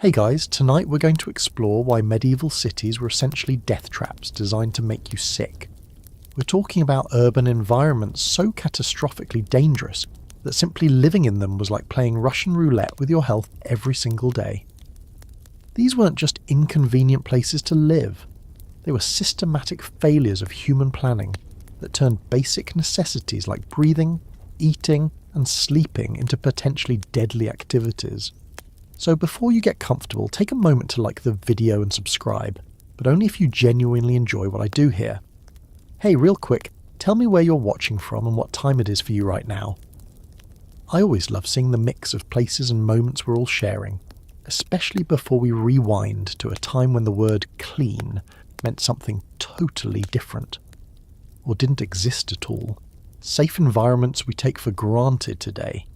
Hey guys, tonight we're going to explore why medieval cities were essentially death traps designed to make you sick. We're talking about urban environments so catastrophically dangerous that simply living in them was like playing Russian roulette with your health every single day. These weren't just inconvenient places to live, they were systematic failures of human planning that turned basic necessities like breathing, eating, and sleeping into potentially deadly activities. So before you get comfortable, take a moment to like the video and subscribe, but only if you genuinely enjoy what I do here. Hey, real quick, tell me where you're watching from and what time it is for you right now. I always love seeing the mix of places and moments we're all sharing, especially before we rewind to a time when the word clean meant something totally different, or didn't exist at all. Safe environments we take for granted today.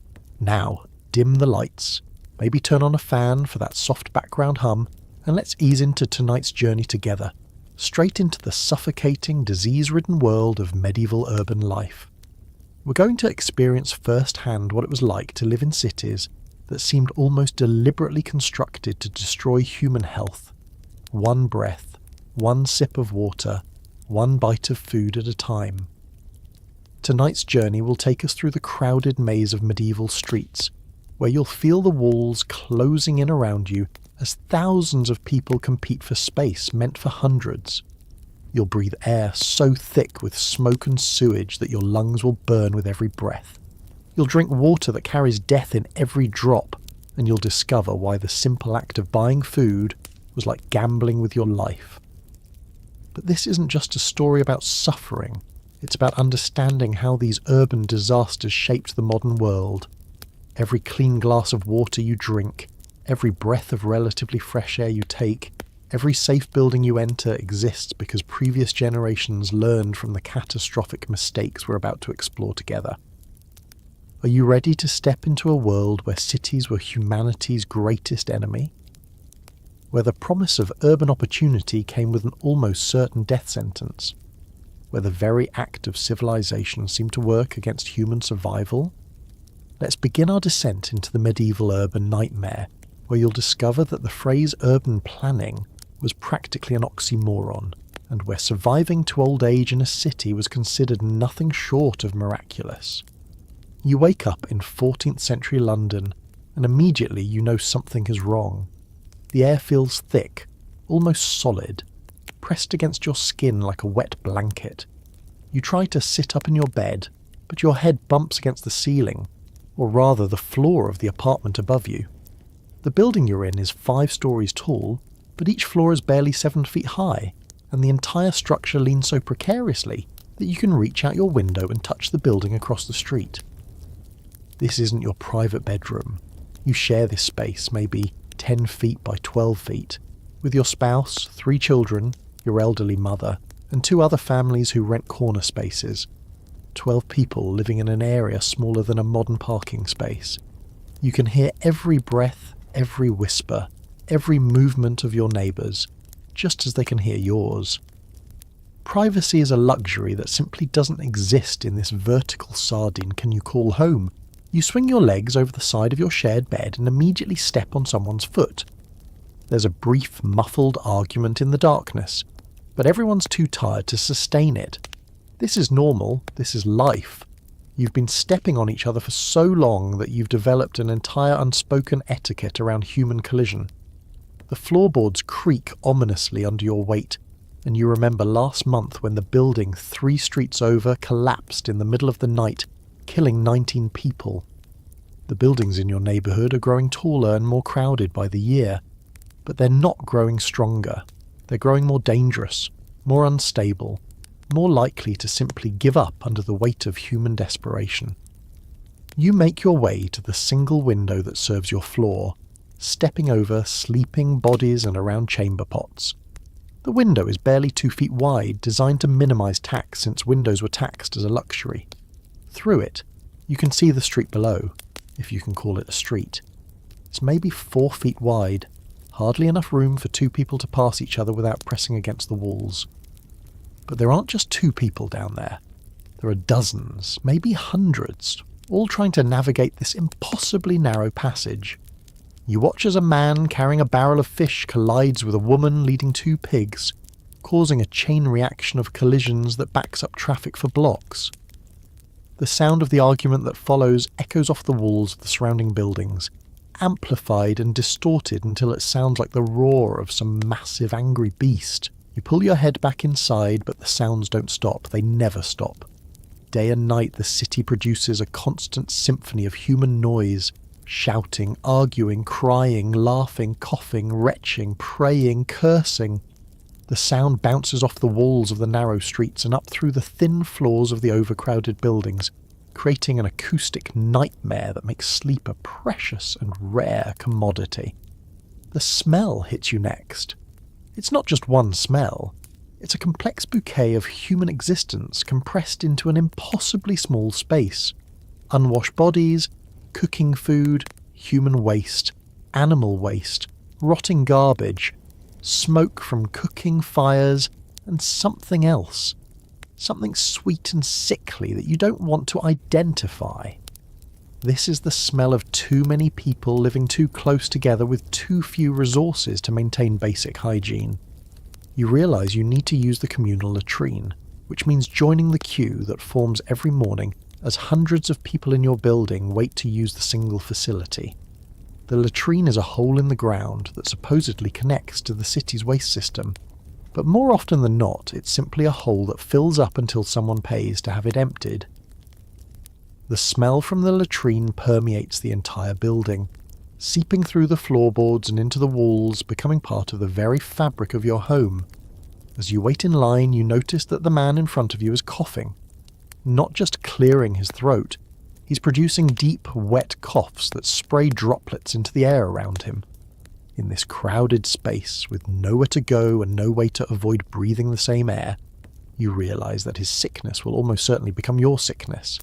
Now, dim the lights, maybe turn on a fan for that soft background hum, and let's ease into tonight's journey together, straight into the suffocating, disease-ridden world of medieval urban life. We're going to experience firsthand what it was like to live in cities that seemed almost deliberately constructed to destroy human health. One breath, one sip of water, one bite of food at a time. Tonight's journey will take us through the crowded maze of medieval streets, where you'll feel the walls closing in around you as thousands of people compete for space meant for hundreds. You'll breathe air so thick with smoke and sewage that your lungs will burn with every breath. You'll drink water that carries death in every drop, and you'll discover why the simple act of buying food was like gambling with your life. But this isn't just a story about suffering, it's about understanding how these urban disasters shaped the modern world. Every clean glass of water you drink, every breath of relatively fresh air you take, every safe building you enter exists because previous generations learned from the catastrophic mistakes we're about to explore together. Are you ready to step into a world where cities were humanity's greatest enemy? Where the promise of urban opportunity came with an almost certain death sentence? Where the very act of civilization seemed to work against human survival? Let's begin our descent into the medieval urban nightmare, where you'll discover that the phrase urban planning was practically an oxymoron, and where surviving to old age in a city was considered nothing short of miraculous. You wake up in 14th century London, and immediately you know something is wrong. The air feels thick, almost solid, pressed against your skin like a wet blanket. You try to sit up in your bed, but your head bumps against the ceiling, or rather the floor of the apartment above you. The building you're in is 5 stories tall, but each floor is barely 7 feet high, and the entire structure leans so precariously that you can reach out your window and touch the building across the street. This isn't your private bedroom. You share this space, maybe 10 feet by 12 feet, with your spouse, 3 children, your elderly mother, and 2 other families who rent corner spaces. 12 people living in an area smaller than a modern parking space. You can hear every breath, every whisper, every movement of your neighbours, just as they can hear yours. Privacy is a luxury that simply doesn't exist in this vertical sardine can you call home. You swing your legs over the side of your shared bed and immediately step on someone's foot. There's a brief, muffled argument in the darkness, but everyone's too tired to sustain it. This is normal, this is life. You've been stepping on each other for so long that you've developed an entire unspoken etiquette around human collision. The floorboards creak ominously under your weight, and you remember last month when the building 3 streets over collapsed in the middle of the night, killing 19 people. The buildings in your neighbourhood are growing taller and more crowded by the year, but they're not growing stronger. They're growing more dangerous, more unstable, more likely to simply give up under the weight of human desperation. You make your way to the single window that serves your floor, stepping over sleeping bodies and around chamber pots. The window is barely 2 feet wide, designed to minimise tax since windows were taxed as a luxury. Through it, you can see the street below, if you can call it a street. It's maybe 4 feet wide, hardly enough room for 2 people to pass each other without pressing against the walls. But there aren't just 2 people down there. There are dozens, maybe hundreds, all trying to navigate this impossibly narrow passage. You watch as a man carrying a barrel of fish collides with a woman leading two pigs, causing a chain reaction of collisions that backs up traffic for blocks. The sound of the argument that follows echoes off the walls of the surrounding buildings, amplified and distorted until it sounds like the roar of some massive angry beast. You pull your head back inside, but the sounds don't stop. They never stop. Day and night, the city produces a constant symphony of human noise, shouting, arguing, crying, laughing, coughing, retching, praying, cursing. The sound bounces off the walls of the narrow streets and up through the thin floors of the overcrowded buildings, creating an acoustic nightmare that makes sleep a precious and rare commodity. The smell hits you next. It's not just one smell. It's a complex bouquet of human existence compressed into an impossibly small space. Unwashed bodies, cooking food, human waste, animal waste, rotting garbage, smoke from cooking fires, and something else. Something sweet and sickly that you don't want to identify. This is the smell of too many people living too close together with too few resources to maintain basic hygiene. You realise you need to use the communal latrine, which means joining the queue that forms every morning as hundreds of people in your building wait to use the single facility. The latrine is a hole in the ground that supposedly connects to the city's waste system, but more often than not, it's simply a hole that fills up until someone pays to have it emptied. The smell from the latrine permeates the entire building, seeping through the floorboards and into the walls, becoming part of the very fabric of your home. As you wait in line, you notice that the man in front of you is coughing, not just clearing his throat. He's producing deep, wet coughs that spray droplets into the air around him. In this crowded space, with nowhere to go and no way to avoid breathing the same air, you realise that his sickness will almost certainly become your sickness.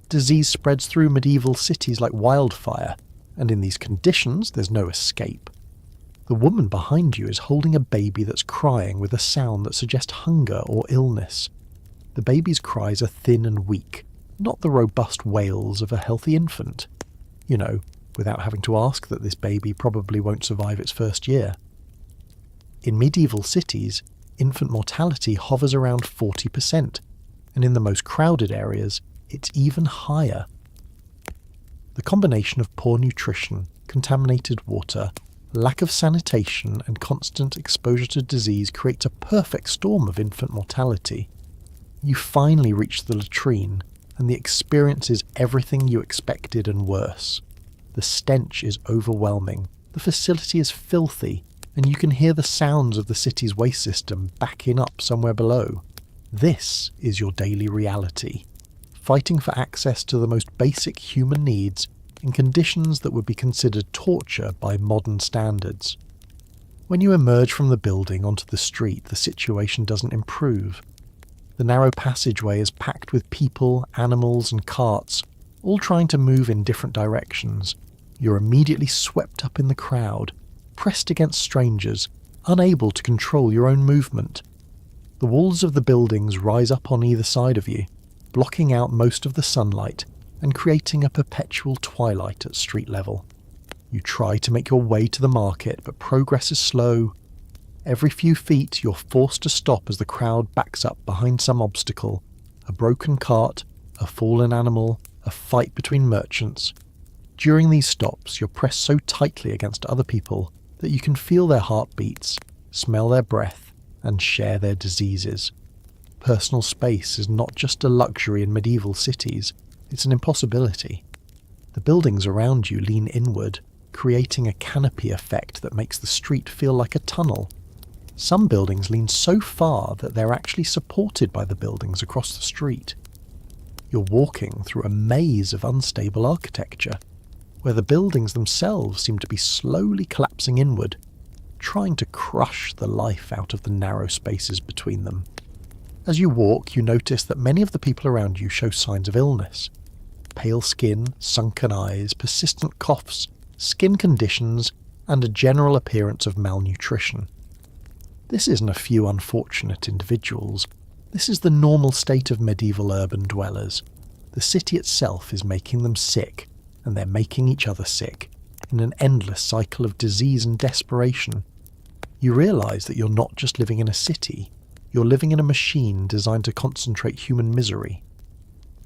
Disease spreads through medieval cities like wildfire, and in these conditions there's no escape. The woman behind you is holding a baby that's crying with a sound that suggests hunger or illness. The baby's cries are thin and weak, not the robust wails of a healthy infant. You know, without having to ask that this baby probably won't survive its first year. In medieval cities, infant mortality hovers around 40%, and in the most crowded areas, it's even higher. The combination of poor nutrition, contaminated water, lack of sanitation, and constant exposure to disease creates a perfect storm of infant mortality. You finally reach the latrine, and the experience is everything you expected and worse. The stench is overwhelming, the facility is filthy, and you can hear the sounds of the city's waste system backing up somewhere below. This is your daily reality, fighting for access to the most basic human needs in conditions that would be considered torture by modern standards. When you emerge from the building onto the street, the situation doesn't improve. The narrow passageway is packed with people, animals, and carts, all trying to move in different directions. You're immediately swept up in the crowd, pressed against strangers, unable to control your own movement. The walls of the buildings rise up on either side of you, blocking out most of the sunlight and creating a perpetual twilight at street level. You try to make your way to the market, but progress is slow. Every few feet, you're forced to stop as the crowd backs up behind some obstacle. A broken cart, a fallen animal, a fight between merchants. During these stops, you're pressed so tightly against other people that you can feel their heartbeats, smell their breath, and share their diseases. Personal space is not just a luxury in medieval cities, it's an impossibility. The buildings around you lean inward, creating a canopy effect that makes the street feel like a tunnel. Some buildings lean so far that they're actually supported by the buildings across the street. You're walking through a maze of unstable architecture, where the buildings themselves seem to be slowly collapsing inward, trying to crush the life out of the narrow spaces between them. As you walk, you notice that many of the people around you show signs of illness. Pale skin, sunken eyes, persistent coughs, skin conditions, and a general appearance of malnutrition. This isn't a few unfortunate individuals. This is the normal state of medieval urban dwellers. The city itself is making them sick, and they're making each other sick. in an endless cycle of disease and desperation. You realise that you're not just living in a city, you're living in a machine designed to concentrate human misery.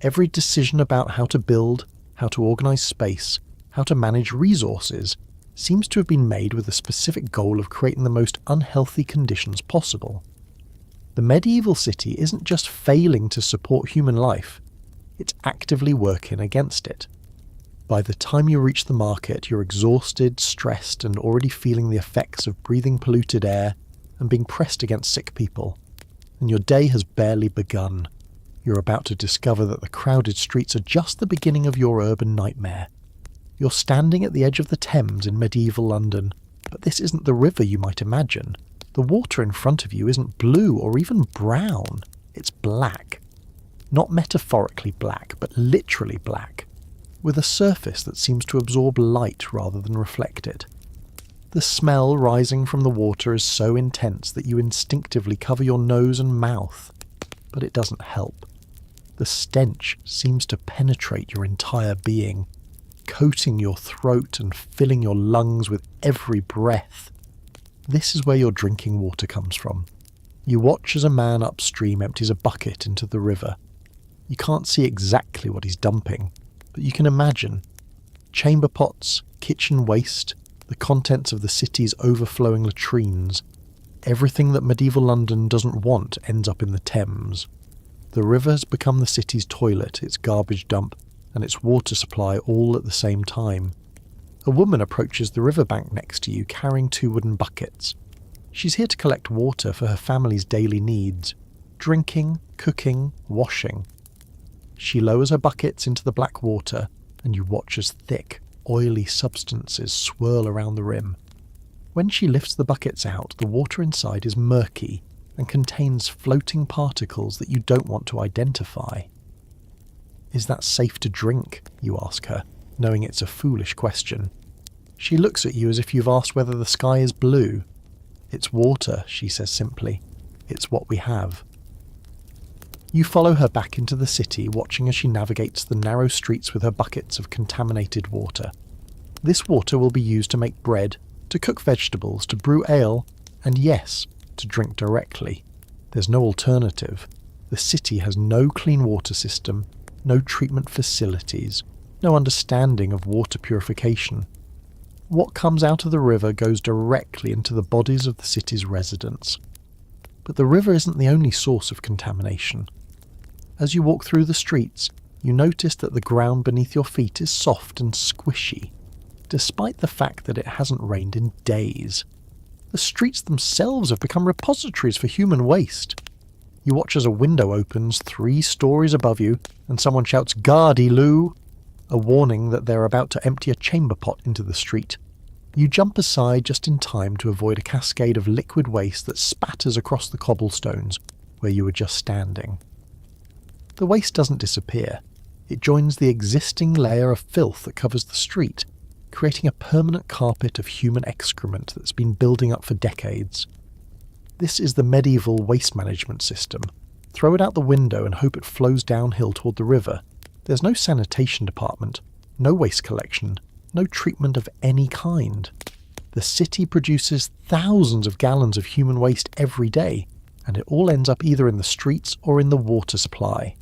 Every decision about how to build, how to organise space, how to manage resources seems to have been made with the specific goal of creating the most unhealthy conditions possible. The medieval city isn't just failing to support human life, it's actively working against it. By the time you reach the market, you're exhausted, stressed, and already feeling the effects of breathing polluted air and being pressed against sick people. And your day has barely begun. You're about to discover that the crowded streets are just the beginning of your urban nightmare. You're standing at the edge of the Thames in medieval London, but this isn't the river you might imagine. The water in front of you isn't blue or even brown, it's black. Not metaphorically black, but literally black, with a surface that seems to absorb light rather than reflect it. The smell rising from the water is so intense that you instinctively cover your nose and mouth, but it doesn't help. The stench seems to penetrate your entire being, coating your throat and filling your lungs with every breath. This is where your drinking water comes from. You watch as a man upstream empties a bucket into the river. You can't see exactly what he's dumping, but you can imagine. Chamber pots, kitchen waste, the contents of the city's overflowing latrines. Everything that medieval London doesn't want ends up in the Thames. The river has become the city's toilet, its garbage dump, and its water supply all at the same time. A woman approaches the riverbank next to you carrying 2 wooden buckets. She's here to collect water for her family's daily needs: drinking, cooking, washing. She lowers her buckets into the black water, and you watch as thick, oily substances swirl around the rim. When she lifts the buckets out, the water inside is murky and contains floating particles that you don't want to identify. "Is that safe to drink?" you ask her, knowing it's a foolish question. She looks at you as if you've asked whether the sky is blue. "It's water," she says simply. "It's what we have." You follow her back into the city, watching as she navigates the narrow streets with her buckets of contaminated water. This water will be used to make bread, to cook vegetables, to brew ale, and yes, to drink directly. There's no alternative. The city has no clean water system, no treatment facilities, no understanding of water purification. What comes out of the river goes directly into the bodies of the city's residents. But the river isn't the only source of contamination. As you walk through the streets, you notice that the ground beneath your feet is soft and squishy, despite the fact that it hasn't rained in days. The streets themselves have become repositories for human waste. You watch as a window opens 3 stories above you and someone shouts "Guardy, Lou!" a warning that they're about to empty a chamber pot into the street. You jump aside just in time to avoid a cascade of liquid waste that spatters across the cobblestones where you were just standing. The waste doesn't disappear. It joins the existing layer of filth that covers the street, creating a permanent carpet of human excrement that's been building up for decades. This is the medieval waste management system. Throw it out the window and hope it flows downhill toward the river. There's no sanitation department, no waste collection, no treatment of any kind. The city produces thousands of gallons of human waste every day, and it all ends up either in the streets or in the water supply.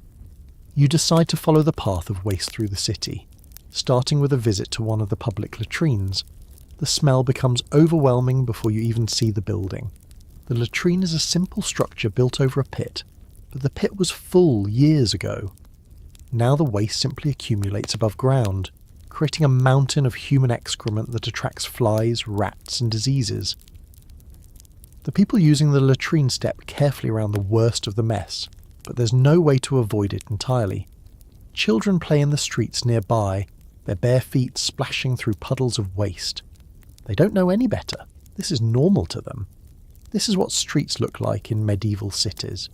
You decide to follow the path of waste through the city, starting with a visit to one of the public latrines. The smell becomes overwhelming before you even see the building. The latrine is a simple structure built over a pit, but the pit was full years ago. Now the waste simply accumulates above ground, creating a mountain of human excrement that attracts flies, rats, and diseases. The people using the latrine step carefully around the worst of the mess, but there's no way to avoid it entirely. Children play in the streets nearby, their bare feet splashing through puddles of waste. They don't know any better. This is normal to them. This is what streets look like in medieval cities.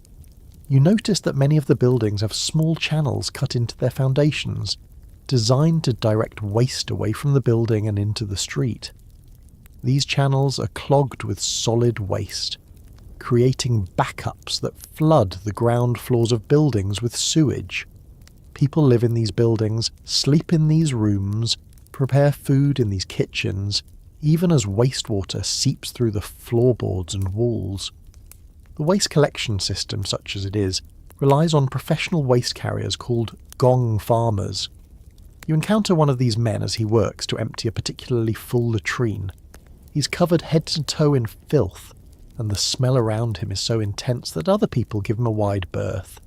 You notice that many of the buildings have small channels cut into their foundations, designed to direct waste away from the building and into the street. These channels are clogged with solid waste, creating backups that flood the ground floors of buildings with sewage. People live in these buildings, sleep in these rooms, prepare food in these kitchens, even as wastewater seeps through the floorboards and walls. The waste collection system, such as it is, relies on professional waste carriers called gong farmers. You encounter one of these men as he works to empty a particularly full latrine. He's covered head to toe in filth, and the smell around him is so intense that other people give him a wide berth.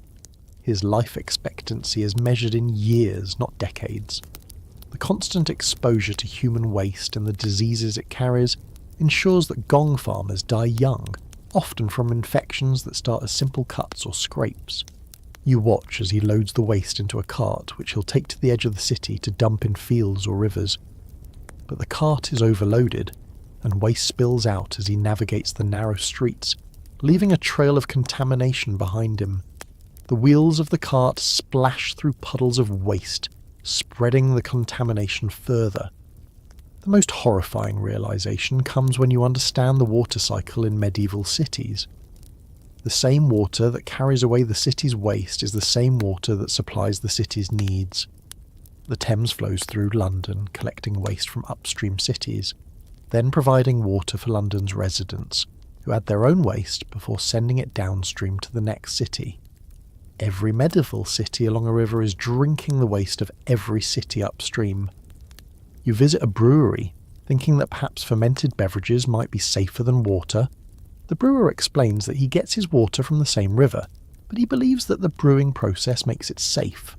His life expectancy is measured in years, not decades. The constant exposure to human waste and the diseases it carries ensures that gong farmers die young, often from infections that start as simple cuts or scrapes. You watch as he loads the waste into a cart which he'll take to the edge of the city to dump in fields or rivers. But the cart is overloaded, and waste spills out as he navigates the narrow streets, leaving a trail of contamination behind him. The wheels of the cart splash through puddles of waste, spreading the contamination further. The most horrifying realization comes when you understand the water cycle in medieval cities. The same water that carries away the city's waste is the same water that supplies the city's needs. The Thames flows through London, collecting waste from upstream cities, then providing water for London's residents, who add their own waste before sending it downstream to the next city. Every medieval city along a river is drinking the waste of every city upstream. You visit a brewery, thinking that perhaps fermented beverages might be safer than water. The brewer explains that he gets his water from the same river, but he believes that the brewing process makes it safe.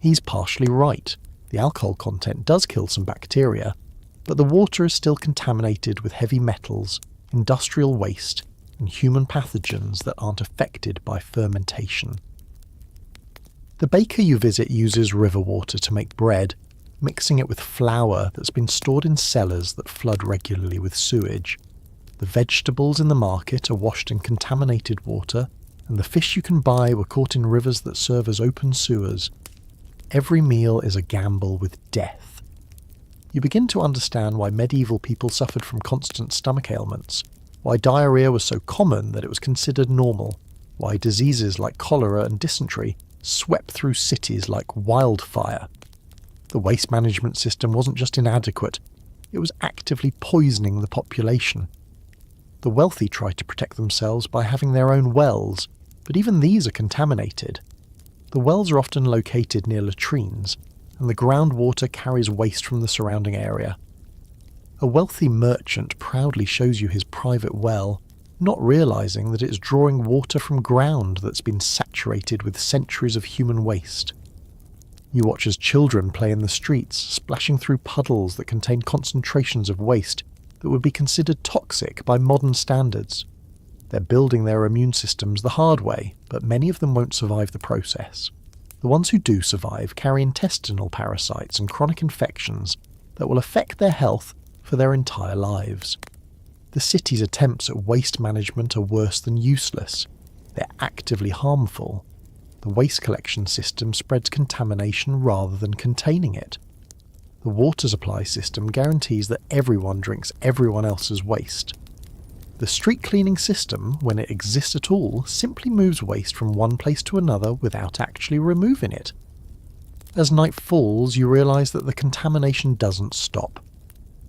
He's partially right. The alcohol content does kill some bacteria, but the water is still contaminated with heavy metals, industrial waste, and human pathogens that aren't affected by fermentation. The baker you visit uses river water to make bread, mixing it with flour that's been stored in cellars that flood regularly with sewage. The vegetables in the market are washed in contaminated water, and the fish you can buy were caught in rivers that serve as open sewers. Every meal is a gamble with death. You begin to understand why medieval people suffered from constant stomach ailments, why diarrhea was so common that it was considered normal, why diseases like cholera and dysentery swept through cities like wildfire. The waste management system wasn't just inadequate, it was actively poisoning the population. The wealthy try to protect themselves by having their own wells, but even these are contaminated. The wells are often located near latrines, and the groundwater carries waste from the surrounding area. A wealthy merchant proudly shows you his private well, not realizing that it's drawing water from ground that's been saturated with centuries of human waste. You watch as children play in the streets, splashing through puddles that contain concentrations of waste that would be considered toxic by modern standards. They're building their immune systems the hard way, but many of them won't survive the process. The ones who do survive carry intestinal parasites and chronic infections that will affect their health for their entire lives. The city's attempts at waste management are worse than useless. They're actively harmful. The waste collection system spreads contamination rather than containing it. The water supply system guarantees that everyone drinks everyone else's waste. The street cleaning system, when it exists at all, simply moves waste from one place to another without actually removing it. As night falls, you realise that the contamination doesn't stop.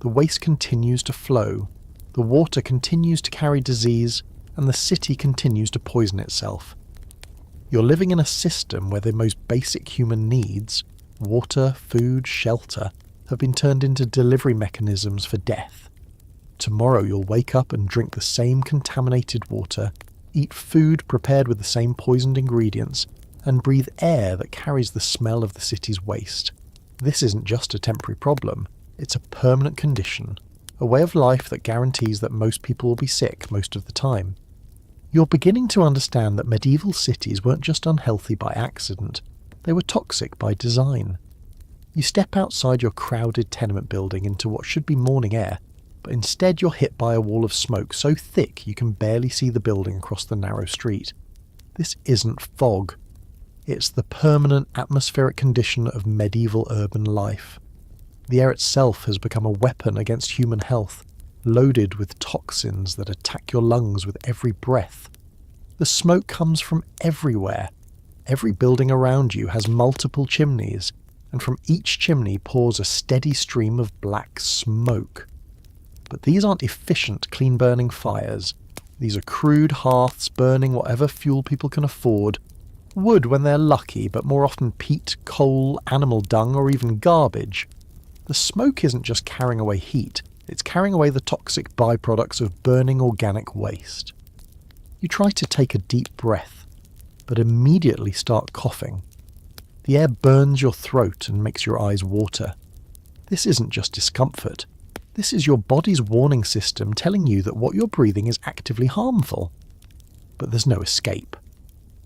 The waste continues to flow, the water continues to carry disease, and the city continues to poison itself. You're living in a system where the most basic human needs, water, food, shelter, have been turned into delivery mechanisms for death. Tomorrow you'll wake up and drink the same contaminated water, eat food prepared with the same poisoned ingredients, and breathe air that carries the smell of the city's waste. This isn't just a temporary problem, it's a permanent condition, a way of life that guarantees that most people will be sick most of the time. You're beginning to understand that medieval cities weren't just unhealthy by accident, they were toxic by design. You step outside your crowded tenement building into what should be morning air, but instead you're hit by a wall of smoke so thick you can barely see the building across the narrow street. This isn't fog. It's the permanent atmospheric condition of medieval urban life. The air itself has become a weapon against human health, loaded with toxins that attack your lungs with every breath. The smoke comes from everywhere. Every building around you has multiple chimneys, and from each chimney pours a steady stream of black smoke. But these aren't efficient, clean-burning fires. These are crude hearths burning whatever fuel people can afford. Wood when they're lucky, but more often peat, coal, animal dung, or even garbage. The smoke isn't just carrying away heat, it's carrying away the toxic byproducts of burning organic waste. You try to take a deep breath, but immediately start coughing. The air burns your throat and makes your eyes water. This isn't just discomfort. This is your body's warning system telling you that what you're breathing is actively harmful. But there's no escape.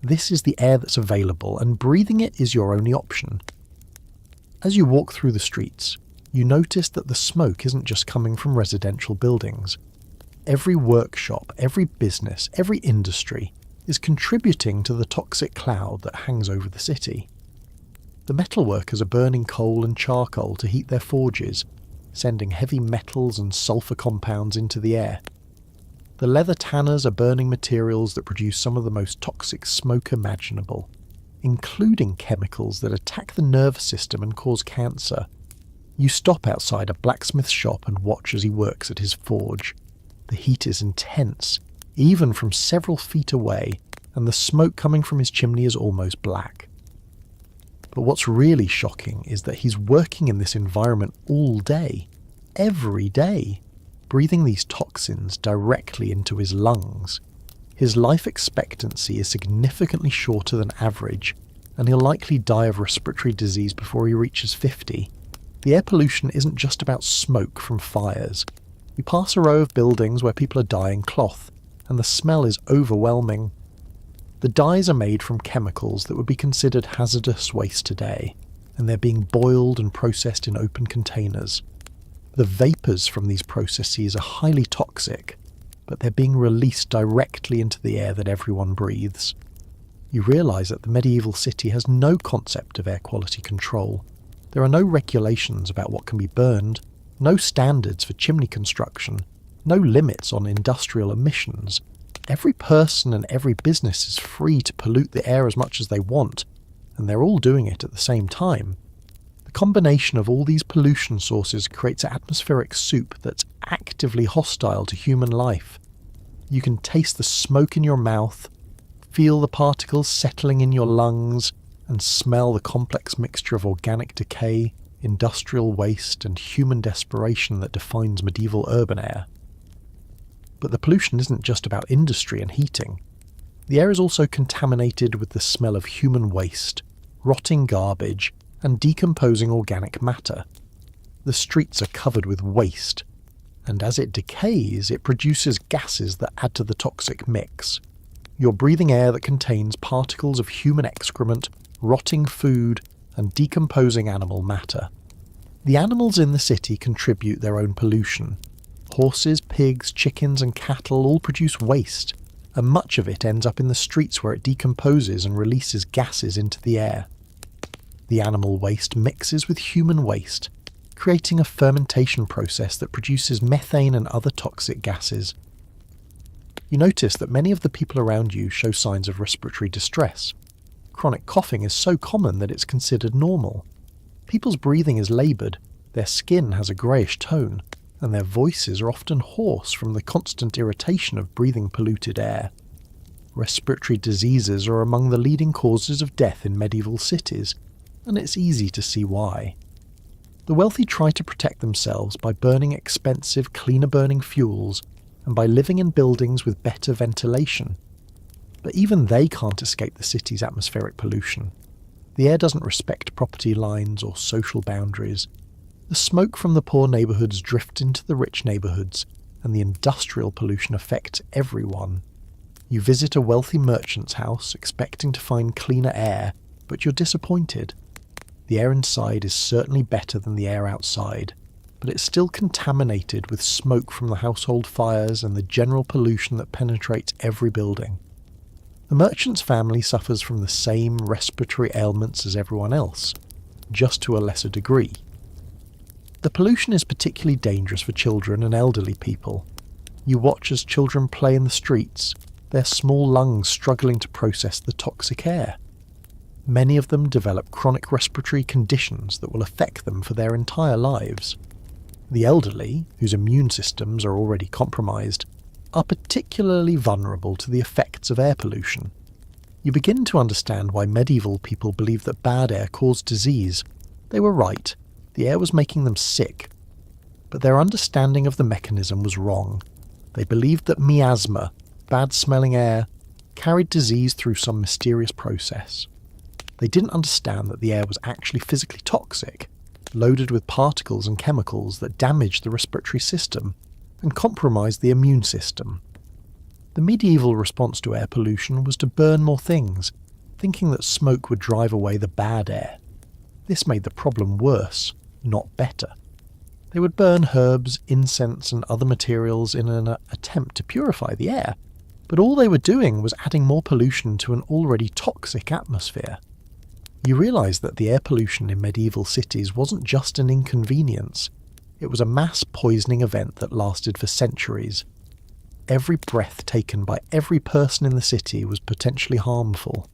This is the air that's available, and breathing it is your only option. As you walk through the streets, you notice that the smoke isn't just coming from residential buildings. Every workshop, every business, every industry is contributing to the toxic cloud that hangs over the city. The metalworkers are burning coal and charcoal to heat their forges, sending heavy metals and sulfur compounds into the air. The leather tanners are burning materials that produce some of the most toxic smoke imaginable, including chemicals that attack the nervous system and cause cancer. You stop outside a blacksmith's shop and watch as he works at his forge. The heat is intense, even from several feet away, and the smoke coming from his chimney is almost black. But what's really shocking is that he's working in this environment all day, every day, breathing these toxins directly into his lungs. His life expectancy is significantly shorter than average, and he'll likely die of respiratory disease before he reaches 50. The air pollution isn't just about smoke from fires. You pass a row of buildings where people are dyeing cloth, and the smell is overwhelming. The dyes are made from chemicals that would be considered hazardous waste today, and they're being boiled and processed in open containers. The vapours from these processes are highly toxic, but they're being released directly into the air that everyone breathes. You realise that the medieval city has no concept of air quality control. There are no regulations about what can be burned, no standards for chimney construction, no limits on industrial emissions. Every person and every business is free to pollute the air as much as they want, and they're all doing it at the same time. The combination of all these pollution sources creates an atmospheric soup that's actively hostile to human life. You can taste the smoke in your mouth, feel the particles settling in your lungs, and smell the complex mixture of organic decay, industrial waste, and human desperation that defines medieval urban air. But the pollution isn't just about industry and heating. The air is also contaminated with the smell of human waste, rotting garbage, and decomposing organic matter. The streets are covered with waste, and as it decays, it produces gases that add to the toxic mix. You're breathing air that contains particles of human excrement, rotting food, and decomposing animal matter. The animals in the city contribute their own pollution. Horses, pigs, chickens, and cattle all produce waste, and much of it ends up in the streets where it decomposes and releases gases into the air. The animal waste mixes with human waste, creating a fermentation process that produces methane and other toxic gases. You notice that many of the people around you show signs of respiratory distress. Chronic coughing is so common that it's considered normal. People's breathing is laboured, their skin has a greyish tone, and their voices are often hoarse from the constant irritation of breathing polluted air. Respiratory diseases are among the leading causes of death in medieval cities, and it's easy to see why. The wealthy try to protect themselves by burning expensive, cleaner-burning fuels and by living in buildings with better ventilation. But even they can't escape the city's atmospheric pollution. The air doesn't respect property lines or social boundaries. The smoke from the poor neighbourhoods drifts into the rich neighbourhoods, and the industrial pollution affects everyone. You visit a wealthy merchant's house expecting to find cleaner air, but you're disappointed. The air inside is certainly better than the air outside, but it's still contaminated with smoke from the household fires and the general pollution that penetrates every building. The merchant's family suffers from the same respiratory ailments as everyone else, just to a lesser degree. The pollution is particularly dangerous for children and elderly people. You watch as children play in the streets, their small lungs struggling to process the toxic air. Many of them develop chronic respiratory conditions that will affect them for their entire lives. The elderly, whose immune systems are already compromised, are particularly vulnerable to the effects of air pollution. You begin to understand why medieval people believed that bad air caused disease. They were right, the air was making them sick. But their understanding of the mechanism was wrong. They believed that miasma, bad-smelling air, carried disease through some mysterious process. They didn't understand that the air was actually physically toxic, loaded with particles and chemicals that damaged the respiratory system and compromised the immune system. The medieval response to air pollution was to burn more things, thinking that smoke would drive away the bad air. This made the problem worse, not better. They would burn herbs, incense and other materials in an attempt to purify the air, but all they were doing was adding more pollution to an already toxic atmosphere. You realise that the air pollution in medieval cities wasn't just an inconvenience, it was a mass poisoning event that lasted for centuries. Every breath taken by every person in the city was potentially harmful.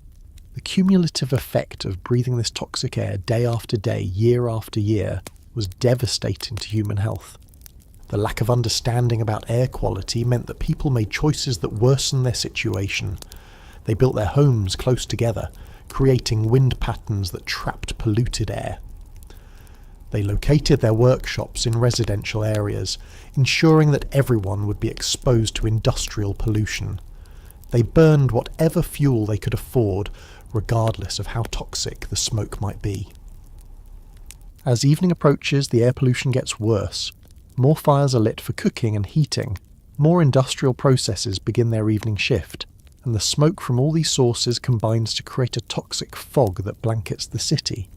The cumulative effect of breathing this toxic air day after day, year after year, was devastating to human health. The lack of understanding about air quality meant that people made choices that worsened their situation. They built their homes close together, creating wind patterns that trapped polluted air. They located their workshops in residential areas, ensuring that everyone would be exposed to industrial pollution. They burned whatever fuel they could afford, regardless of how toxic the smoke might be. As evening approaches, the air pollution gets worse. More fires are lit for cooking and heating, more industrial processes begin their evening shift, and the smoke from all these sources combines to create a toxic fog that blankets the city.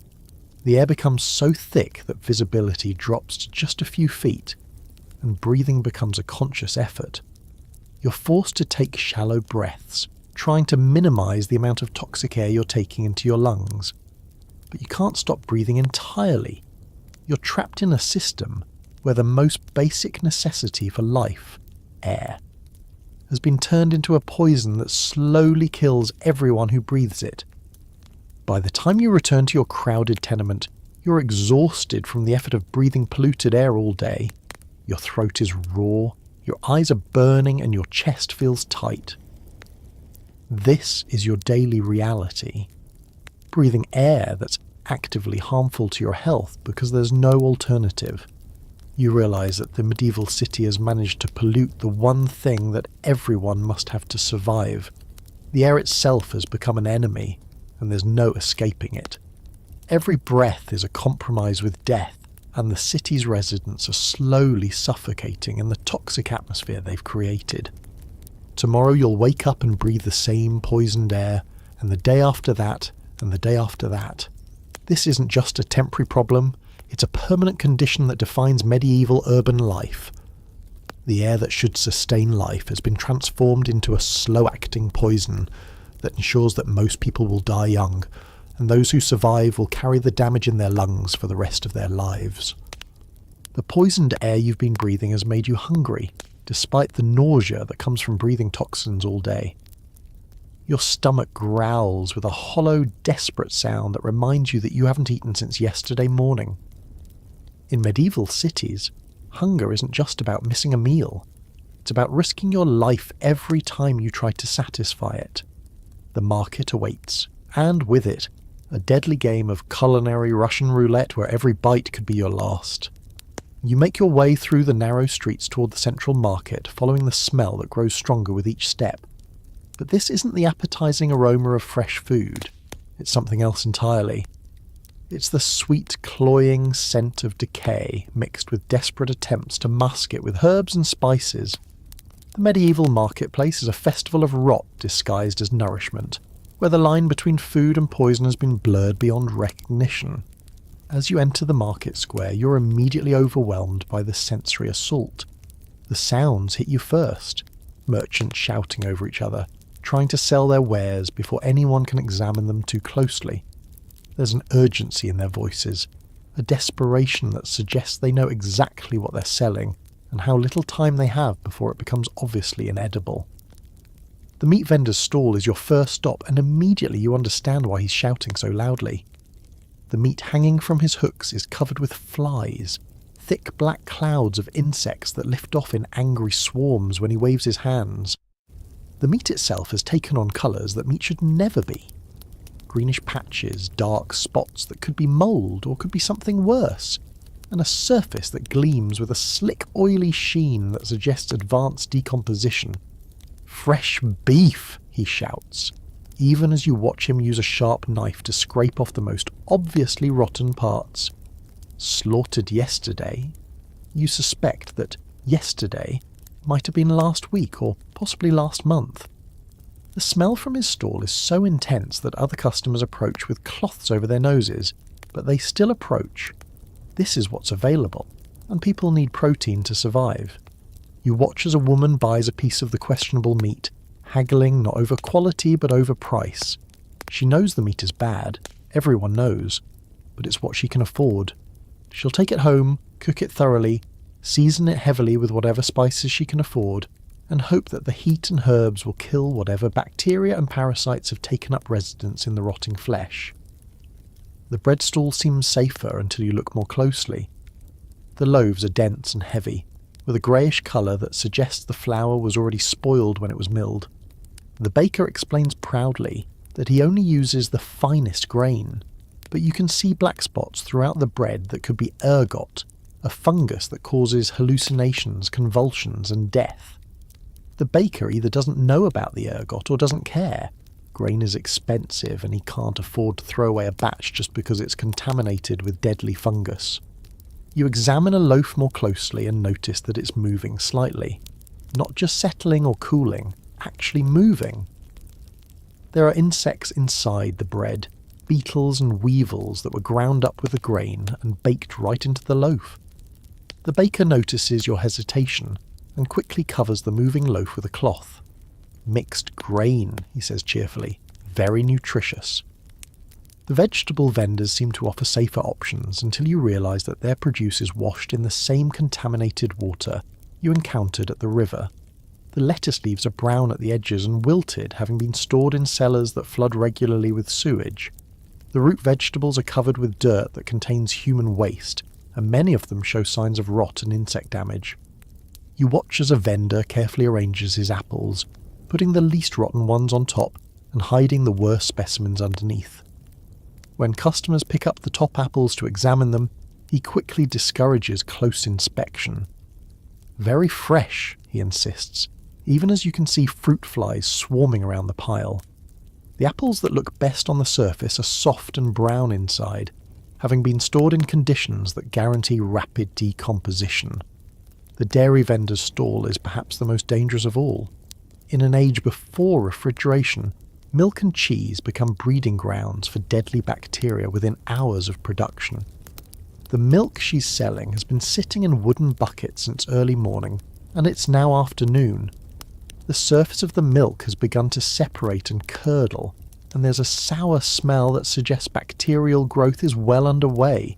The air becomes so thick that visibility drops to just a few feet, and breathing becomes a conscious effort. You're forced to take shallow breaths, trying to minimise the amount of toxic air you're taking into your lungs. But you can't stop breathing entirely. You're trapped in a system where the most basic necessity for life, air, has been turned into a poison that slowly kills everyone who breathes it. By the time you return to your crowded tenement, you're exhausted from the effort of breathing polluted air all day. Your throat is raw, your eyes are burning, and your chest feels tight. This is your daily reality. Breathing air that's actively harmful to your health because there's no alternative. You realise that the medieval city has managed to pollute the one thing that everyone must have to survive. The air itself has become an enemy, and there's no escaping it. Every breath is a compromise with death, and the city's residents are slowly suffocating in the toxic atmosphere they've created. Tomorrow you'll wake up and breathe the same poisoned air, and the day after that, and the day after that. This isn't just a temporary problem, it's a permanent condition that defines medieval urban life. The air that should sustain life has been transformed into a slow-acting poison that ensures that most people will die young, and those who survive will carry the damage in their lungs for the rest of their lives. The poisoned air you've been breathing has made you hungry, despite the nausea that comes from breathing toxins all day. Your stomach growls with a hollow, desperate sound that reminds you that you haven't eaten since yesterday morning. In medieval cities, hunger isn't just about missing a meal. It's about risking your life every time you try to satisfy it. The market awaits, and with it, a deadly game of culinary Russian roulette where every bite could be your last. You make your way through the narrow streets toward the central market, following the smell that grows stronger with each step. But this isn't the appetizing aroma of fresh food. It's something else entirely. It's the sweet, cloying scent of decay mixed with desperate attempts to mask it with herbs and spices. The medieval marketplace is a festival of rot disguised as nourishment, where the line between food and poison has been blurred beyond recognition. As you enter the market square, you're immediately overwhelmed by the sensory assault. The sounds hit you first, merchants shouting over each other, trying to sell their wares before anyone can examine them too closely. There's an urgency in their voices, a desperation that suggests they know exactly what they're selling and how little time they have before it becomes obviously inedible. The meat vendor's stall is your first stop, and immediately you understand why he's shouting so loudly. The meat hanging from his hooks is covered with flies, thick black clouds of insects that lift off in angry swarms when he waves his hands. The meat itself has taken on colours that meat should never be. Greenish patches, dark spots that could be mould or could be something worse, and a surface that gleams with a slick oily sheen that suggests advanced decomposition. "Fresh beef!" he shouts, even as you watch him use a sharp knife to scrape off the most obviously rotten parts. Slaughtered yesterday? You suspect that yesterday might have been last week or possibly last month. The smell from his stall is so intense that other customers approach with cloths over their noses, but they still approach. This is what's available, and people need protein to survive. You watch as a woman buys a piece of the questionable meat, haggling not over quality but over price. She knows the meat is bad, everyone knows, but it's what she can afford. She'll take it home, cook it thoroughly, season it heavily with whatever spices she can afford, and hope that the heat and herbs will kill whatever bacteria and parasites have taken up residence in the rotting flesh. The bread stall seems safer until you look more closely. The loaves are dense and heavy, with a greyish colour that suggests the flour was already spoiled when it was milled. The baker explains proudly that he only uses the finest grain, but you can see black spots throughout the bread that could be ergot, a fungus that causes hallucinations, convulsions and death. The baker either doesn't know about the ergot or doesn't care. Grain is expensive and he can't afford to throw away a batch just because it's contaminated with deadly fungus. You examine a loaf more closely and notice that it's moving slightly. Not just settling or cooling, actually moving. There are insects inside the bread, beetles and weevils that were ground up with the grain and baked right into the loaf. The baker notices your hesitation and quickly covers the moving loaf with a cloth. "Mixed grain," he says cheerfully. "Very nutritious." The vegetable vendors seem to offer safer options until you realise that their produce is washed in the same contaminated water you encountered at the river. The lettuce leaves are brown at the edges and wilted, having been stored in cellars that flood regularly with sewage. The root vegetables are covered with dirt that contains human waste, and many of them show signs of rot and insect damage. You watch as a vendor carefully arranges his apples, putting the least rotten ones on top and hiding the worst specimens underneath. When customers pick up the top apples to examine them, he quickly discourages close inspection. "Very fresh," he insists, even as you can see fruit flies swarming around the pile. The apples that look best on the surface are soft and brown inside, having been stored in conditions that guarantee rapid decomposition. The dairy vendor's stall is perhaps the most dangerous of all. In an age before refrigeration, milk and cheese become breeding grounds for deadly bacteria within hours of production. The milk she's selling has been sitting in wooden buckets since early morning, and it's now afternoon. The surface of the milk has begun to separate and curdle, and there's a sour smell that suggests bacterial growth is well underway.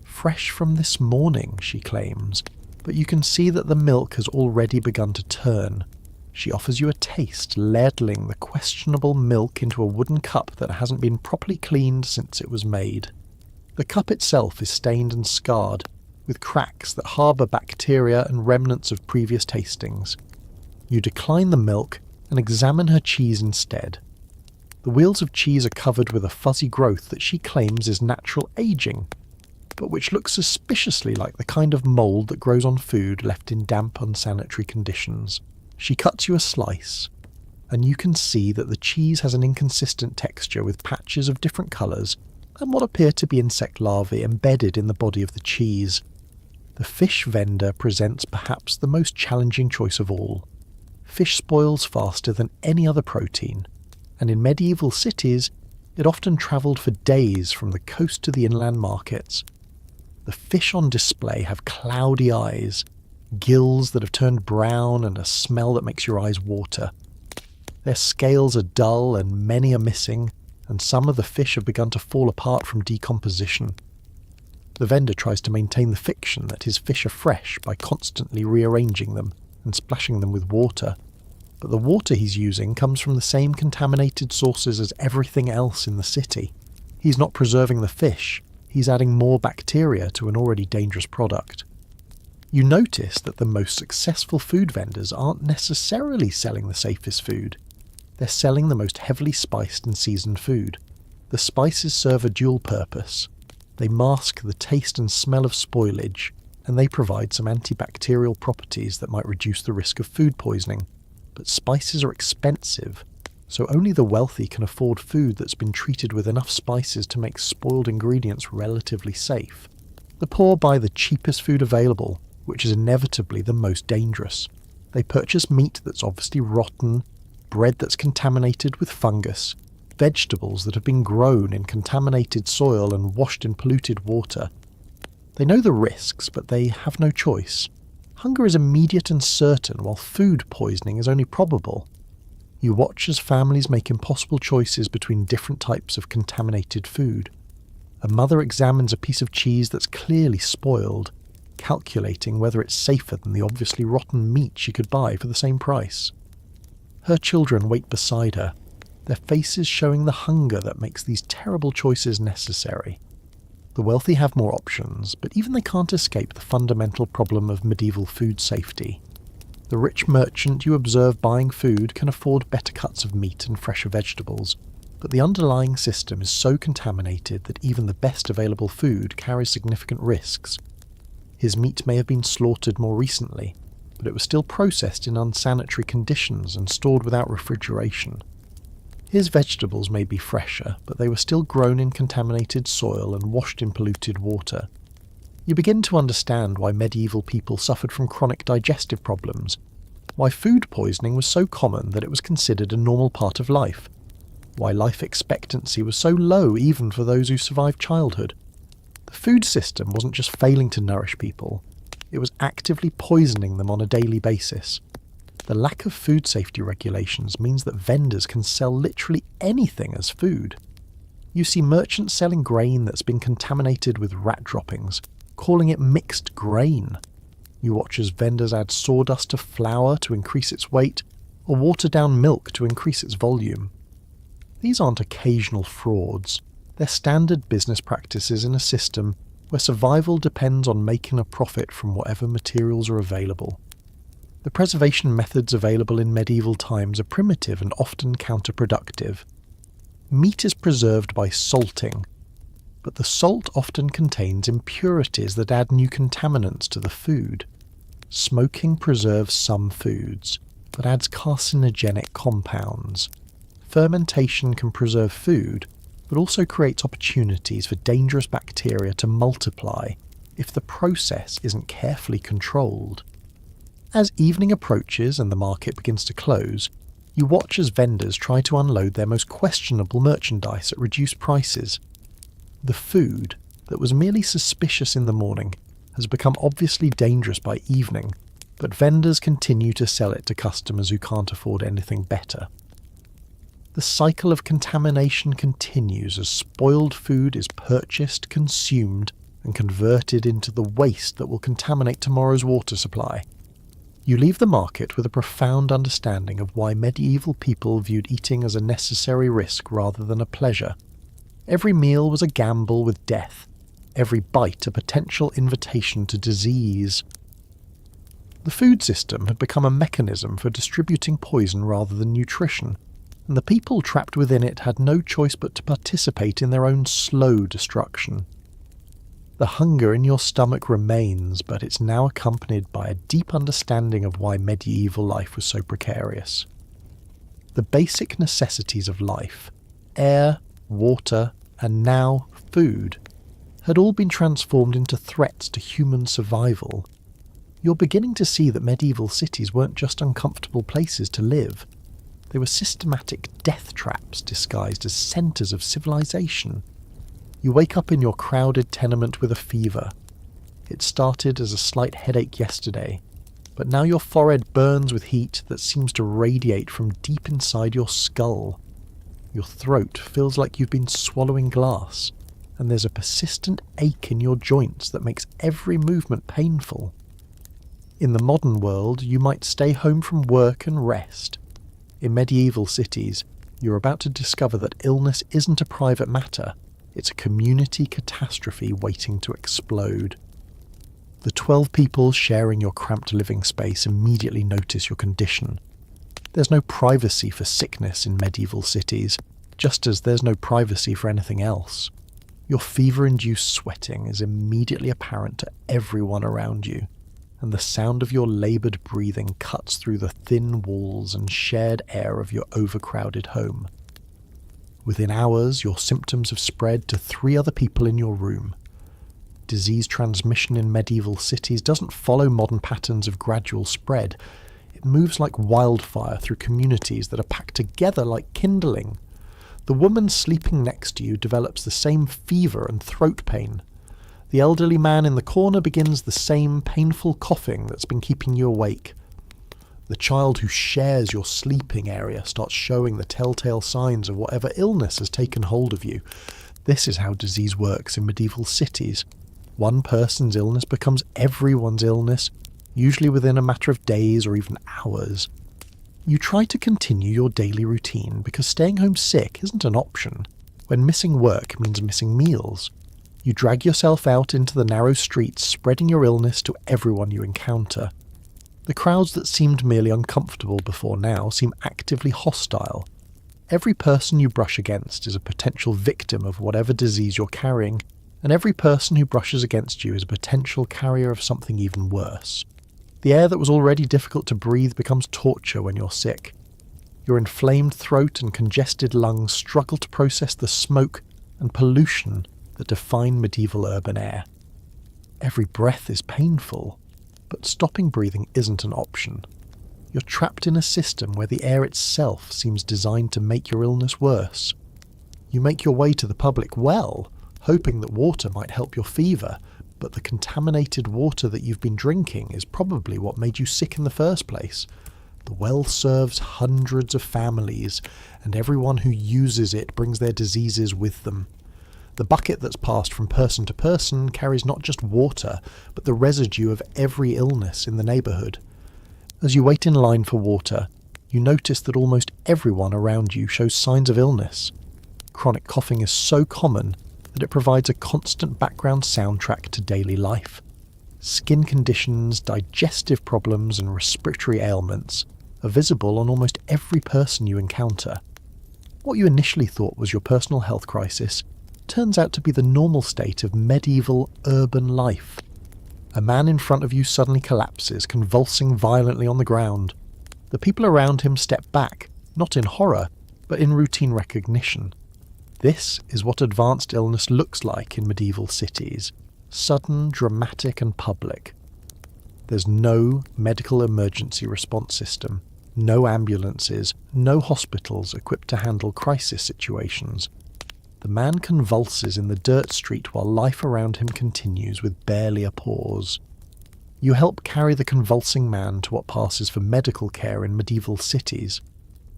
"Fresh from this morning," she claims, but you can see that the milk has already begun to turn. She offers you a taste, ladling the questionable milk into a wooden cup that hasn't been properly cleaned since it was made. The cup itself is stained and scarred, with cracks that harbour bacteria and remnants of previous tastings. You decline the milk and examine her cheese instead. The wheels of cheese are covered with a fuzzy growth that she claims is natural aging, but which looks suspiciously like the kind of mould that grows on food left in damp, unsanitary conditions. She cuts you a slice, and you can see that the cheese has an inconsistent texture with patches of different colours and what appear to be insect larvae embedded in the body of the cheese. The fish vendor presents perhaps the most challenging choice of all. Fish spoils faster than any other protein, and in medieval cities it often travelled for days from the coast to the inland markets. The fish on display have cloudy eyes, gills that have turned brown and a smell that makes your eyes water. Their scales are dull and many are missing, and some of the fish have begun to fall apart from decomposition. The vendor tries to maintain the fiction that his fish are fresh by constantly rearranging them and splashing them with water. but the water he's using comes from the same contaminated sources as everything else in the city. He's not preserving the fish, he's adding more bacteria to an already dangerous product. You notice that the most successful food vendors aren't necessarily selling the safest food. They're selling the most heavily spiced and seasoned food. The spices serve a dual purpose. They mask the taste and smell of spoilage, and they provide some antibacterial properties that might reduce the risk of food poisoning. But spices are expensive, so only the wealthy can afford food that's been treated with enough spices to make spoiled ingredients relatively safe. The poor buy the cheapest food available, which is inevitably the most dangerous. They purchase meat that's obviously rotten, bread that's contaminated with fungus, vegetables that have been grown in contaminated soil and washed in polluted water. They know the risks, but they have no choice. Hunger is immediate and certain, while food poisoning is only probable. You watch as families make impossible choices between different types of contaminated food. A mother examines a piece of cheese that's clearly spoiled, calculating whether it's safer than the obviously rotten meat she could buy for the same price. Her children wait beside her, their faces showing the hunger that makes these terrible choices necessary. The wealthy have more options, but even they can't escape the fundamental problem of medieval food safety. The rich merchant you observe buying food can afford better cuts of meat and fresher vegetables, but the underlying system is so contaminated that even the best available food carries significant risks. His meat may have been slaughtered more recently, but it was still processed in unsanitary conditions and stored without refrigeration. His vegetables may be fresher, but they were still grown in contaminated soil and washed in polluted water. You begin to understand why medieval people suffered from chronic digestive problems, why food poisoning was so common that it was considered a normal part of life, why life expectancy was so low even for those who survived childhood. The food system wasn't just failing to nourish people, it was actively poisoning them on a daily basis. The lack of food safety regulations means that vendors can sell literally anything as food. You see merchants selling grain that's been contaminated with rat droppings, calling it mixed grain. You watch as vendors add sawdust to flour to increase its weight, or water down milk to increase its volume. These aren't occasional frauds. They're standard business practices in a system where survival depends on making a profit from whatever materials are available. The preservation methods available in medieval times are primitive and often counterproductive. Meat is preserved by salting, but the salt often contains impurities that add new contaminants to the food. Smoking preserves some foods, but adds carcinogenic compounds. Fermentation can preserve food, but also creates opportunities for dangerous bacteria to multiply if the process isn't carefully controlled. As evening approaches and the market begins to close, you watch as vendors try to unload their most questionable merchandise at reduced prices. The food that was merely suspicious in the morning has become obviously dangerous by evening, but vendors continue to sell it to customers who can't afford anything better. The cycle of contamination continues as spoiled food is purchased, consumed, and converted into the waste that will contaminate tomorrow's water supply. You leave the market with a profound understanding of why medieval people viewed eating as a necessary risk rather than a pleasure. Every meal was a gamble with death, every bite a potential invitation to disease. The food system had become a mechanism for distributing poison rather than nutrition, and the people trapped within it had no choice but to participate in their own slow destruction. The hunger in your stomach remains, but it's now accompanied by a deep understanding of why medieval life was so precarious. The basic necessities of life, air, water, and now food, had all been transformed into threats to human survival. You're beginning to see that medieval cities weren't just uncomfortable places to live. They were systematic death traps disguised as centres of civilization. You wake up in your crowded tenement with a fever. It started as a slight headache yesterday, but now your forehead burns with heat that seems to radiate from deep inside your skull. Your throat feels like you've been swallowing glass, and there's a persistent ache in your joints that makes every movement painful. In the modern world, you might stay home from work and rest, In medieval cities, you're about to discover that illness isn't a private matter, it's a community catastrophe waiting to explode. The 12 people sharing your cramped living space immediately notice your condition. There's no privacy for sickness in medieval cities, just as there's no privacy for anything else. Your fever-induced sweating is immediately apparent to everyone around you, and the sound of your laboured breathing cuts through the thin walls and shared air of your overcrowded home. Within hours, your symptoms have spread to 3 other people in your room. Disease transmission in medieval cities doesn't follow modern patterns of gradual spread. It moves like wildfire through communities that are packed together like kindling. The woman sleeping next to you develops the same fever and throat pain. The elderly man in the corner begins the same painful coughing that's been keeping you awake. The child who shares your sleeping area starts showing the telltale signs of whatever illness has taken hold of you. This is how disease works in medieval cities. One person's illness becomes everyone's illness, usually within a matter of days or even hours. You try to continue your daily routine because staying home sick isn't an option. When missing work means missing meals. You drag yourself out into the narrow streets, spreading your illness to everyone you encounter. The crowds that seemed merely uncomfortable before now seem actively hostile. Every person you brush against is a potential victim of whatever disease you're carrying, and every person who brushes against you is a potential carrier of something even worse. The air that was already difficult to breathe becomes torture when you're sick. Your inflamed throat and congested lungs struggle to process the smoke and pollution that define medieval urban air. Every breath is painful, but stopping breathing isn't an option. You're trapped in a system where the air itself seems designed to make your illness worse. You make your way to the public well, hoping that water might help your fever, but the contaminated water that you've been drinking is probably what made you sick in the first place. The well serves hundreds of families, and everyone who uses it brings their diseases with them. The bucket that's passed from person to person carries not just water, but the residue of every illness in the neighbourhood. As you wait in line for water, you notice that almost everyone around you shows signs of illness. Chronic coughing is so common that it provides a constant background soundtrack to daily life. Skin conditions, digestive problems, and respiratory ailments are visible on almost every person you encounter. What you initially thought was your personal health crisis turns out to be the normal state of medieval urban life. A man in front of you suddenly collapses, convulsing violently on the ground. The people around him step back, not in horror, but in routine recognition. This is what advanced illness looks like in medieval cities. Sudden, dramatic and public. There's no medical emergency response system, no ambulances, no hospitals equipped to handle crisis situations. The man convulses in the dirt street while life around him continues with barely a pause. You help carry the convulsing man to what passes for medical care in medieval cities.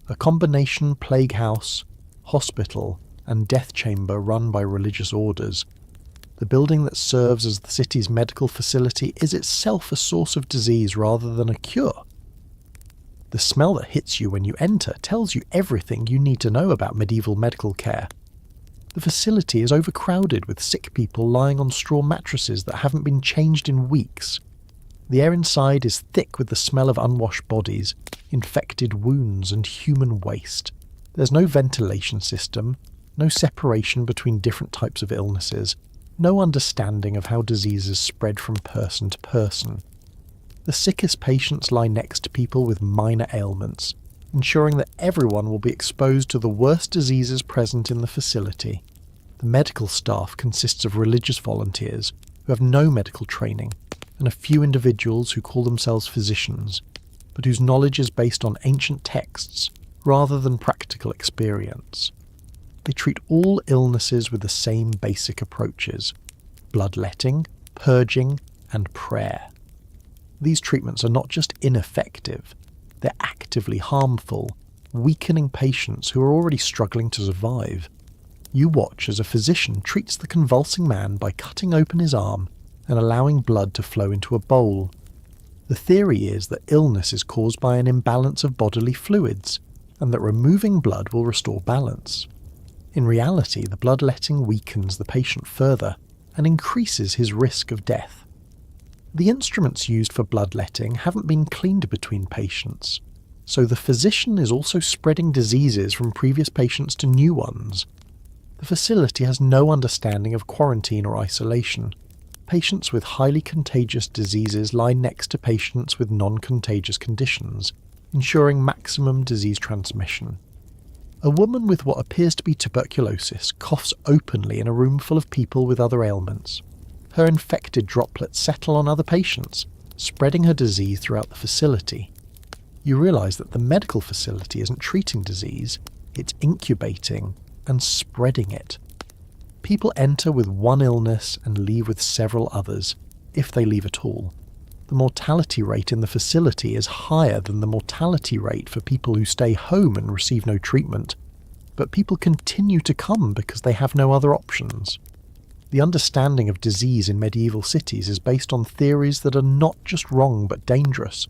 A combination plague house, hospital, and death chamber run by religious orders. The building that serves as the city's medical facility is itself a source of disease rather than a cure. The smell that hits you when you enter tells you everything you need to know about medieval medical care. The facility is overcrowded with sick people lying on straw mattresses that haven't been changed in weeks. The air inside is thick with the smell of unwashed bodies, infected wounds and human waste. There's no ventilation system, no separation between different types of illnesses, no understanding of how diseases spread from person to person. The sickest patients lie next to people with minor ailments, ensuring that everyone will be exposed to the worst diseases present in the facility. The medical staff consists of religious volunteers who have no medical training, and a few individuals who call themselves physicians, but whose knowledge is based on ancient texts rather than practical experience. They treat all illnesses with the same basic approaches: bloodletting, purging, and prayer. These treatments are not just ineffective, they're actively harmful, weakening patients who are already struggling to survive. You watch as a physician treats the convulsing man by cutting open his arm and allowing blood to flow into a bowl. The theory is that illness is caused by an imbalance of bodily fluids. and that removing blood will restore balance. In reality, the bloodletting weakens the patient further and increases his risk of death. The instruments used for bloodletting haven't been cleaned between patients, so the physician is also spreading diseases from previous patients to new ones. The facility has no understanding of quarantine or isolation. Patients with highly contagious diseases lie next to patients with non-contagious conditions, ensuring maximum disease transmission. A woman with what appears to be tuberculosis coughs openly in a room full of people with other ailments. Her infected droplets settle on other patients, spreading her disease throughout the facility. You realise that the medical facility isn't treating disease, it's incubating and spreading it. People enter with one illness and leave with several others, if they leave at all. The mortality rate in the facility is higher than the mortality rate for people who stay home and receive no treatment, but people continue to come because they have no other options. The understanding of disease in medieval cities is based on theories that are not just wrong but dangerous.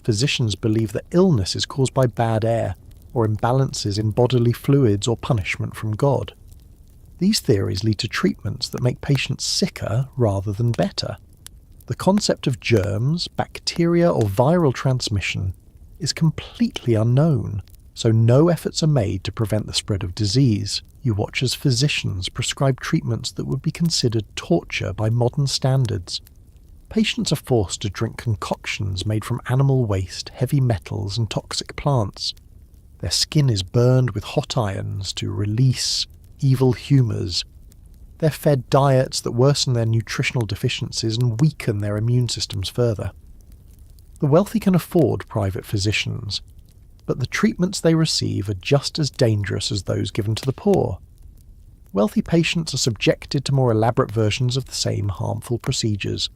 Physicians believe that illness is caused by bad air, or imbalances in bodily fluids or punishment from God. These theories lead to treatments that make patients sicker rather than better. The concept of germs, bacteria or viral transmission is completely unknown, so no efforts are made to prevent the spread of disease. You watch as physicians prescribe treatments that would be considered torture by modern standards. Patients are forced to drink concoctions made from animal waste, heavy metals and toxic plants. Their skin is burned with hot irons to release evil humours. They're fed diets that worsen their nutritional deficiencies and weaken their immune systems further. The wealthy can afford private physicians, but the treatments they receive are just as dangerous as those given to the poor. Wealthy patients are subjected to more elaborate versions of the same harmful procedures,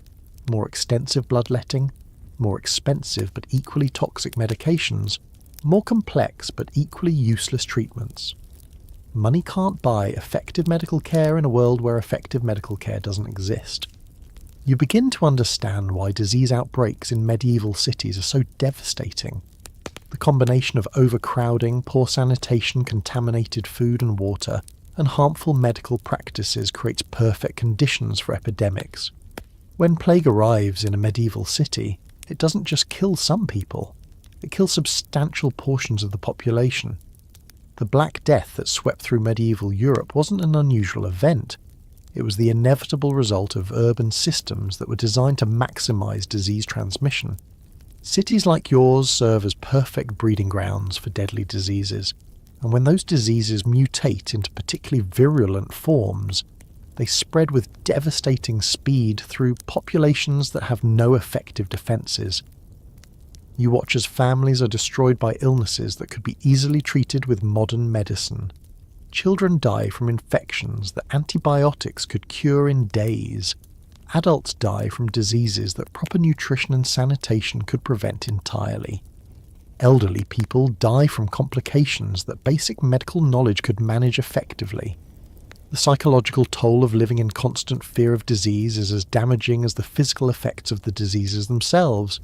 more extensive bloodletting, more expensive but equally toxic medications, more complex but equally useless treatments. Money can't buy effective medical care in a world where effective medical care doesn't exist. You begin to understand why disease outbreaks in medieval cities are so devastating. The combination of overcrowding, poor sanitation, contaminated food and water, and harmful medical practices creates perfect conditions for epidemics. When plague arrives in a medieval city, it doesn't just kill some people, it kills substantial portions of the population. The Black Death that swept through medieval Europe wasn't an unusual event. It was the inevitable result of urban systems that were designed to maximize disease transmission. Cities like yours serve as perfect breeding grounds for deadly diseases, and when those diseases mutate into particularly virulent forms, they spread with devastating speed through populations that have no effective defences. You watch as families are destroyed by illnesses that could be easily treated with modern medicine. Children die from infections that antibiotics could cure in days. Adults die from diseases that proper nutrition and sanitation could prevent entirely. Elderly people die from complications that basic medical knowledge could manage effectively. The psychological toll of living in constant fear of disease is as damaging as the physical effects of the diseases themselves.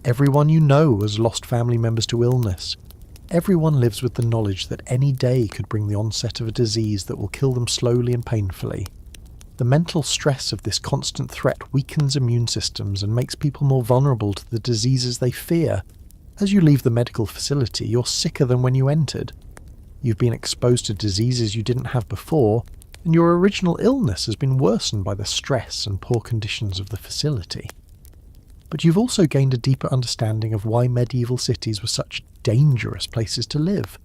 Everyone you know has lost family members to illness. Everyone lives with the knowledge that any day could bring the onset of a disease that will kill them slowly and painfully. The mental stress of this constant threat weakens immune systems and makes people more vulnerable to the diseases they fear. As you leave the medical facility, you're sicker than when you entered. You've been exposed to diseases you didn't have before, and your original illness has been worsened by the stress and poor conditions of the facility. But you've also gained a deeper understanding of why medieval cities were such dangerous places to live.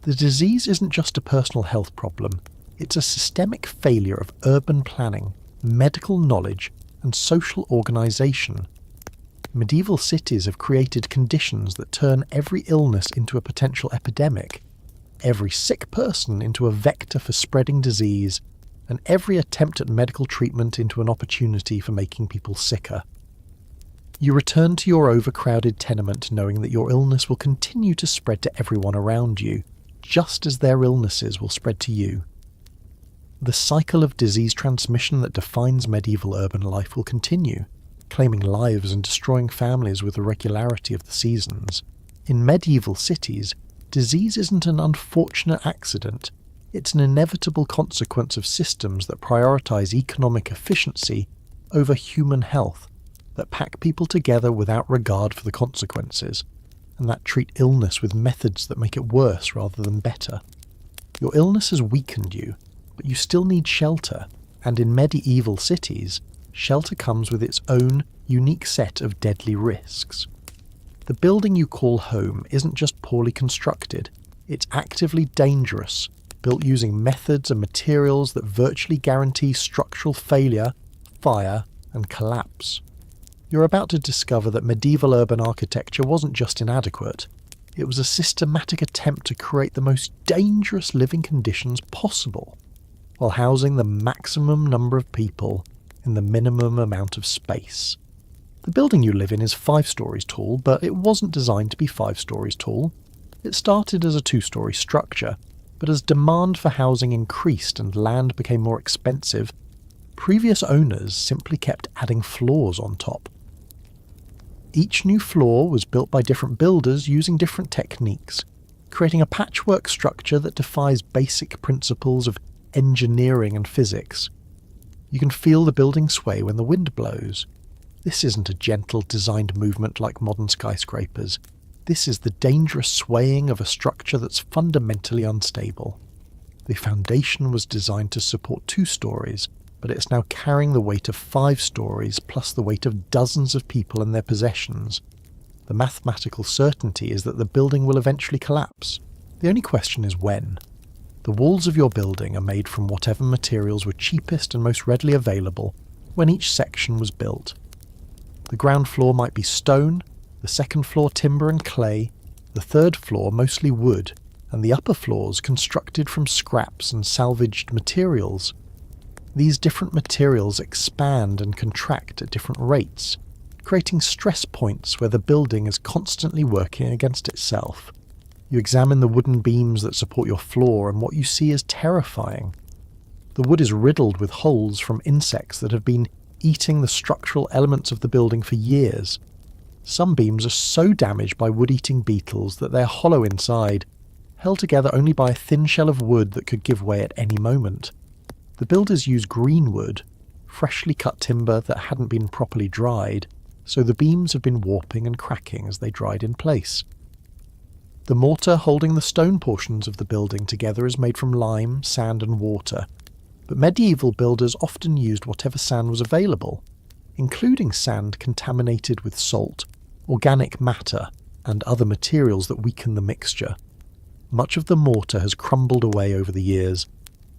The disease isn't just a personal health problem, it's a systemic failure of urban planning, medical knowledge, and social organisation. Medieval cities have created conditions that turn every illness into a potential epidemic, every sick person into a vector for spreading disease, and every attempt at medical treatment into an opportunity for making people sicker. You return to your overcrowded tenement knowing that your illness will continue to spread to everyone around you, just as their illnesses will spread to you. The cycle of disease transmission that defines medieval urban life will continue, claiming lives and destroying families with the regularity of the seasons. In medieval cities, Disease isn't an unfortunate accident, it's an inevitable consequence of systems that prioritise economic efficiency over human health, that pack people together without regard for the consequences, and that treat illness with methods that make it worse rather than better. Your illness has weakened you, but you still need shelter, and in medieval cities, shelter comes with its own unique set of deadly risks. The building you call home isn't just poorly constructed, it's actively dangerous, built using methods and materials that virtually guarantee structural failure, fire, and collapse. You're about to discover that medieval urban architecture wasn't just inadequate, it was a systematic attempt to create the most dangerous living conditions possible, while housing the maximum number of people in the minimum amount of space. The building you live in is 5 stories tall, but it wasn't designed to be 5 stories tall. It started as a 2-story structure, but as demand for housing increased and land became more expensive, previous owners simply kept adding floors on top. Each new floor was built by different builders using different techniques, creating a patchwork structure that defies basic principles of engineering and physics. You can feel the building sway when the wind blows. This isn't a gentle, designed movement like modern skyscrapers. This is the dangerous swaying of a structure that's fundamentally unstable. The foundation was designed to support 2 stories, but it's now carrying the weight of 5 stories plus the weight of dozens of people and their possessions. The mathematical certainty is that the building will eventually collapse. The only question is when. The walls of your building are made from whatever materials were cheapest and most readily available when each section was built. The ground floor might be stone, the second floor timber and clay, the third floor mostly wood, and the upper floors constructed from scraps and salvaged materials. These different materials expand and contract at different rates, creating stress points where the building is constantly working against itself. You examine the wooden beams that support your floor, and what you see is terrifying. The wood is riddled with holes from insects that have been eating the structural elements of the building for years. Some beams are so damaged by wood-eating beetles that they are hollow inside, held together only by a thin shell of wood that could give way at any moment. The builders use green wood, freshly cut timber that hadn't been properly dried, so the beams have been warping and cracking as they dried in place. The mortar holding the stone portions of the building together is made from lime, sand and water, but medieval builders often used whatever sand was available, including sand contaminated with salt, organic matter, and other materials that weaken the mixture. Much of the mortar has crumbled away over the years,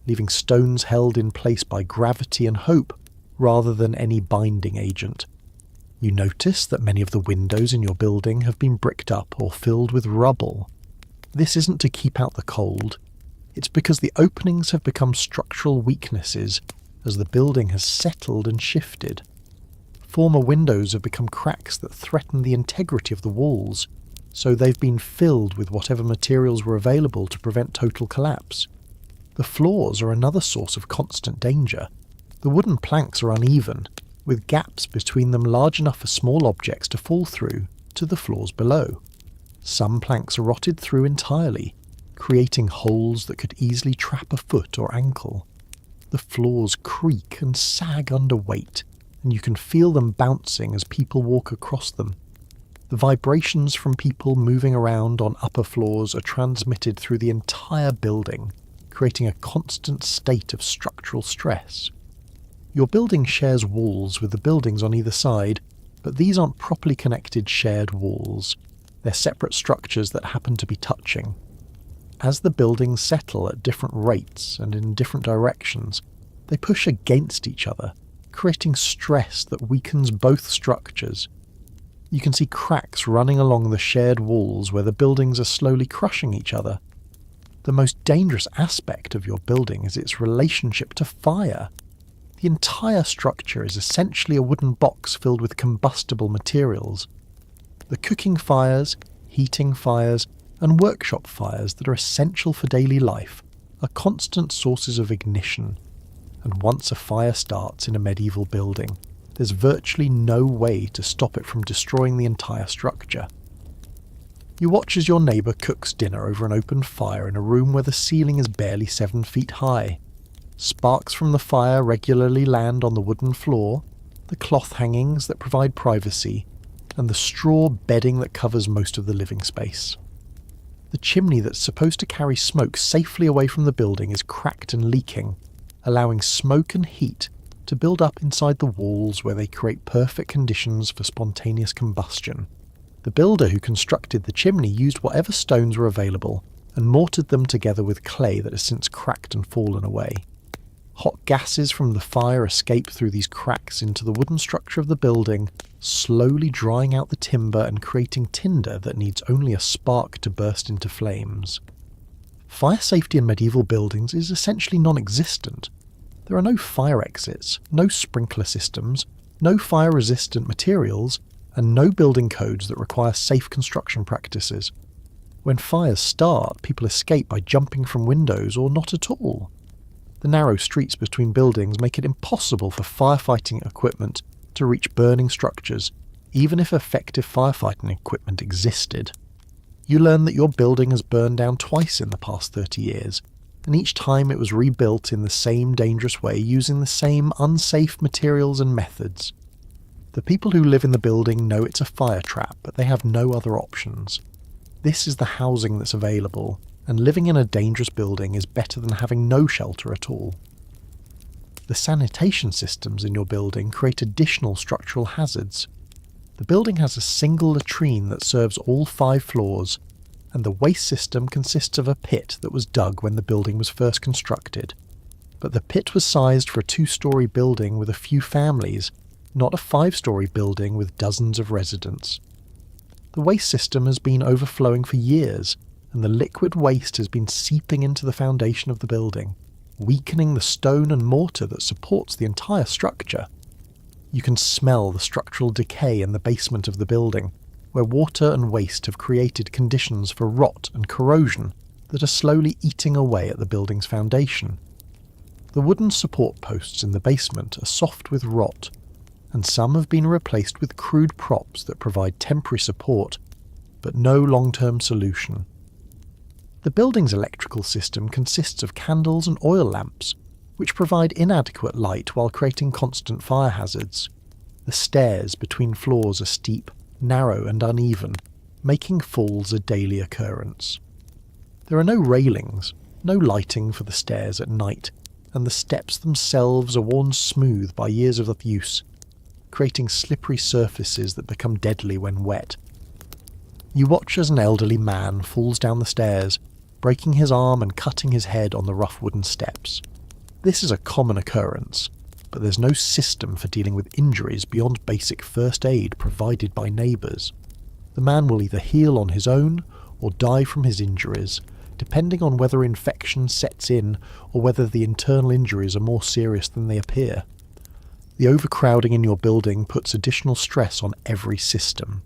leaving stones held in place by gravity and hope rather than any binding agent. You notice that many of the windows in your building have been bricked up or filled with rubble. This isn't to keep out the cold. It's because the openings have become structural weaknesses as the building has settled and shifted. Former windows have become cracks that threaten the integrity of the walls, so they've been filled with whatever materials were available to prevent total collapse. The floors are another source of constant danger. The wooden planks are uneven, with gaps between them large enough for small objects to fall through to the floors below. Some planks are rotted through entirely, creating holes that could easily trap a foot or ankle. The floors creak and sag under weight, and you can feel them bouncing as people walk across them. The vibrations from people moving around on upper floors are transmitted through the entire building, creating a constant state of structural stress. Your building shares walls with the buildings on either side, but these aren't properly connected shared walls. They're separate structures that happen to be touching. As the buildings settle at different rates and in different directions, they push against each other, creating stress that weakens both structures. You can see cracks running along the shared walls where the buildings are slowly crushing each other. The most dangerous aspect of your building is its relationship to fire. The entire structure is essentially a wooden box filled with combustible materials. The cooking fires, heating fires, and workshop fires that are essential for daily life are constant sources of ignition, and once a fire starts in a medieval building, there's virtually no way to stop it from destroying the entire structure. You watch as your neighbour cooks dinner over an open fire in a room where the ceiling is barely 7 feet high. Sparks from the fire regularly land on the wooden floor, the cloth hangings that provide privacy, and the straw bedding that covers most of the living space. The chimney that's supposed to carry smoke safely away from the building is cracked and leaking, allowing smoke and heat to build up inside the walls where they create perfect conditions for spontaneous combustion. The builder who constructed the chimney used whatever stones were available and mortared them together with clay that has since cracked and fallen away. Hot gases from the fire escape through these cracks into the wooden structure of the building, slowly drying out the timber and creating tinder that needs only a spark to burst into flames. Fire safety in medieval buildings is essentially non-existent. There are no fire exits, no sprinkler systems, no fire-resistant materials, and no building codes that require safe construction practices. When fires start, people escape by jumping from windows or not at all. The narrow streets between buildings make it impossible for firefighting equipment to reach burning structures, even if effective firefighting equipment existed. You learn that your building has burned down twice in the past 30 years, and each time it was rebuilt in the same dangerous way using the same unsafe materials and methods. The people who live in the building know it's a fire trap, but they have no other options. This is the housing that's available, and living in a dangerous building is better than having no shelter at all. The sanitation systems in your building create additional structural hazards. The building has a single latrine that serves all 5 floors, and the waste system consists of a pit that was dug when the building was first constructed. But the pit was sized for a 2-story building with a few families, not a 5-story building with dozens of residents. The waste system has been overflowing for years, and the liquid waste has been seeping into the foundation of the building, weakening the stone and mortar that supports the entire structure. You can smell the structural decay in the basement of the building, where water and waste have created conditions for rot and corrosion that are slowly eating away at the building's foundation. The wooden support posts in the basement are soft with rot, and some have been replaced with crude props that provide temporary support, but no long-term solution. The building's electrical system consists of candles and oil lamps, which provide inadequate light while creating constant fire hazards. The stairs between floors are steep, narrow and uneven, making falls a daily occurrence. There are no railings, no lighting for the stairs at night, and the steps themselves are worn smooth by years of use, creating slippery surfaces that become deadly when wet. You watch as an elderly man falls down the stairs, breaking his arm and cutting his head on the rough wooden steps. This is a common occurrence, but there's no system for dealing with injuries beyond basic first aid provided by neighbours. The man will either heal on his own or die from his injuries, depending on whether infection sets in or whether the internal injuries are more serious than they appear. The overcrowding in your building puts additional stress on every system.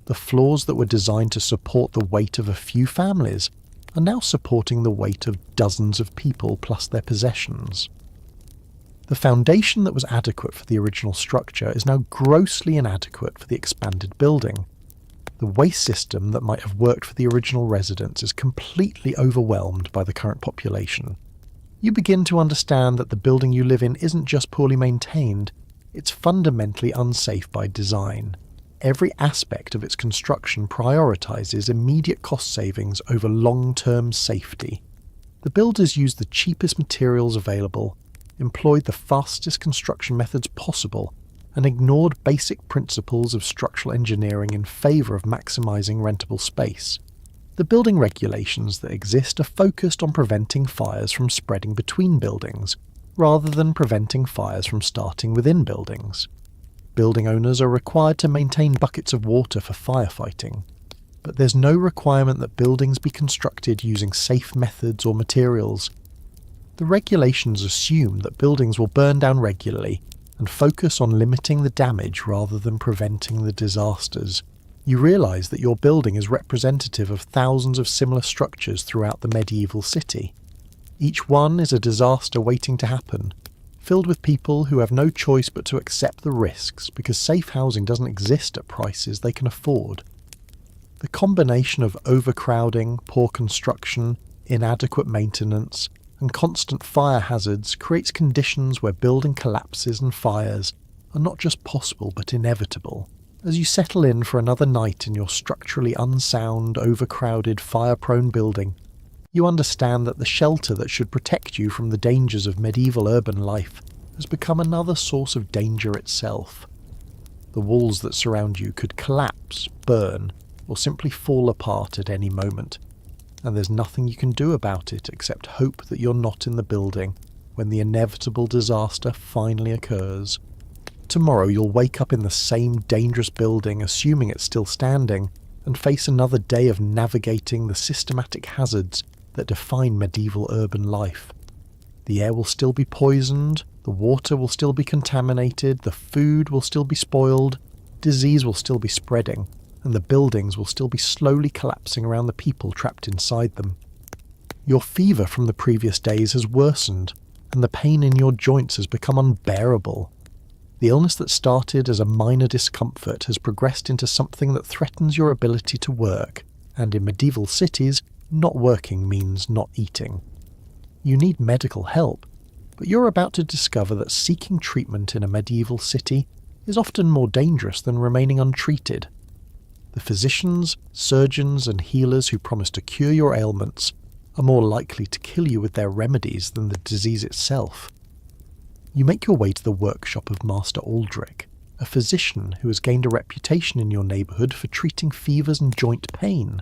The floors that were designed to support the weight of a few families are now supporting the weight of dozens of people plus their possessions. The foundation that was adequate for the original structure is now grossly inadequate for the expanded building. The waste system that might have worked for the original residents is completely overwhelmed by the current population. You begin to understand that the building you live in isn't just poorly maintained, it's fundamentally unsafe by design. Every aspect of its construction prioritizes immediate cost savings over long-term safety. The builders used the cheapest materials available, employed the fastest construction methods possible, and ignored basic principles of structural engineering in favour of maximising rentable space. The building regulations that exist are focused on preventing fires from spreading between buildings, rather than preventing fires from starting within buildings. Building owners are required to maintain buckets of water for firefighting, but there's no requirement that buildings be constructed using safe methods or materials. The regulations assume that buildings will burn down regularly and focus on limiting the damage rather than preventing the disasters. You realise that your building is representative of thousands of similar structures throughout the medieval city. Each one is a disaster waiting to happen, filled with people who have no choice but to accept the risks because safe housing doesn't exist at prices they can afford. The combination of overcrowding, poor construction, inadequate maintenance, and constant fire hazards creates conditions where building collapses and fires are not just possible but inevitable. As you settle in for another night in your structurally unsound, overcrowded, fire-prone building, you understand that the shelter that should protect you from the dangers of medieval urban life has become another source of danger itself. The walls that surround you could collapse, burn, or simply fall apart at any moment, and there's nothing you can do about it except hope that you're not in the building when the inevitable disaster finally occurs. Tomorrow you'll wake up in the same dangerous building, assuming it's still standing, and face another day of navigating the systematic hazards that define medieval urban life. The air will still be poisoned, the water will still be contaminated, the food will still be spoiled, disease will still be spreading, and the buildings will still be slowly collapsing around the people trapped inside them. Your fever from the previous days has worsened, and the pain in your joints has become unbearable. The illness that started as a minor discomfort has progressed into something that threatens your ability to work, and in medieval cities, not working means not eating. You need medical help, but you're about to discover that seeking treatment in a medieval city is often more dangerous than remaining untreated. The physicians, surgeons, and healers who promise to cure your ailments are more likely to kill you with their remedies than the disease itself. You make your way to the workshop of Master Aldrich, a physician who has gained a reputation in your neighbourhood for treating fevers and joint pain.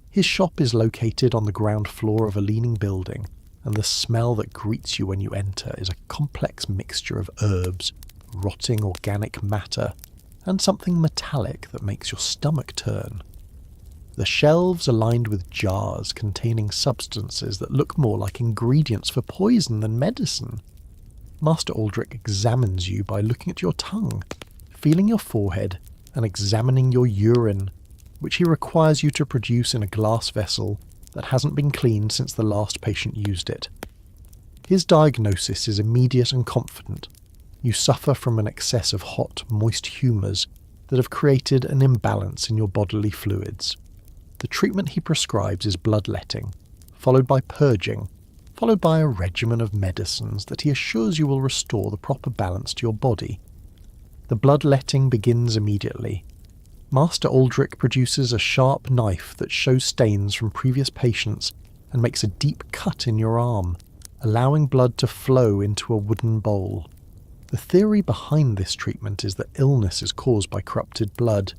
His shop is located on the ground floor of a leaning building, and the smell that greets you when you enter is a complex mixture of herbs, rotting organic matter, and something metallic that makes your stomach turn. The shelves are lined with jars containing substances that look more like ingredients for poison than medicine. Master Aldrich examines you by looking at your tongue, feeling your forehead, and examining your urine, which he requires you to produce in a glass vessel that hasn't been cleaned since the last patient used it. His diagnosis is immediate and confident. You suffer from an excess of hot, moist humours that have created an imbalance in your bodily fluids. The treatment he prescribes is bloodletting, followed by purging, followed by a regimen of medicines that he assures you will restore the proper balance to your body. The bloodletting begins immediately. Master Aldrich produces a sharp knife that shows stains from previous patients and makes a deep cut in your arm, allowing blood to flow into a wooden bowl. The theory behind this treatment is that illness is caused by corrupted blood,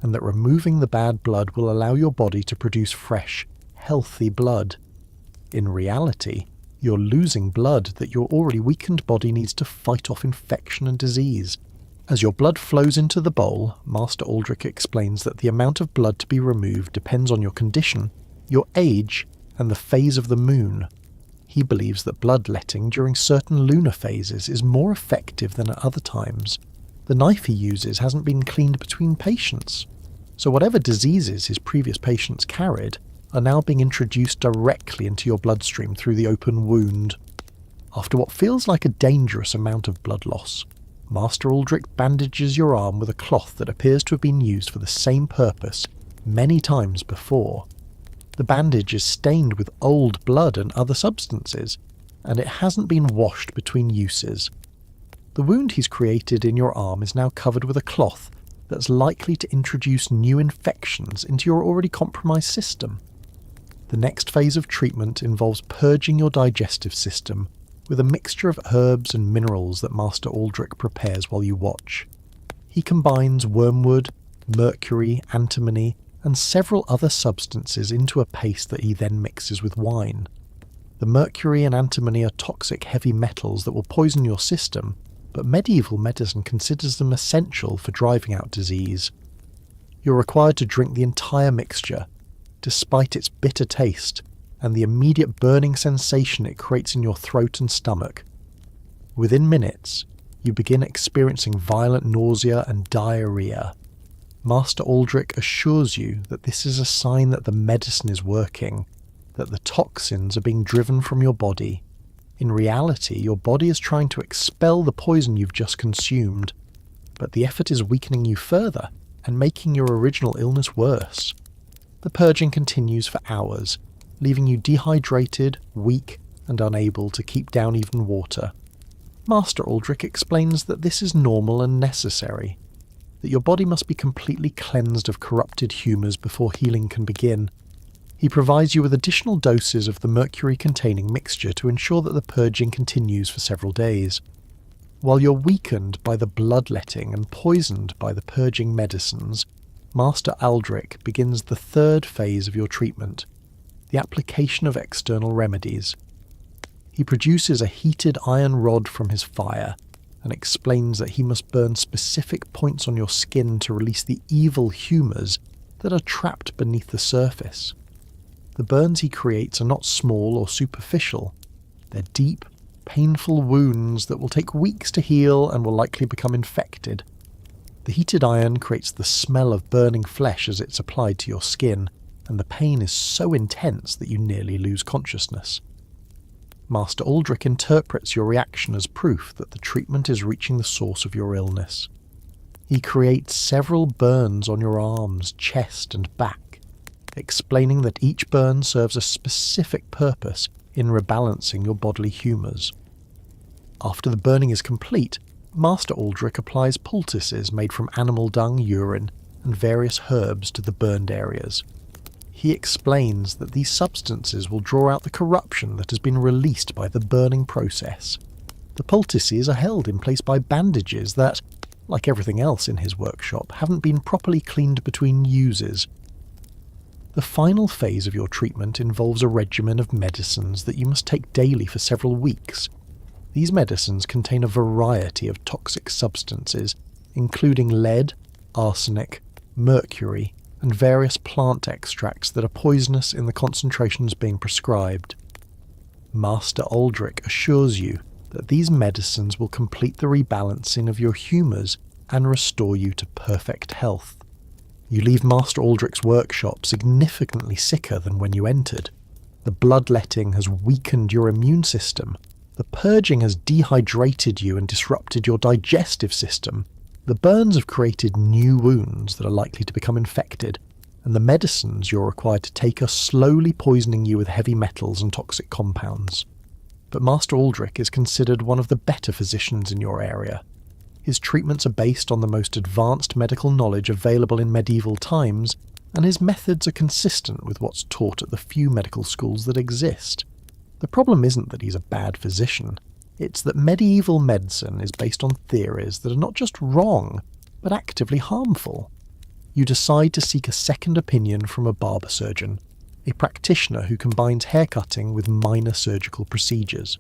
and that removing the bad blood will allow your body to produce fresh, healthy blood. In reality, you're losing blood that your already weakened body needs to fight off infection and disease. As your blood flows into the bowl, Master Aldrich explains that the amount of blood to be removed depends on your condition, your age, and the phase of the moon. He believes that bloodletting during certain lunar phases is more effective than at other times. The knife he uses hasn't been cleaned between patients, so whatever diseases his previous patients carried are now being introduced directly into your bloodstream through the open wound. After what feels like a dangerous amount of blood loss, Master Aldrich bandages your arm with a cloth that appears to have been used for the same purpose many times before. The bandage is stained with old blood and other substances, and it hasn't been washed between uses. The wound he's created in your arm is now covered with a cloth that's likely to introduce new infections into your already compromised system. The next phase of treatment involves purging your digestive system with a mixture of herbs and minerals that Master Aldrich prepares while you watch. He combines wormwood, mercury, antimony, and several other substances into a paste that he then mixes with wine. The mercury and antimony are toxic heavy metals that will poison your system, but medieval medicine considers them essential for driving out disease. You're required to drink the entire mixture, despite its bitter taste and the immediate burning sensation it creates in your throat and stomach. Within minutes, you begin experiencing violent nausea and diarrhea. Master Aldrich assures you that this is a sign that the medicine is working, that the toxins are being driven from your body. In reality, your body is trying to expel the poison you've just consumed, but the effort is weakening you further and making your original illness worse. the purging continues for hours, leaving you dehydrated, weak, and unable to keep down even water. Master Aldrich explains that this is normal and necessary, that your body must be completely cleansed of corrupted humours before healing can begin. He provides you with additional doses of the mercury-containing mixture to ensure that the purging continues for several days. While you're weakened by the bloodletting and poisoned by the purging medicines, Master Aldrich begins the third phase of your treatment, the application of external remedies. He produces a heated iron rod from his fire and explains that he must burn specific points on your skin to release the evil humours that are trapped beneath the surface. The burns he creates are not small or superficial. They're deep, painful wounds that will take weeks to heal and will likely become infected. The heated iron creates the smell of burning flesh as it's applied to your skin, and the pain is so intense that you nearly lose consciousness. Master Aldrich interprets your reaction as proof that the treatment is reaching the source of your illness. He creates several burns on your arms, chest, and back, explaining that each burn serves a specific purpose in rebalancing your bodily humours. After the burning is complete, Master Aldrich applies poultices made from animal dung, urine, and various herbs to the burned areas. He explains that these substances will draw out the corruption that has been released by the burning process. The poultices are held in place by bandages that, like everything else in his workshop, haven't been properly cleaned between uses. The final phase of your treatment involves a regimen of medicines that you must take daily for several weeks. These medicines contain a variety of toxic substances, including lead, arsenic, mercury, and various plant extracts that are poisonous in the concentrations being prescribed. Master Aldrich assures you that these medicines will complete the rebalancing of your humours and restore you to perfect health. You leave Master Aldrich's workshop significantly sicker than when you entered. The bloodletting has weakened your immune system. The purging has dehydrated you and disrupted your digestive system. The burns have created new wounds that are likely to become infected, and the medicines you're required to take are slowly poisoning you with heavy metals and toxic compounds. But Master Aldrich is considered one of the better physicians in your area. His treatments are based on the most advanced medical knowledge available in medieval times, and his methods are consistent with what's taught at the few medical schools that exist. The problem isn't that he's a bad physician. It's that medieval medicine is based on theories that are not just wrong, but actively harmful. You decide to seek a second opinion from a barber surgeon, a practitioner who combines haircutting with minor surgical procedures.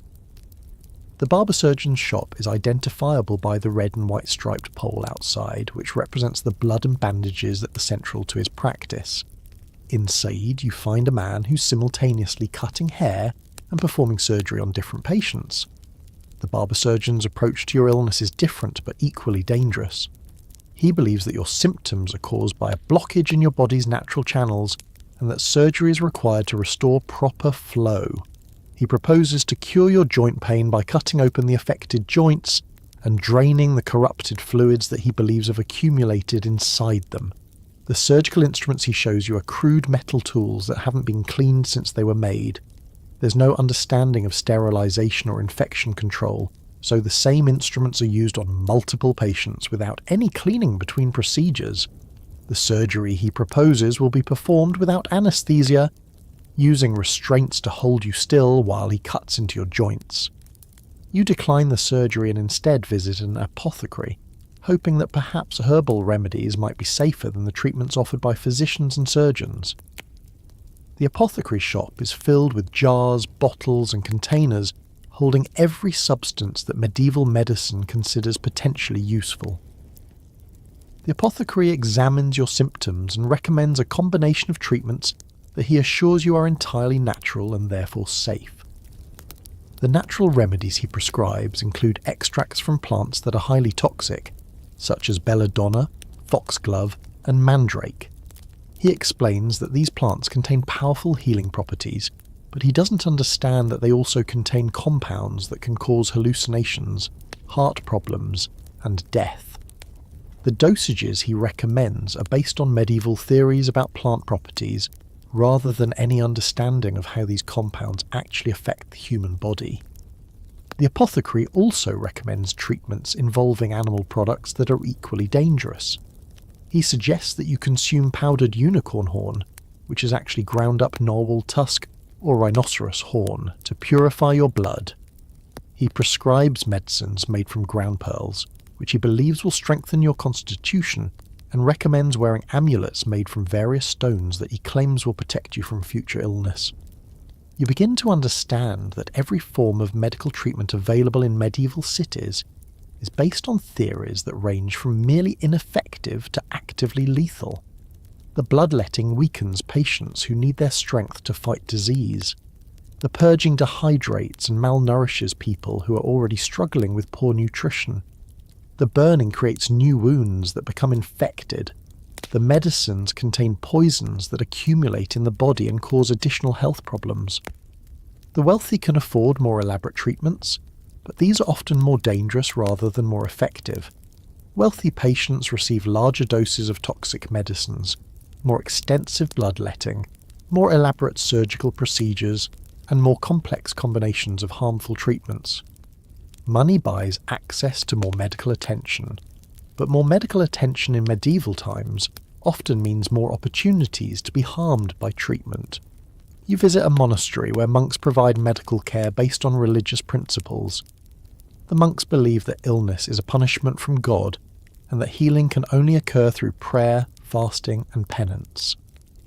The barber surgeon's shop is identifiable by the red and white striped pole outside, which represents the blood and bandages that are central to his practice. Inside, you find a man who's simultaneously cutting hair and performing surgery on different patients. The barber surgeon's approach to your illness is different but equally dangerous. He believes that your symptoms are caused by a blockage in your body's natural channels and that surgery is required to restore proper flow. He proposes to cure your joint pain by cutting open the affected joints and draining the corrupted fluids that he believes have accumulated inside them. The surgical instruments he shows you are crude metal tools that haven't been cleaned since they were made. There's no understanding of sterilization or infection control, so the same instruments are used on multiple patients without any cleaning between procedures. The surgery he proposes will be performed without anesthesia, using restraints to hold you still while he cuts into your joints. You decline the surgery and instead visit an apothecary, hoping that perhaps herbal remedies might be safer than the treatments offered by physicians and surgeons. The apothecary shop is filled with jars, bottles, and containers holding every substance that medieval medicine considers potentially useful. The apothecary examines your symptoms and recommends a combination of treatments that he assures you are entirely natural and therefore safe. The natural remedies he prescribes include extracts from plants that are highly toxic, such as belladonna, foxglove, and mandrake. He explains that these plants contain powerful healing properties, but he doesn't understand that they also contain compounds that can cause hallucinations, heart problems, and death. The dosages he recommends are based on medieval theories about plant properties, rather than any understanding of how these compounds actually affect the human body. The apothecary also recommends treatments involving animal products that are equally dangerous. He suggests that you consume powdered unicorn horn, which is actually ground up narwhal tusk or rhinoceros horn, to purify your blood. He prescribes medicines made from ground pearls, which he believes will strengthen your constitution, and recommends wearing amulets made from various stones that he claims will protect you from future illness. You begin to understand that every form of medical treatment available in medieval cities is based on theories that range from merely ineffective to actively lethal. The bloodletting weakens patients who need their strength to fight disease. The purging dehydrates and malnourishes people who are already struggling with poor nutrition. The burning creates new wounds that become infected. The medicines contain poisons that accumulate in the body and cause additional health problems. The wealthy can afford more elaborate treatments, but these are often more dangerous rather than more effective. Wealthy patients receive larger doses of toxic medicines, more extensive bloodletting, more elaborate surgical procedures, and more complex combinations of harmful treatments. Money buys access to more medical attention, but more medical attention in medieval times often means more opportunities to be harmed by treatment. You visit a monastery where monks provide medical care based on religious principles. The monks believe that illness is a punishment from God, and that healing can only occur through prayer, fasting, and penance.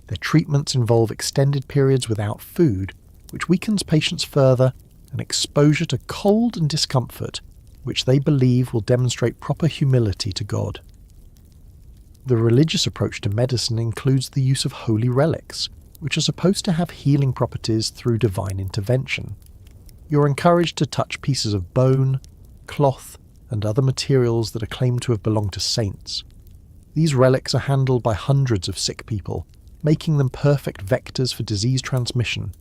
Their treatments involve extended periods without food, which weakens patients further, and exposure to cold and discomfort, which they believe will demonstrate proper humility to God. The religious approach to medicine includes the use of holy relics, which are supposed to have healing properties through divine intervention. You're encouraged to touch pieces of bone, cloth, and other materials that are claimed to have belonged to saints. These relics are handled by hundreds of sick people, making them perfect vectors for disease transmission.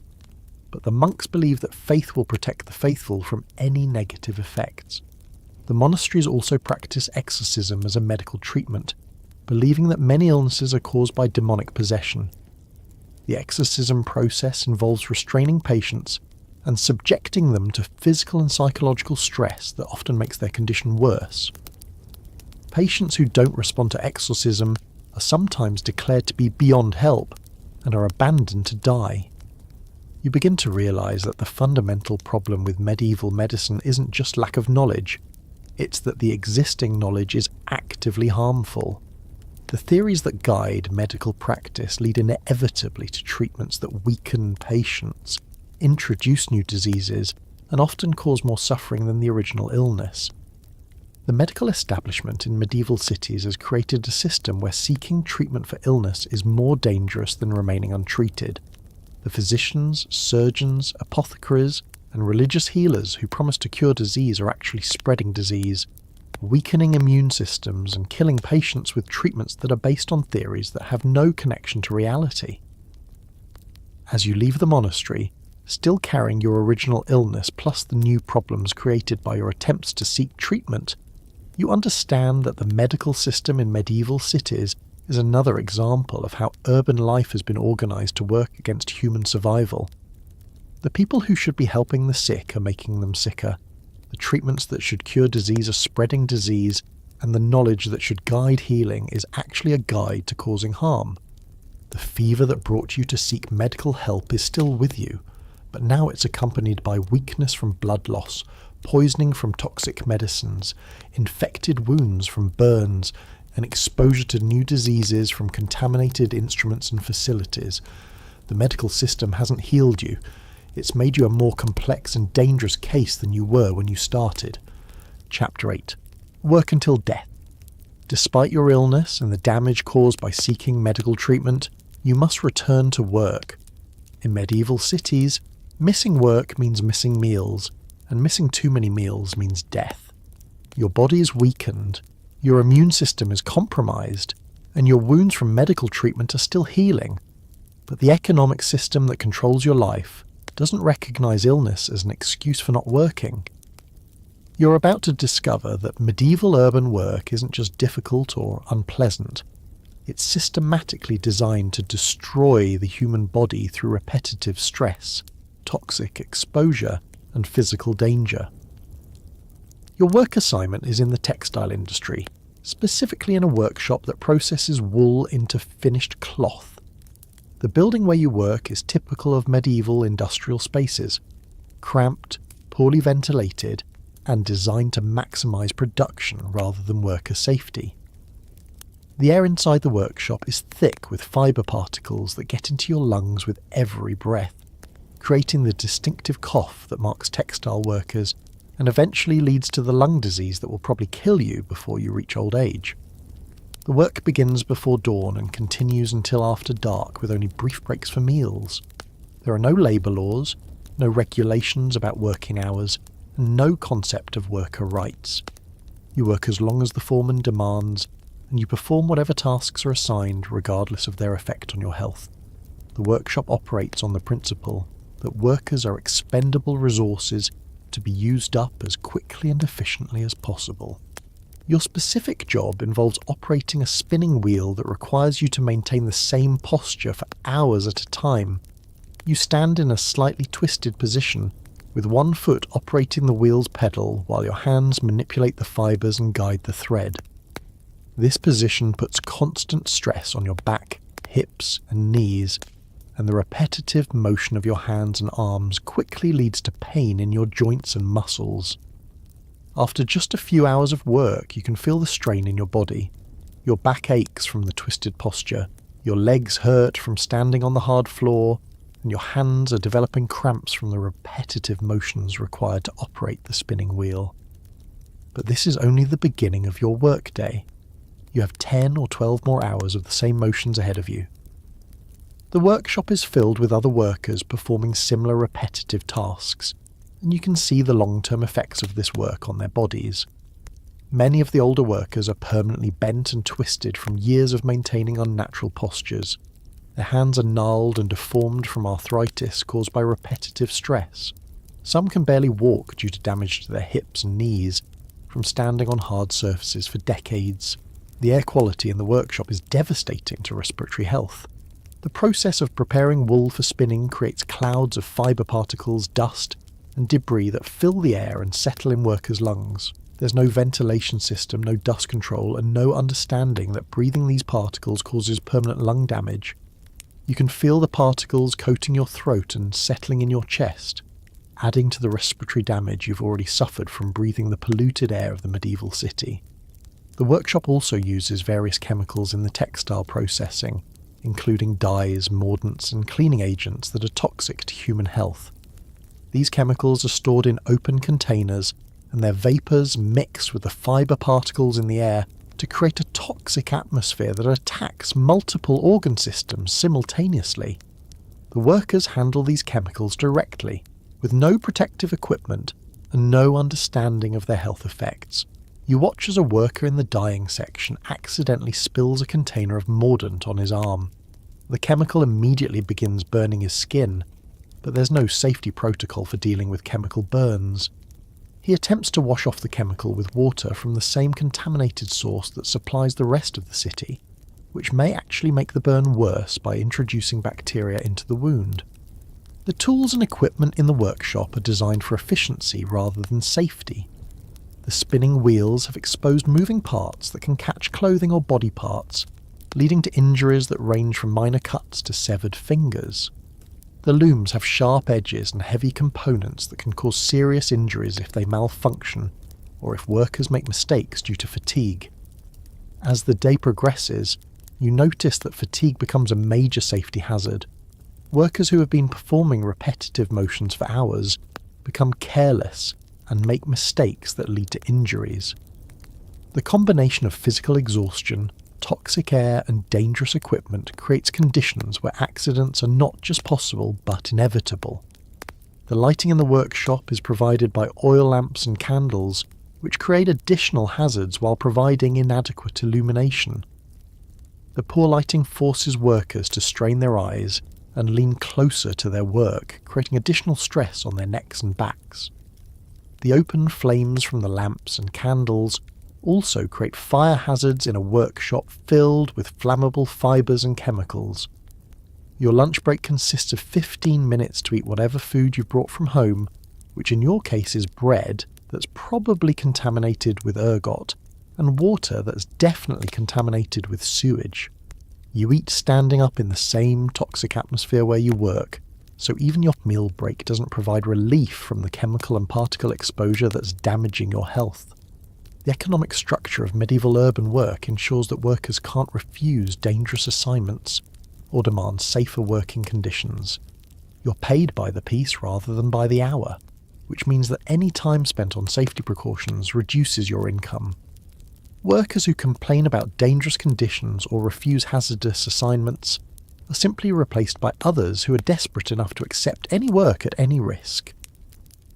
But the monks believe that faith will protect the faithful from any negative effects. The monasteries also practice exorcism as a medical treatment, believing that many illnesses are caused by demonic possession. The exorcism process involves restraining patients and subjecting them to physical and psychological stress that often makes their condition worse. Patients who don't respond to exorcism are sometimes declared to be beyond help and are abandoned to die. You begin to realize that the fundamental problem with medieval medicine isn't just lack of knowledge, it's that the existing knowledge is actively harmful. The theories that guide medical practice lead inevitably to treatments that weaken patients, introduce new diseases, and often cause more suffering than the original illness. The medical establishment in medieval cities has created a system where seeking treatment for illness is more dangerous than remaining untreated. The physicians, surgeons, apothecaries, and religious healers who promise to cure disease are actually spreading disease, weakening immune systems and killing patients with treatments that are based on theories that have no connection to reality. As you leave the monastery, still carrying your original illness plus the new problems created by your attempts to seek treatment, you understand that the medical system in medieval cities is another example of how urban life has been organized to work against human survival. The people who should be helping the sick are making them sicker. The treatments that should cure disease are spreading disease, and the knowledge that should guide healing is actually a guide to causing harm. The fever that brought you to seek medical help is still with you, but now it's accompanied by weakness from blood loss, poisoning from toxic medicines, infected wounds from burns, and exposure to new diseases from contaminated instruments and facilities. The medical system hasn't healed you. It's made you a more complex and dangerous case than you were when you started. Chapter 8. Work until death. Despite your illness and the damage caused by seeking medical treatment, you must return to work. In medieval cities, missing work means missing meals, and missing too many meals means death. Your body is weakened, your immune system is compromised, and your wounds from medical treatment are still healing. But the economic system that controls your life doesn't recognize illness as an excuse for not working. You're about to discover that medieval urban work isn't just difficult or unpleasant. It's systematically designed to destroy the human body through repetitive stress, toxic exposure, and physical danger. Your work assignment is in the textile industry, specifically in a workshop that processes wool into finished cloth. The building where you work is typical of medieval industrial spaces, cramped, poorly ventilated, and designed to maximise production rather than worker safety. The air inside the workshop is thick with fibre particles that get into your lungs with every breath, creating the distinctive cough that marks textile workers and eventually leads to the lung disease that will probably kill you before you reach old age. The work begins before dawn and continues until after dark with only brief breaks for meals. There are no labour laws, no regulations about working hours, and no concept of worker rights. You work as long as the foreman demands, and you perform whatever tasks are assigned regardless of their effect on your health. The workshop operates on the principle that workers are expendable resources to be used up as quickly and efficiently as possible. Your specific job involves operating a spinning wheel that requires you to maintain the same posture for hours at a time. You stand in a slightly twisted position, with one foot operating the wheel's pedal while your hands manipulate the fibres and guide the thread. This position puts constant stress on your back, hips, and knees, and the repetitive motion of your hands and arms quickly leads to pain in your joints and muscles. After just a few hours of work, you can feel the strain in your body. Your back aches from the twisted posture, your legs hurt from standing on the hard floor, and your hands are developing cramps from the repetitive motions required to operate the spinning wheel. But this is only the beginning of your workday. You have 10 or 12 more hours of the same motions ahead of you. The workshop is filled with other workers performing similar repetitive tasks, and you can see the long-term effects of this work on their bodies. Many of the older workers are permanently bent and twisted from years of maintaining unnatural postures. Their hands are gnarled and deformed from arthritis caused by repetitive stress. Some can barely walk due to damage to their hips and knees from standing on hard surfaces for decades. The air quality in the workshop is devastating to respiratory health. The process of preparing wool for spinning creates clouds of fibre particles, dust, and debris that fill the air and settle in workers' lungs. There's no ventilation system, no dust control, and no understanding that breathing these particles causes permanent lung damage. You can feel the particles coating your throat and settling in your chest, adding to the respiratory damage you've already suffered from breathing the polluted air of the medieval city. The workshop also uses various chemicals in the textile processing, including dyes, mordants, and cleaning agents that are toxic to human health. These chemicals are stored in open containers, and their vapours mix with the fibre particles in the air to create a toxic atmosphere that attacks multiple organ systems simultaneously. The workers handle these chemicals directly, with no protective equipment and no understanding of their health effects. You watch as a worker in the dyeing section accidentally spills a container of mordant on his arm. The chemical immediately begins burning his skin, but there's no safety protocol for dealing with chemical burns. He attempts to wash off the chemical with water from the same contaminated source that supplies the rest of the city, which may actually make the burn worse by introducing bacteria into the wound. The tools and equipment in the workshop are designed for efficiency rather than safety. The spinning wheels have exposed moving parts that can catch clothing or body parts, leading to injuries that range from minor cuts to severed fingers. The looms have sharp edges and heavy components that can cause serious injuries if they malfunction, or if workers make mistakes due to fatigue. As the day progresses, you notice that fatigue becomes a major safety hazard. Workers who have been performing repetitive motions for hours become careless and make mistakes that lead to injuries. The combination of physical exhaustion, toxic air and dangerous equipment creates conditions where accidents are not just possible but inevitable. The lighting in the workshop is provided by oil lamps and candles, which create additional hazards while providing inadequate illumination. The poor lighting forces workers to strain their eyes and lean closer to their work, creating additional stress on their necks and backs. The open flames from the lamps and candles also create fire hazards in a workshop filled with flammable fibres and chemicals. Your lunch break consists of 15 minutes to eat whatever food you've brought from home, which in your case is bread that's probably contaminated with ergot, and water that's definitely contaminated with sewage. You eat standing up in the same toxic atmosphere where you work, so even your meal break doesn't provide relief from the chemical and particle exposure that's damaging your health. The economic structure of medieval urban work ensures that workers can't refuse dangerous assignments or demand safer working conditions. You're paid by the piece rather than by the hour, which means that any time spent on safety precautions reduces your income. Workers who complain about dangerous conditions or refuse hazardous assignments are simply replaced by others who are desperate enough to accept any work at any risk.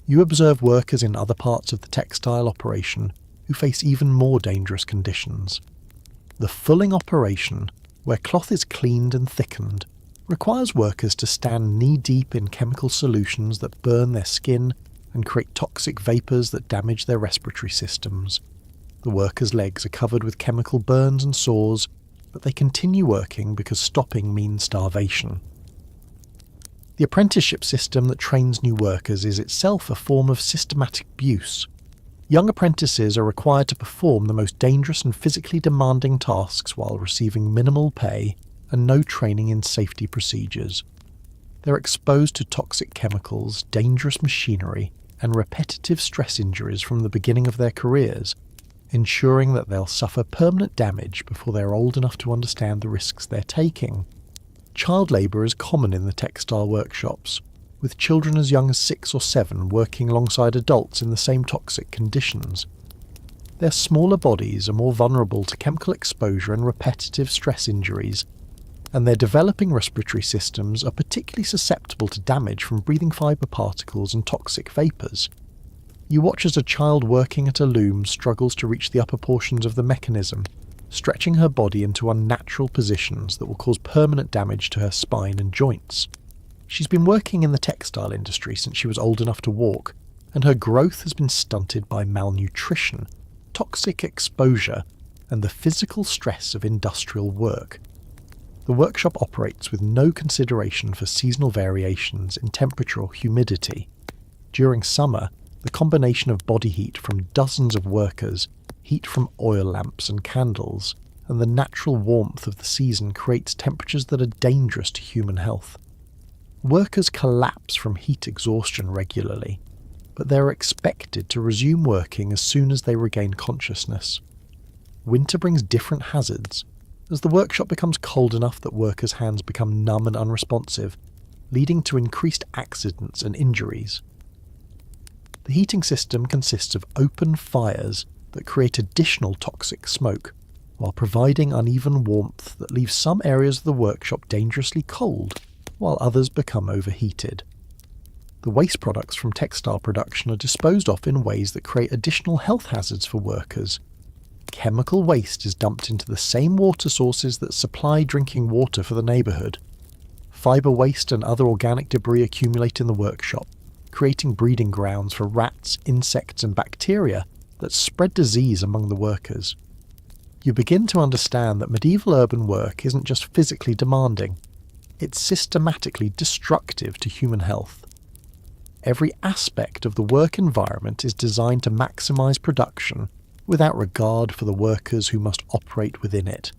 You observe workers in other parts of the textile operation who face even more dangerous conditions. The fulling operation, where cloth is cleaned and thickened, requires workers to stand knee-deep in chemical solutions that burn their skin and create toxic vapours that damage their respiratory systems. The workers' legs are covered with chemical burns and sores, but they continue working because stopping means starvation. The apprenticeship system that trains new workers is itself a form of systematic abuse. Young apprentices are required to perform the most dangerous and physically demanding tasks while receiving minimal pay and no training in safety procedures. They're exposed to toxic chemicals, dangerous machinery, and repetitive stress injuries from the beginning of their careers, ensuring that they'll suffer permanent damage before they're old enough to understand the risks they're taking. Child labour is common in the textile workshops, with children as young as 6 or 7 working alongside adults in the same toxic conditions. Their smaller bodies are more vulnerable to chemical exposure and repetitive stress injuries, and their developing respiratory systems are particularly susceptible to damage from breathing fibre particles and toxic vapours. You watch as a child working at a loom struggles to reach the upper portions of the mechanism, stretching her body into unnatural positions that will cause permanent damage to her spine and joints. She's been working in the textile industry since she was old enough to walk, and her growth has been stunted by malnutrition, toxic exposure, and the physical stress of industrial work. The workshop operates with no consideration for seasonal variations in temperature or humidity. During summer, the combination of body heat from dozens of workers, heat from oil lamps and candles, and the natural warmth of the season creates temperatures that are dangerous to human health. Workers collapse from heat exhaustion regularly, but they are expected to resume working as soon as they regain consciousness. Winter brings different hazards, as the workshop becomes cold enough that workers' hands become numb and unresponsive, leading to increased accidents and injuries. The heating system consists of open fires that create additional toxic smoke, while providing uneven warmth that leaves some areas of the workshop dangerously cold, while others become overheated. The waste products from textile production are disposed of in ways that create additional health hazards for workers. Chemical waste is dumped into the same water sources that supply drinking water for the neighbourhood. Fibre waste and other organic debris accumulate in the workshop, creating breeding grounds for rats, insects and bacteria that spread disease among the workers. You begin to understand that medieval urban work isn't just physically demanding, it's systematically destructive to human health. Every aspect of the work environment is designed to maximise production without regard for the workers who must operate within it.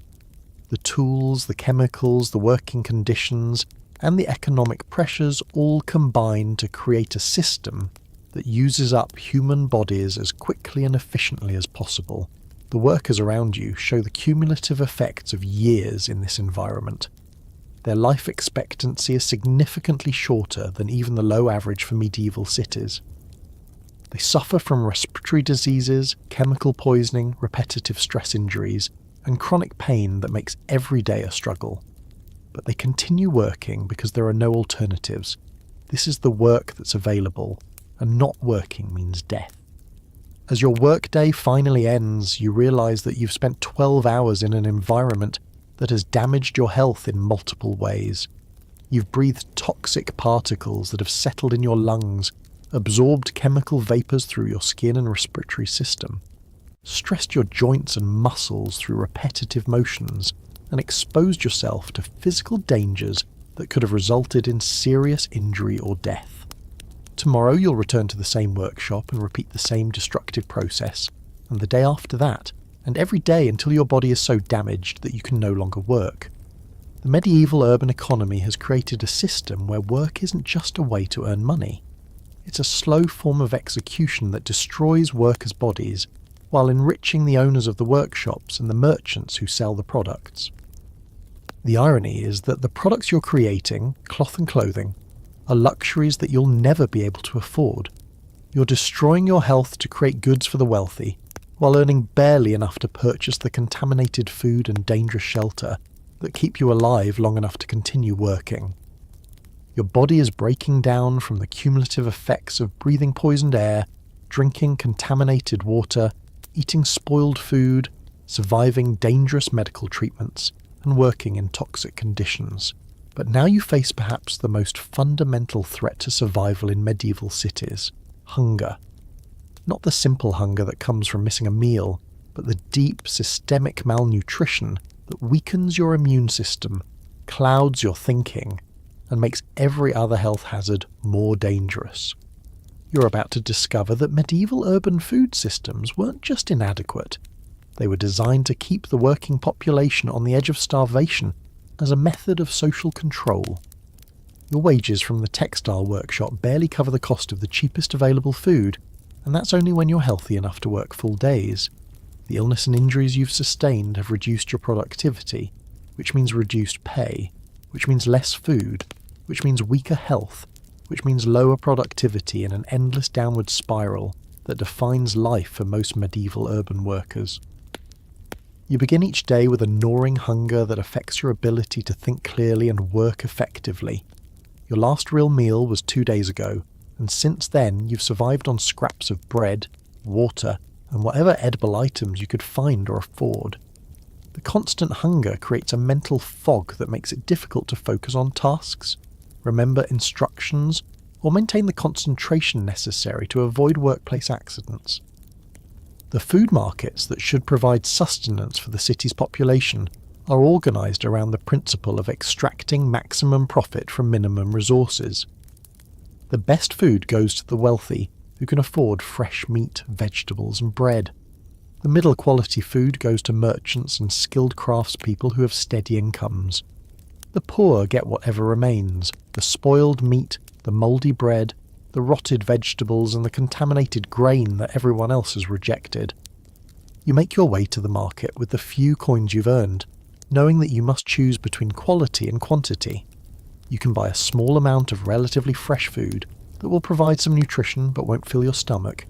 The tools, the chemicals, the working conditions, and the economic pressures all combine to create a system that uses up human bodies as quickly and efficiently as possible. The workers around you show the cumulative effects of years in this environment. Their life expectancy is significantly shorter than even the low average for medieval cities. They suffer from respiratory diseases, chemical poisoning, repetitive stress injuries, and chronic pain that makes every day a struggle. But they continue working because there are no alternatives. This is the work that's available, and not working means death. As your workday finally ends, you realise that you've spent 12 hours in an environment that has damaged your health in multiple ways. You've breathed toxic particles that have settled in your lungs absorbed chemical vapours through your skin and respiratory system, stressed your joints and muscles through repetitive motions, and exposed yourself to physical dangers that could have resulted in serious injury or death. Tomorrow you'll return to the same workshop and repeat the same destructive process, and the day after that, and every day until your body is so damaged that you can no longer work. The medieval urban economy has created a system where work isn't just a way to earn money. It's a slow form of execution that destroys workers' bodies while enriching the owners of the workshops and the merchants who sell the products. The irony is that the products you're creating, cloth and clothing, are luxuries that you'll never be able to afford. You're destroying your health to create goods for the wealthy, while earning barely enough to purchase the contaminated food and dangerous shelter that keep you alive long enough to continue working. Your body is breaking down from the cumulative effects of breathing poisoned air, drinking contaminated water, eating spoiled food, surviving dangerous medical treatments, and working in toxic conditions. But now you face perhaps the most fundamental threat to survival in medieval cities: hunger. Not the simple hunger that comes from missing a meal, but the deep systemic malnutrition that weakens your immune system, clouds your thinking, and makes every other health hazard more dangerous. You're about to discover that medieval urban food systems weren't just inadequate. They were designed to keep the working population on the edge of starvation as a method of social control. Your wages from the textile workshop barely cover the cost of the cheapest available food, and that's only when you're healthy enough to work full days. The illness and injuries you've sustained have reduced your productivity, which means reduced pay, which means less food, which means weaker health, which means lower productivity in an endless downward spiral that defines life for most medieval urban workers. You begin each day with a gnawing hunger that affects your ability to think clearly and work effectively. Your last real meal was 2 days ago, and since then you've survived on scraps of bread, water, and whatever edible items you could find or afford. The constant hunger creates a mental fog that makes it difficult to focus on tasks, remember instructions, or maintain the concentration necessary to avoid workplace accidents. The food markets that should provide sustenance for the city's population are organised around the principle of extracting maximum profit from minimum resources. The best food goes to the wealthy, who can afford fresh meat, vegetables and bread. The middle quality food goes to merchants and skilled craftspeople who have steady incomes. The poor get whatever remains: the spoiled meat, the mouldy bread, the rotted vegetables and the contaminated grain that everyone else has rejected. You make your way to the market with the few coins you've earned, knowing that you must choose between quality and quantity. You can buy a small amount of relatively fresh food that will provide some nutrition but won't fill your stomach,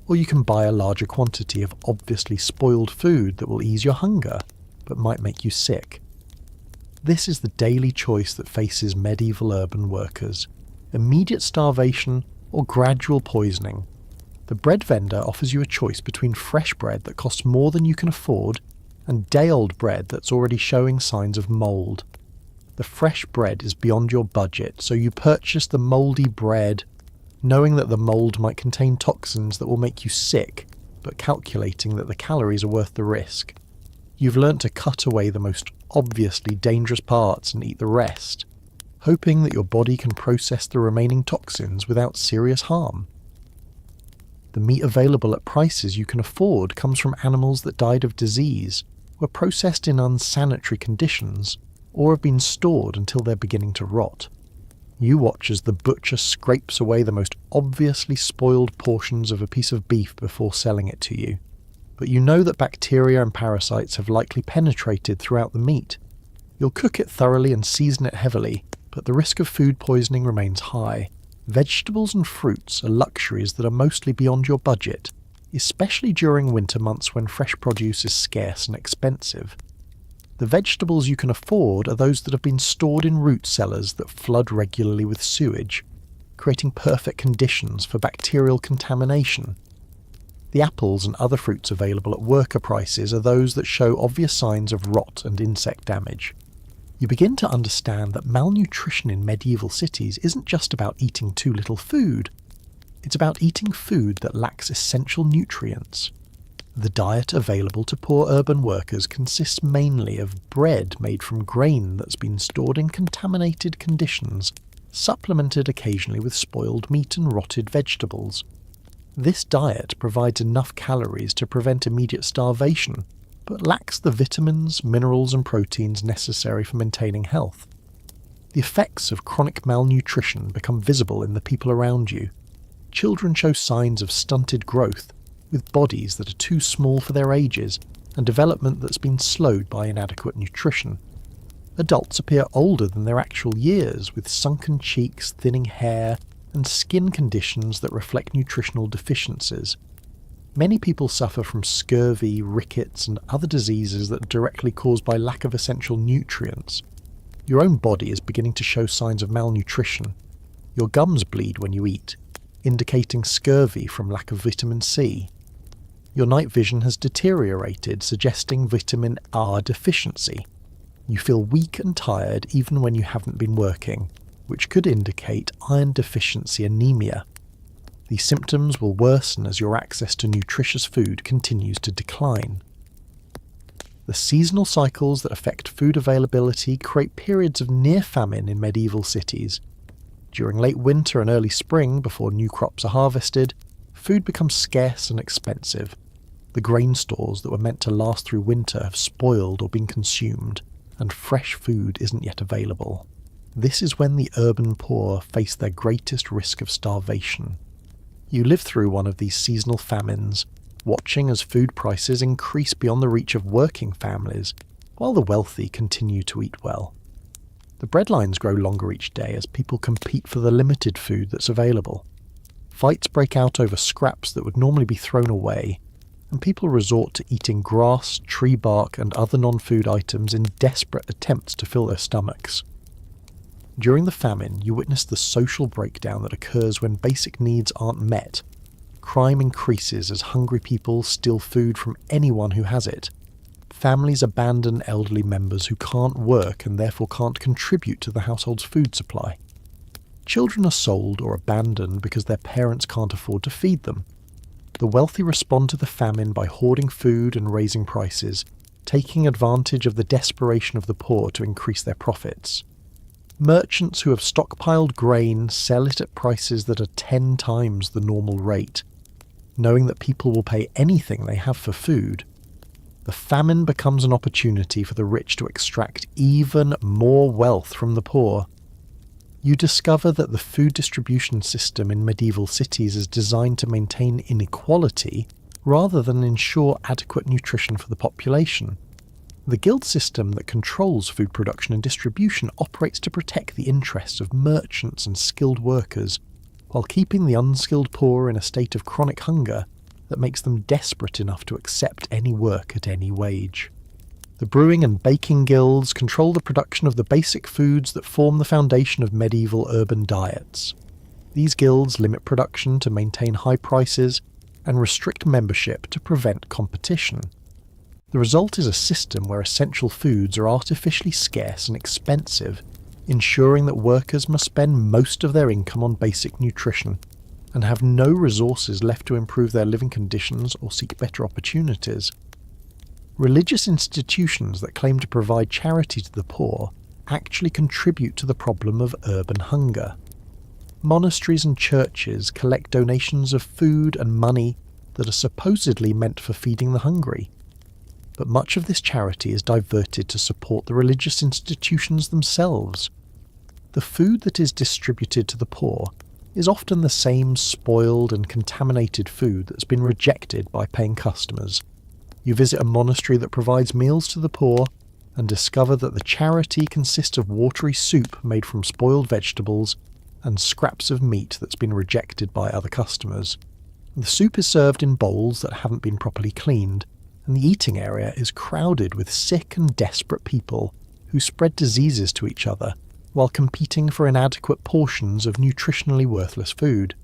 or you can buy a larger quantity of obviously spoiled food that will ease your hunger but might make you sick. This is the daily choice that faces medieval urban workers: immediate starvation or gradual poisoning. The bread vendor offers you a choice between fresh bread that costs more than you can afford and day-old bread that's already showing signs of mould. The fresh bread is beyond your budget, so you purchase the mouldy bread, knowing that the mould might contain toxins that will make you sick, but calculating that the calories are worth the risk. You've learnt to cut away the most obviously dangerous parts and eat the rest, hoping that your body can process the remaining toxins without serious harm. The meat available at prices you can afford comes from animals that died of disease, were processed in unsanitary conditions, or have been stored until they're beginning to rot. You watch as the butcher scrapes away the most obviously spoiled portions of a piece of beef before selling it to you, but you know that bacteria and parasites have likely penetrated throughout the meat. You'll cook it thoroughly and season it heavily, but the risk of food poisoning remains high. Vegetables and fruits are luxuries that are mostly beyond your budget, especially during winter months when fresh produce is scarce and expensive. The vegetables you can afford are those that have been stored in root cellars that flood regularly with sewage, creating perfect conditions for bacterial contamination. The apples and other fruits available at worker prices are those that show obvious signs of rot and insect damage. You begin to understand that malnutrition in medieval cities isn't just about eating too little food. It's about eating food that lacks essential nutrients. The diet available to poor urban workers consists mainly of bread made from grain that's been stored in contaminated conditions, supplemented occasionally with spoiled meat and rotted vegetables. This diet provides enough calories to prevent immediate starvation, but lacks the vitamins, minerals and proteins necessary for maintaining health. The effects of chronic malnutrition become visible in the people around you. Children show signs of stunted growth, with bodies that are too small for their ages and development that's been slowed by inadequate nutrition. Adults appear older than their actual years, with sunken cheeks, thinning hair, and skin conditions that reflect nutritional deficiencies. Many people suffer from scurvy, rickets, and other diseases that are directly caused by lack of essential nutrients. Your own body is beginning to show signs of malnutrition. Your gums bleed when you eat, indicating scurvy from lack of vitamin C. Your night vision has deteriorated, suggesting vitamin R deficiency. You feel weak and tired even when you haven't been working, which could indicate iron deficiency anemia. These symptoms will worsen as your access to nutritious food continues to decline. The seasonal cycles that affect food availability create periods of near famine in medieval cities. During late winter and early spring, before new crops are harvested, food becomes scarce and expensive. The grain stores that were meant to last through winter have spoiled or been consumed, and fresh food isn't yet available. This is when the urban poor face their greatest risk of starvation. You live through one of these seasonal famines, watching as food prices increase beyond the reach of working families, while the wealthy continue to eat well. The breadlines grow longer each day as people compete for the limited food that's available. Fights break out over scraps that would normally be thrown away, and people resort to eating grass, tree bark, and other non-food items in desperate attempts to fill their stomachs. During the famine, you witness the social breakdown that occurs when basic needs aren't met. Crime increases as hungry people steal food from anyone who has it. Families abandon elderly members who can't work and therefore can't contribute to the household's food supply. Children are sold or abandoned because their parents can't afford to feed them. The wealthy respond to the famine by hoarding food and raising prices, taking advantage of the desperation of the poor to increase their profits. Merchants who have stockpiled grain sell it at prices that are 10 times the normal rate, knowing that people will pay anything they have for food. The famine becomes an opportunity for the rich to extract even more wealth from the poor. You discover that the food distribution system in medieval cities is designed to maintain inequality rather than ensure adequate nutrition for the population. The guild system that controls food production and distribution operates to protect the interests of merchants and skilled workers, while keeping the unskilled poor in a state of chronic hunger that makes them desperate enough to accept any work at any wage. The brewing and baking guilds control the production of the basic foods that form the foundation of medieval urban diets. These guilds limit production to maintain high prices and restrict membership to prevent competition. The result is a system where essential foods are artificially scarce and expensive, ensuring that workers must spend most of their income on basic nutrition and have no resources left to improve their living conditions or seek better opportunities. Religious institutions that claim to provide charity to the poor actually contribute to the problem of urban hunger. Monasteries and churches collect donations of food and money that are supposedly meant for feeding the hungry. But much of this charity is diverted to support the religious institutions themselves. The food that is distributed to the poor is often the same spoiled and contaminated food that's been rejected by paying customers. You visit a monastery that provides meals to the poor and discover that the charity consists of watery soup made from spoiled vegetables and scraps of meat that's been rejected by other customers. The soup is served in bowls that haven't been properly cleaned, and the eating area is crowded with sick and desperate people who spread diseases to each other while competing for inadequate portions of nutritionally worthless food.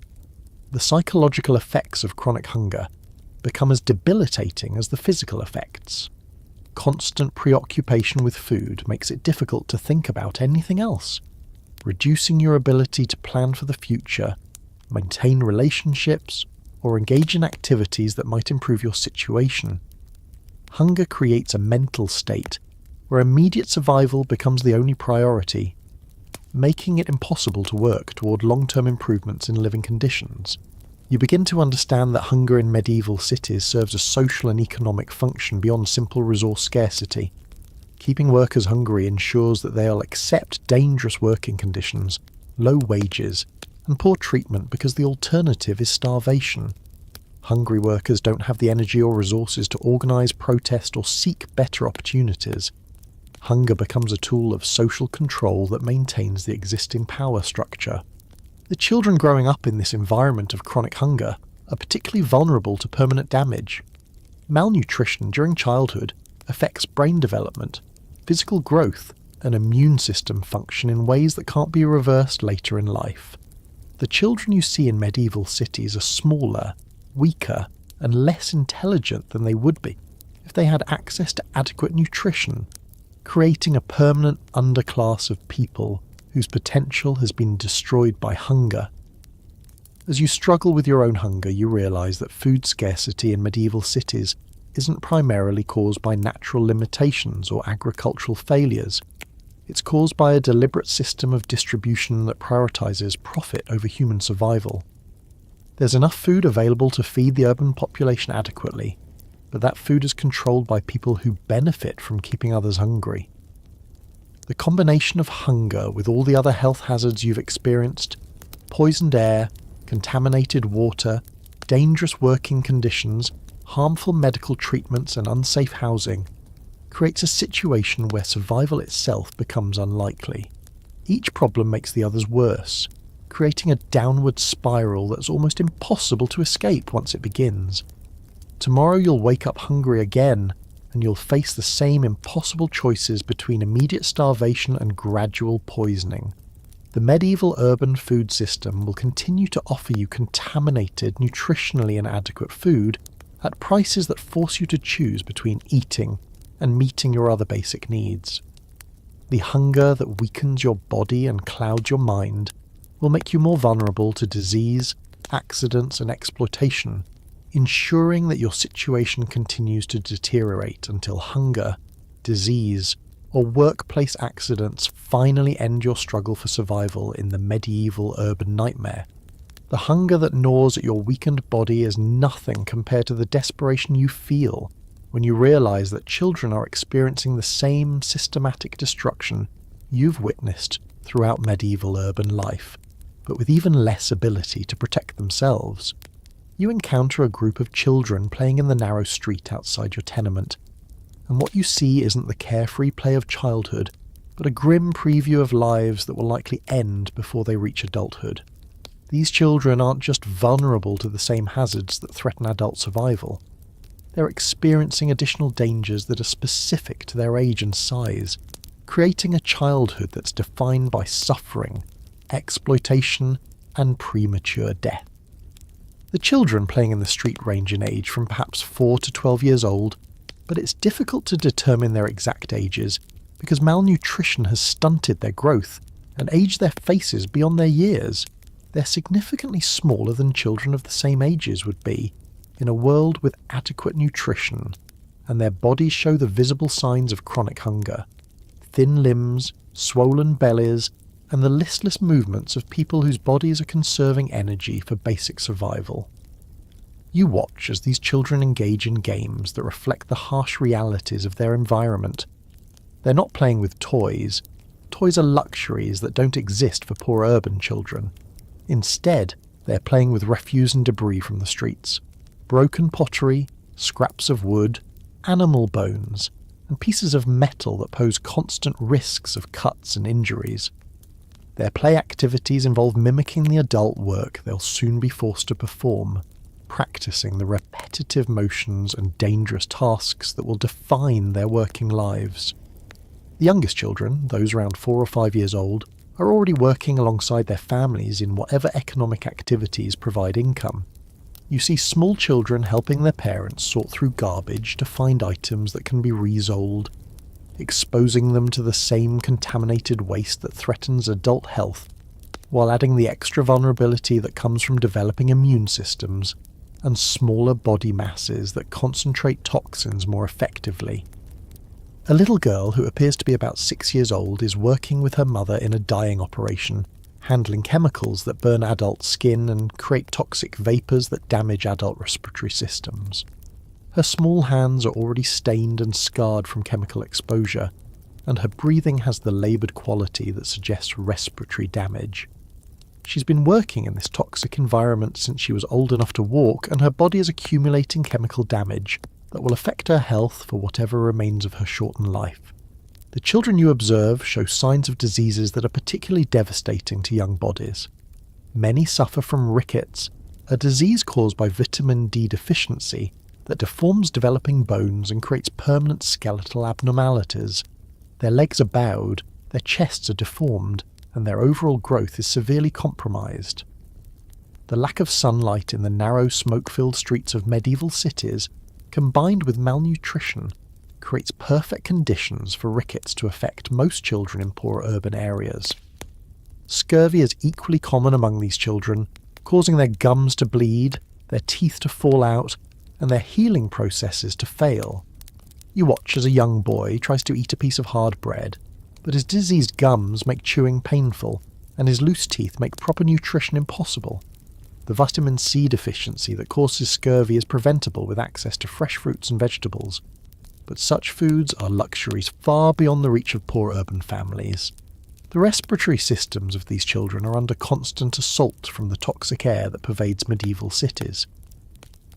The psychological effects of chronic hunger become as debilitating as the physical effects. Constant preoccupation with food makes it difficult to think about anything else, reducing your ability to plan for the future maintain relationships, or engage in activities that might improve your situation. Hunger creates a mental state where immediate survival becomes the only priority, making it impossible to work toward long-term improvements in living conditions. You begin to understand that hunger in medieval cities serves a social and economic function beyond simple resource scarcity. Keeping workers hungry ensures that they'll accept dangerous working conditions, low wages, and poor treatment because the alternative is starvation. Hungry workers don't have the energy or resources to organise, protest, or seek better opportunities. Hunger becomes a tool of social control that maintains the existing power structure. The children growing up in this environment of chronic hunger are particularly vulnerable to permanent damage. Malnutrition during childhood affects brain development, physical growth, and immune system function in ways that can't be reversed later in life. The children you see in medieval cities are smaller, weaker, and less intelligent than they would be if they had access to adequate nutrition, creating a permanent underclass of people whose potential has been destroyed by hunger. As you struggle with your own hunger, you realise that food scarcity in medieval cities isn't primarily caused by natural limitations or agricultural failures. It's caused by a deliberate system of distribution that prioritises profit over human survival. There's enough food available to feed the urban population adequately, but that food is controlled by people who benefit from keeping others hungry. The combination of hunger with all the other health hazards you've experienced, poisoned air, contaminated water, dangerous working conditions, harmful medical treatments and unsafe housing, creates a situation where survival itself becomes unlikely. Each problem makes the others worse, creating a downward spiral that's almost impossible to escape once it begins. Tomorrow you'll wake up hungry again, and you'll face the same impossible choices between immediate starvation and gradual poisoning. The medieval urban food system will continue to offer you contaminated, nutritionally inadequate food at prices that force you to choose between eating and meeting your other basic needs. The hunger that weakens your body and clouds your mind will make you more vulnerable to disease, accidents, and exploitation, ensuring that your situation continues to deteriorate until hunger, disease, or workplace accidents finally end your struggle for survival in the medieval urban nightmare. The hunger that gnaws at your weakened body is nothing compared to the desperation you feel when you realise that children are experiencing the same systematic destruction you've witnessed throughout medieval urban life, but with even less ability to protect themselves. You encounter a group of children playing in the narrow street outside your tenement, and what you see isn't the carefree play of childhood, but a grim preview of lives that will likely end before they reach adulthood. These children aren't just vulnerable to the same hazards that threaten adult survival. They're experiencing additional dangers that are specific to their age and size, creating a childhood that's defined by suffering, exploitation, and premature death. The children playing in the street range in age from perhaps 4 to 12 years old, but it's difficult to determine their exact ages because malnutrition has stunted their growth and aged their faces beyond their years. They're significantly smaller than children of the same ages would be in a world with adequate nutrition, and their bodies show the visible signs of chronic hunger: thin limbs, swollen bellies, and the listless movements of people whose bodies are conserving energy for basic survival. You watch as these children engage in games that reflect the harsh realities of their environment. They're not playing with toys. Toys are luxuries that don't exist for poor urban children. Instead, they're playing with refuse and debris from the streets. Broken pottery, scraps of wood, animal bones, and pieces of metal that pose constant risks of cuts and injuries. Their play activities involve mimicking the adult work they'll soon be forced to perform, practicing the repetitive motions and dangerous tasks that will define their working lives. The youngest children, those around 4 or 5 years old, are already working alongside their families in whatever economic activities provide income. You see small children helping their parents sort through garbage to find items that can be resold, exposing them to the same contaminated waste that threatens adult health, while adding the extra vulnerability that comes from developing immune systems and smaller body masses that concentrate toxins more effectively. A little girl who appears to be about 6 years old is working with her mother in a dyeing operation, handling chemicals that burn adult skin and create toxic vapours that damage adult respiratory systems. Her small hands are already stained and scarred from chemical exposure, and her breathing has the laboured quality that suggests respiratory damage. She's been working in this toxic environment since she was old enough to walk, and her body is accumulating chemical damage that will affect her health for whatever remains of her shortened life. The children you observe show signs of diseases that are particularly devastating to young bodies. Many suffer from rickets, a disease caused by vitamin D deficiency that deforms developing bones and creates permanent skeletal abnormalities. Their legs are bowed, their chests are deformed, and their overall growth is severely compromised. The lack of sunlight in the narrow, smoke-filled streets of medieval cities, combined with malnutrition, creates perfect conditions for rickets to affect most children in poor urban areas. Scurvy is equally common among these children, causing their gums to bleed, their teeth to fall out, and their healing processes to fail. You watch as a young boy tries to eat a piece of hard bread, but his diseased gums make chewing painful, and his loose teeth make proper nutrition impossible. The vitamin C deficiency that causes scurvy is preventable with access to fresh fruits and vegetables, but such foods are luxuries far beyond the reach of poor urban families. The respiratory systems of these children are under constant assault from the toxic air that pervades medieval cities.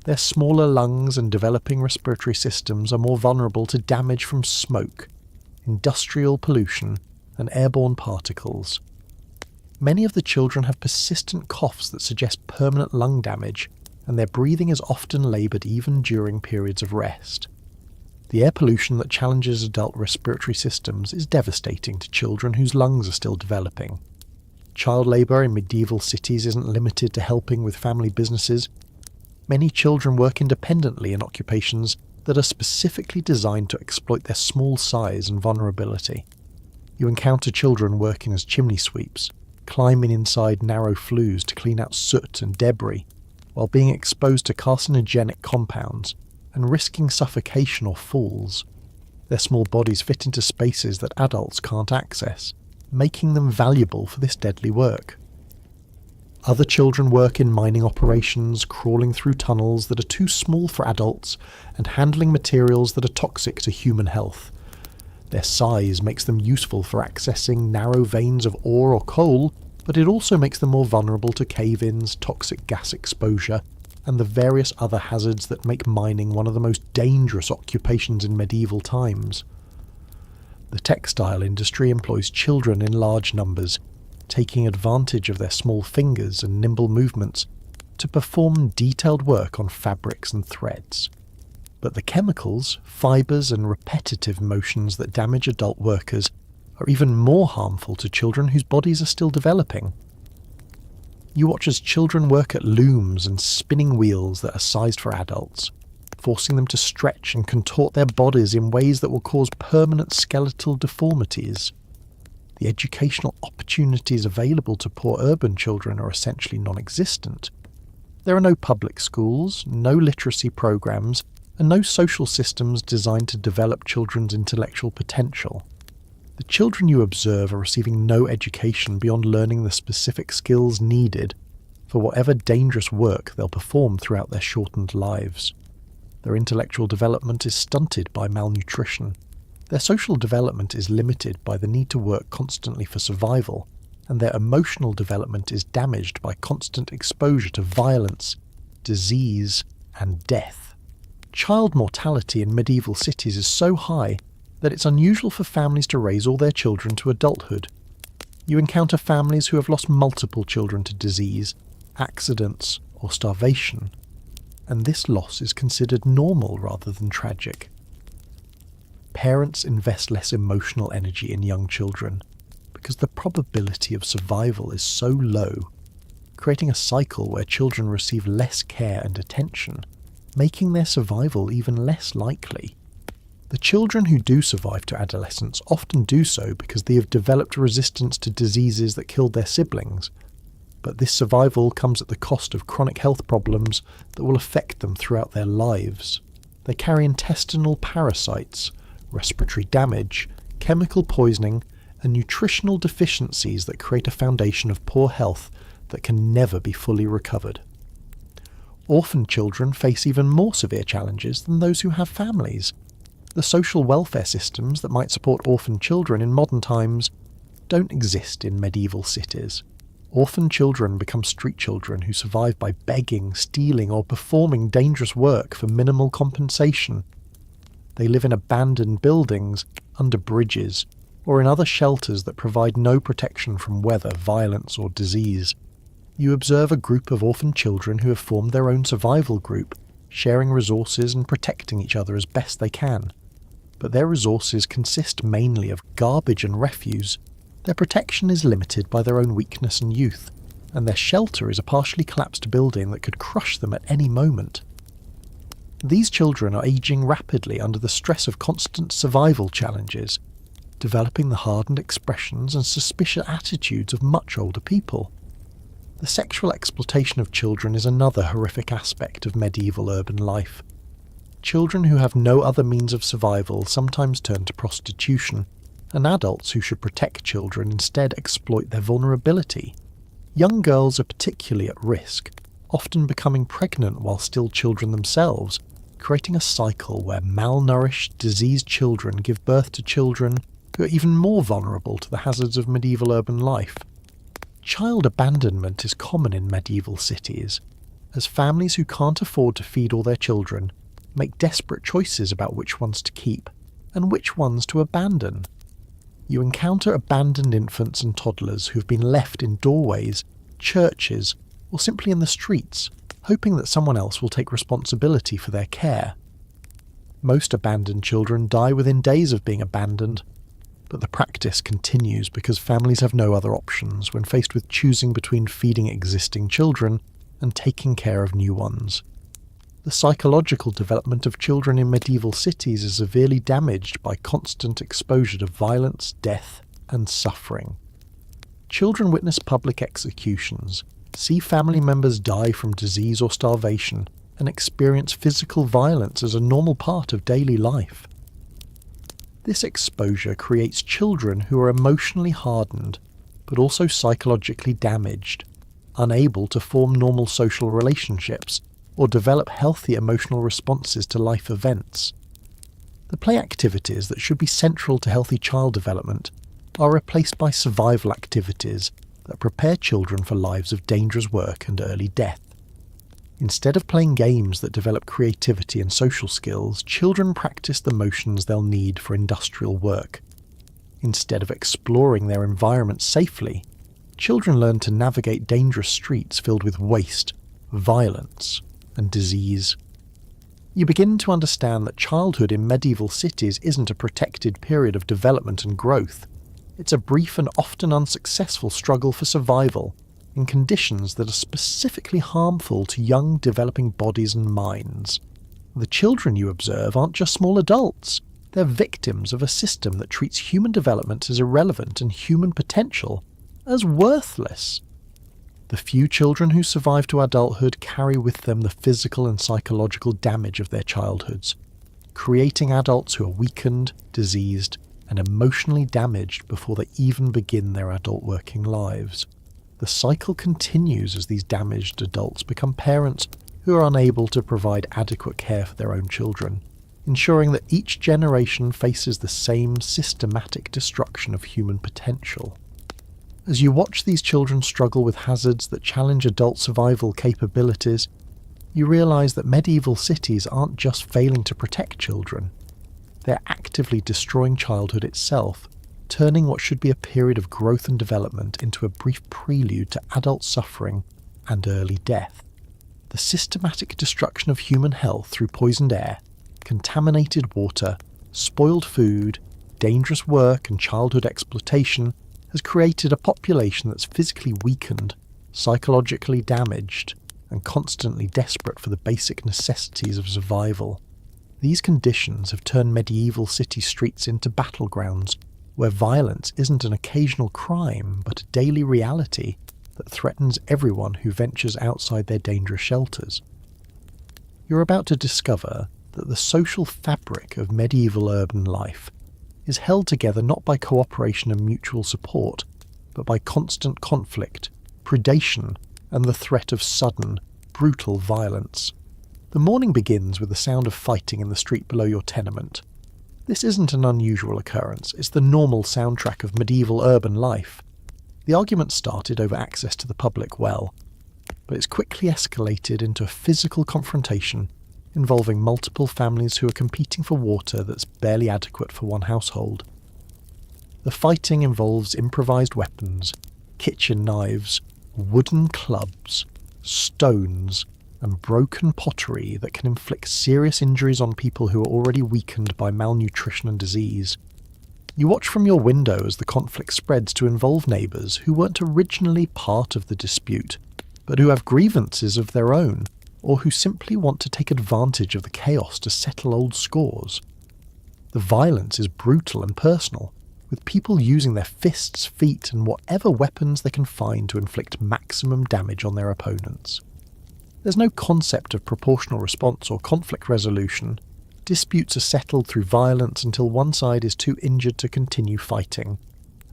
Their smaller lungs and developing respiratory systems are more vulnerable to damage from smoke, industrial pollution, and airborne particles. Many of the children have persistent coughs that suggest permanent lung damage, and their breathing is often laboured even during periods of rest. The air pollution that challenges adult respiratory systems is devastating to children whose lungs are still developing. Child labour in medieval cities isn't limited to helping with family businesses. Many children work independently in occupations that are specifically designed to exploit their small size and vulnerability. You encounter children working as chimney sweeps, climbing inside narrow flues to clean out soot and debris, while being exposed to carcinogenic compounds and risking suffocation or falls. Their small bodies fit into spaces that adults can't access, making them valuable for this deadly work. Other children work in mining operations, crawling through tunnels that are too small for adults and handling materials that are toxic to human health. Their size makes them useful for accessing narrow veins of ore or coal, but it also makes them more vulnerable to cave-ins, toxic gas exposure, and the various other hazards that make mining one of the most dangerous occupations in medieval times. The textile industry employs children in large numbers, taking advantage of their small fingers and nimble movements to perform detailed work on fabrics and threads. But the chemicals, fibres and repetitive motions that damage adult workers are even more harmful to children whose bodies are still developing. You watch as children work at looms and spinning wheels that are sized for adults, forcing them to stretch and contort their bodies in ways that will cause permanent skeletal deformities. The educational opportunities available to poor urban children are essentially non-existent. There are no public schools, no literacy programs, and no social systems designed to develop children's intellectual potential. The children you observe are receiving no education beyond learning the specific skills needed for whatever dangerous work they'll perform throughout their shortened lives. Their intellectual development is stunted by malnutrition. Their social development is limited by the need to work constantly for survival, and their emotional development is damaged by constant exposure to violence, disease, and death. Child mortality in medieval cities is so high that it's unusual for families to raise all their children to adulthood. You encounter families who have lost multiple children to disease, accidents, or starvation, and this loss is considered normal rather than tragic. Parents invest less emotional energy in young children because the probability of survival is so low, creating a cycle where children receive less care and attention, making their survival even less likely. The children who do survive to adolescence often do so because they have developed resistance to diseases that killed their siblings, but this survival comes at the cost of chronic health problems that will affect them throughout their lives. They carry intestinal parasites, respiratory damage, chemical poisoning, and nutritional deficiencies that create a foundation of poor health that can never be fully recovered. Orphan children face even more severe challenges than those who have families. The social welfare systems that might support orphan children in modern times don't exist in medieval cities. Orphan children become street children who survive by begging, stealing, or performing dangerous work for minimal compensation. They live in abandoned buildings, under bridges, or in other shelters that provide no protection from weather, violence, or disease. You observe a group of orphan children who have formed their own survival group, sharing resources and protecting each other as best they can. But their resources consist mainly of garbage and refuse. Their protection is limited by their own weakness and youth, and their shelter is a partially collapsed building that could crush them at any moment. These children are aging rapidly under the stress of constant survival challenges, developing the hardened expressions and suspicious attitudes of much older people. The sexual exploitation of children is another horrific aspect of medieval urban life. Children who have no other means of survival sometimes turn to prostitution, and adults who should protect children instead exploit their vulnerability. Young girls are particularly at risk, often becoming pregnant while still children themselves, creating a cycle where malnourished, diseased children give birth to children who are even more vulnerable to the hazards of medieval urban life. Child abandonment is common in medieval cities, as families who can't afford to feed all their children make desperate choices about which ones to keep and which ones to abandon. You encounter abandoned infants and toddlers who have been left in doorways, churches, or simply in the streets, hoping that someone else will take responsibility for their care. Most abandoned children die within days of being abandoned, but the practice continues because families have no other options when faced with choosing between feeding existing children and taking care of new ones. The psychological development of children in medieval cities is severely damaged by constant exposure to violence, death, and suffering. Children witness public executions, see family members die from disease or starvation, and experience physical violence as a normal part of daily life. This exposure creates children who are emotionally hardened, but also psychologically damaged, unable to form normal social relationships or develop healthy emotional responses to life events. The play activities that should be central to healthy child development are replaced by survival activities that prepare children for lives of dangerous work and early death. Instead of playing games that develop creativity and social skills, children practice the motions they'll need for industrial work. Instead of exploring their environment safely, children learn to navigate dangerous streets filled with waste, violence, and disease. You begin to understand that childhood in medieval cities isn't a protected period of development and growth. It's a brief and often unsuccessful struggle for survival in conditions that are specifically harmful to young developing bodies and minds. The children you observe aren't just small adults. They're victims of a system that treats human development as irrelevant and human potential as worthless. The few children who survive to adulthood carry with them the physical and psychological damage of their childhoods, creating adults who are weakened, diseased, and emotionally damaged before they even begin their adult working lives. The cycle continues as these damaged adults become parents who are unable to provide adequate care for their own children, ensuring that each generation faces the same systematic destruction of human potential. As you watch these children struggle with hazards that challenge adult survival capabilities, you realise that medieval cities aren't just failing to protect children. They're actively destroying childhood itself, turning what should be a period of growth and development into a brief prelude to adult suffering and early death. The systematic destruction of human health through poisoned air, contaminated water, spoiled food, dangerous work and childhood exploitation has created a population that's physically weakened, psychologically damaged, and constantly desperate for the basic necessities of survival. These conditions have turned medieval city streets into battlegrounds where violence isn't an occasional crime but a daily reality, that threatens everyone who ventures outside their dangerous shelters. You're about to discover that the social fabric of medieval urban life is held together not by cooperation and mutual support, but by constant conflict, predation, and the threat of sudden, brutal violence. The morning begins with the sound of fighting in the street below your tenement. This isn't an unusual occurrence, it's the normal soundtrack of medieval urban life. The argument started over access to the public well, but it's quickly escalated into a physical confrontation involving multiple families who are competing for water that's barely adequate for one household. The fighting involves improvised weapons, kitchen knives, wooden clubs, stones, and broken pottery that can inflict serious injuries on people who are already weakened by malnutrition and disease. You watch from your window as the conflict spreads to involve neighbours who weren't originally part of the dispute, but who have grievances of their own, or who simply want to take advantage of the chaos to settle old scores. The violence is brutal and personal, with people using their fists, feet, and whatever weapons they can find to inflict maximum damage on their opponents. There's no concept of proportional response or conflict resolution. Disputes are settled through violence until one side is too injured to continue fighting.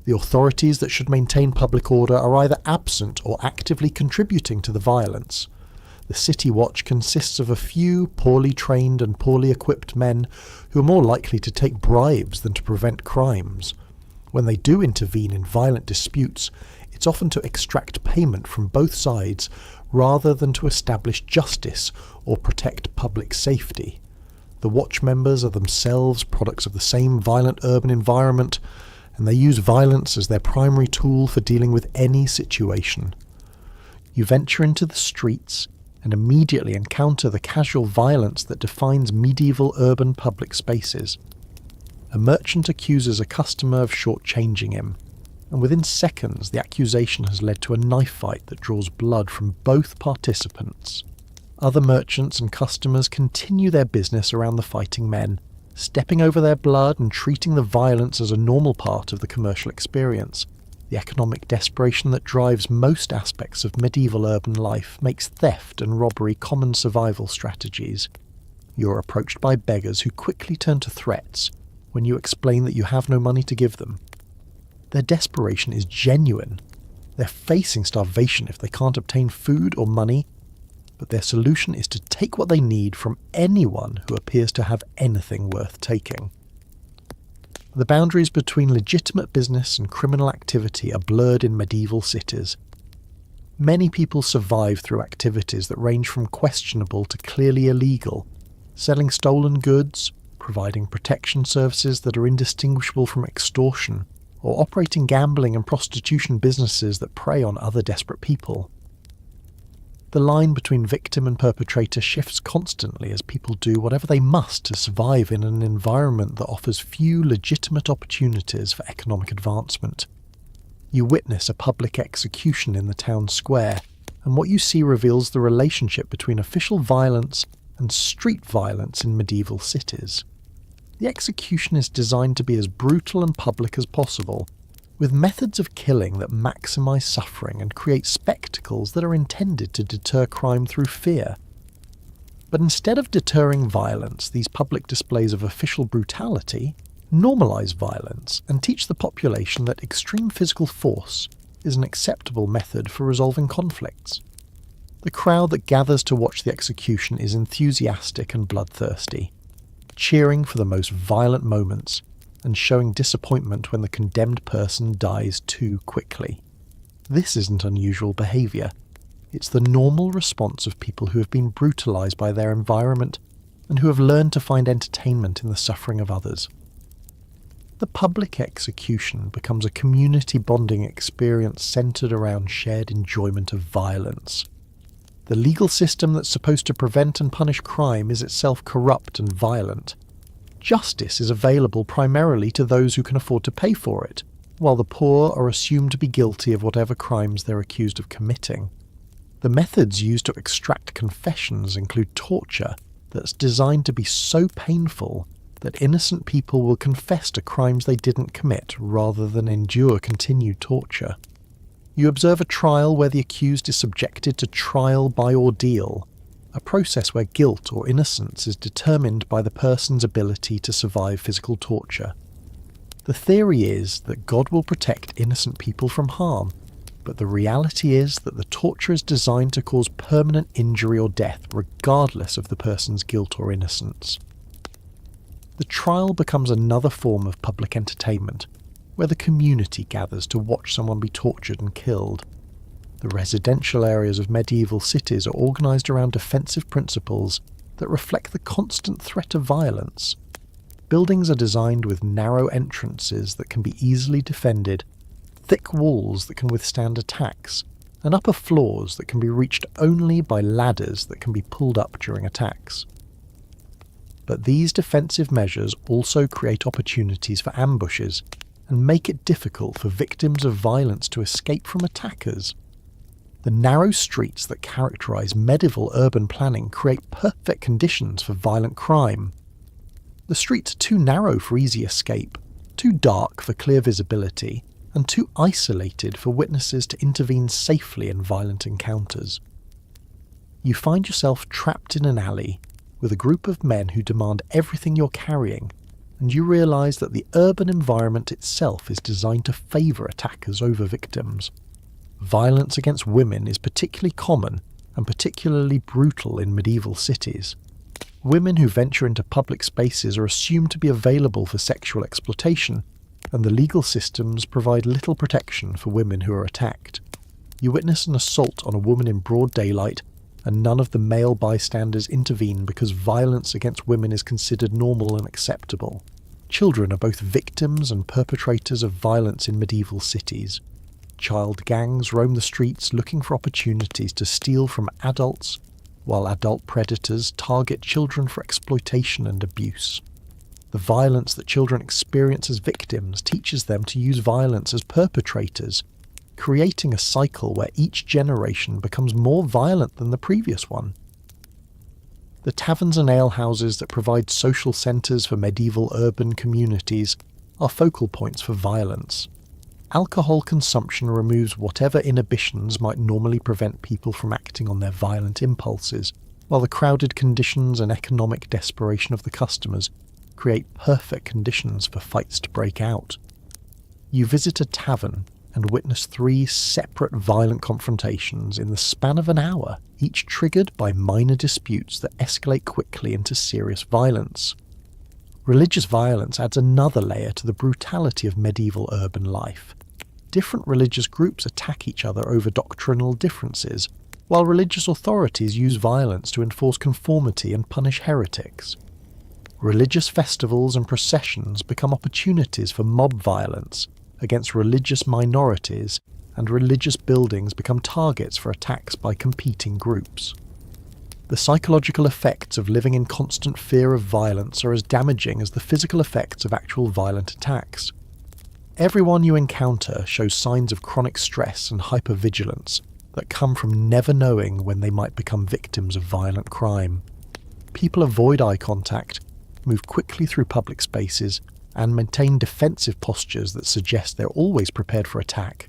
The authorities that should maintain public order are either absent or actively contributing to the violence. The City Watch consists of a few poorly trained and poorly equipped men who are more likely to take bribes than to prevent crimes. When they do intervene in violent disputes, it's often to extract payment from both sides rather than to establish justice or protect public safety. The watch members are themselves products of the same violent urban environment, and they use violence as their primary tool for dealing with any situation. You venture into the streets and immediately encounter the casual violence that defines medieval urban public spaces. A merchant accuses a customer of shortchanging him, and within seconds the accusation has led to a knife fight that draws blood from both participants. Other merchants and customers continue their business around the fighting men, stepping over their blood and treating the violence as a normal part of the commercial experience. The economic desperation that drives most aspects of medieval urban life makes theft and robbery common survival strategies. You're approached by beggars who quickly turn to threats when you explain that you have no money to give them. Their desperation is genuine. They're facing starvation if they can't obtain food or money, but their solution is to take what they need from anyone who appears to have anything worth taking. The boundaries between legitimate business and criminal activity are blurred in medieval cities. Many people survive through activities that range from questionable to clearly illegal, selling stolen goods, providing protection services that are indistinguishable from extortion, or operating gambling and prostitution businesses that prey on other desperate people. The line between victim and perpetrator shifts constantly as people do whatever they must to survive in an environment that offers few legitimate opportunities for economic advancement. You witness a public execution in the town square, and what you see reveals the relationship between official violence and street violence in medieval cities. The execution is designed to be as brutal and public as possible, with methods of killing that maximise suffering and create spectacles that are intended to deter crime through fear. But instead of deterring violence, these public displays of official brutality normalise violence and teach the population that extreme physical force is an acceptable method for resolving conflicts. The crowd that gathers to watch the execution is enthusiastic and bloodthirsty, cheering for the most violent moments and showing disappointment when the condemned person dies too quickly. This isn't unusual behaviour. It's the normal response of people who have been brutalised by their environment and who have learned to find entertainment in the suffering of others. The public execution becomes a community bonding experience centred around shared enjoyment of violence. The legal system that's supposed to prevent and punish crime is itself corrupt and violent. Justice is available primarily to those who can afford to pay for it, while the poor are assumed to be guilty of whatever crimes they're accused of committing. The methods used to extract confessions include torture that's designed to be so painful that innocent people will confess to crimes they didn't commit rather than endure continued torture. You observe a trial where the accused is subjected to trial by ordeal, a process where guilt or innocence is determined by the person's ability to survive physical torture. The theory is that God will protect innocent people from harm, but the reality is that the torture is designed to cause permanent injury or death regardless of the person's guilt or innocence. The trial becomes another form of public entertainment, where the community gathers to watch someone be tortured and killed. The residential areas of medieval cities are organised around defensive principles that reflect the constant threat of violence. Buildings are designed with narrow entrances that can be easily defended, thick walls that can withstand attacks, and upper floors that can be reached only by ladders that can be pulled up during attacks. But these defensive measures also create opportunities for ambushes and make it difficult for victims of violence to escape from attackers. The narrow streets that characterise medieval urban planning create perfect conditions for violent crime. The streets are too narrow for easy escape, too dark for clear visibility, and too isolated for witnesses to intervene safely in violent encounters. You find yourself trapped in an alley with a group of men who demand everything you're carrying, and you realise that the urban environment itself is designed to favour attackers over victims. Violence against women is particularly common and particularly brutal in medieval cities. Women who venture into public spaces are assumed to be available for sexual exploitation, and the legal systems provide little protection for women who are attacked. You witness an assault on a woman in broad daylight, and none of the male bystanders intervene because violence against women is considered normal and acceptable. Children are both victims and perpetrators of violence in medieval cities. Child gangs roam the streets looking for opportunities to steal from adults, while adult predators target children for exploitation and abuse. The violence that children experience as victims teaches them to use violence as perpetrators, creating a cycle where each generation becomes more violent than the previous one. The taverns and alehouses that provide social centres for medieval urban communities are focal points for violence. Alcohol consumption removes whatever inhibitions might normally prevent people from acting on their violent impulses, while the crowded conditions and economic desperation of the customers create perfect conditions for fights to break out. You visit a tavern and witness 3 separate violent confrontations in the span of an hour, each triggered by minor disputes that escalate quickly into serious violence. Religious violence adds another layer to the brutality of medieval urban life. Different religious groups attack each other over doctrinal differences, while religious authorities use violence to enforce conformity and punish heretics. Religious festivals and processions become opportunities for mob violence against religious minorities, and religious buildings become targets for attacks by competing groups. The psychological effects of living in constant fear of violence are as damaging as the physical effects of actual violent attacks. Everyone you encounter shows signs of chronic stress and hypervigilance that come from never knowing when they might become victims of violent crime. People avoid eye contact, move quickly through public spaces, and maintain defensive postures that suggest they're always prepared for attack.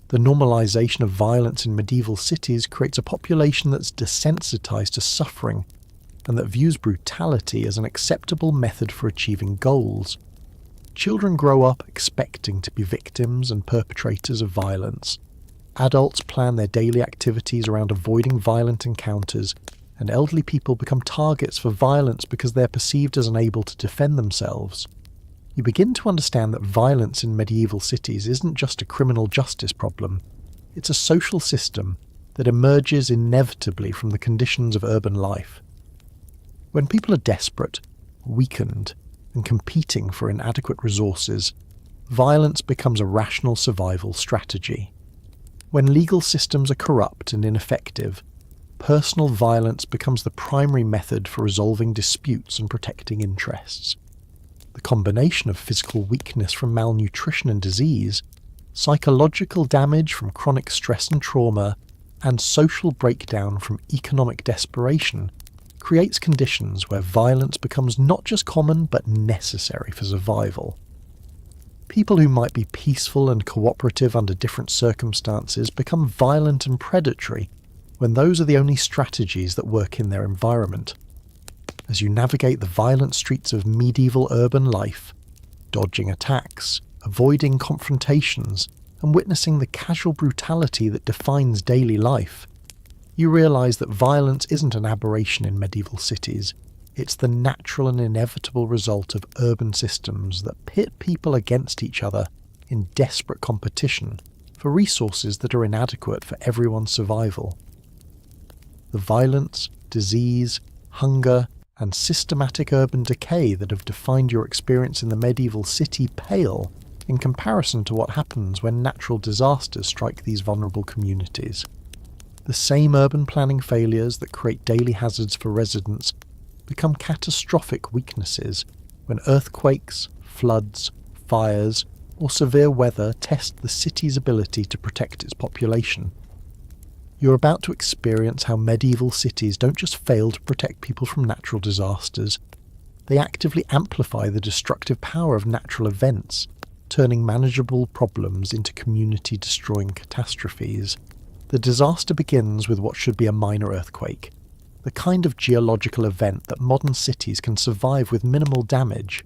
The normalization of violence in medieval cities creates a population that's desensitized to suffering and that views brutality as an acceptable method for achieving goals. Children grow up expecting to be victims and perpetrators of violence. Adults plan their daily activities around avoiding violent encounters, and elderly people become targets for violence because they're perceived as unable to defend themselves. You begin to understand that violence in medieval cities isn't just a criminal justice problem. It's a social system that emerges inevitably from the conditions of urban life. When people are desperate, weakened, and competing for inadequate resources, violence becomes a rational survival strategy. When legal systems are corrupt and ineffective, personal violence becomes the primary method for resolving disputes and protecting interests. The combination of physical weakness from malnutrition and disease, psychological damage from chronic stress and trauma, and social breakdown from economic desperation creates conditions where violence becomes not just common but necessary for survival. People who might be peaceful and cooperative under different circumstances become violent and predatory when those are the only strategies that work in their environment. As you navigate the violent streets of medieval urban life, dodging attacks, avoiding confrontations, and witnessing the casual brutality that defines daily life, you realise that violence isn't an aberration in medieval cities. It's the natural and inevitable result of urban systems that pit people against each other in desperate competition for resources that are inadequate for everyone's survival. The violence, disease, hunger, and systematic urban decay that have defined your experience in the medieval city pale in comparison to what happens when natural disasters strike these vulnerable communities. The same urban planning failures that create daily hazards for residents become catastrophic weaknesses when earthquakes, floods, fires, or severe weather test the city's ability to protect its population. You're about to experience how medieval cities don't just fail to protect people from natural disasters, they actively amplify the destructive power of natural events, turning manageable problems into community-destroying catastrophes. The disaster begins with what should be a minor earthquake, the kind of geological event that modern cities can survive with minimal damage.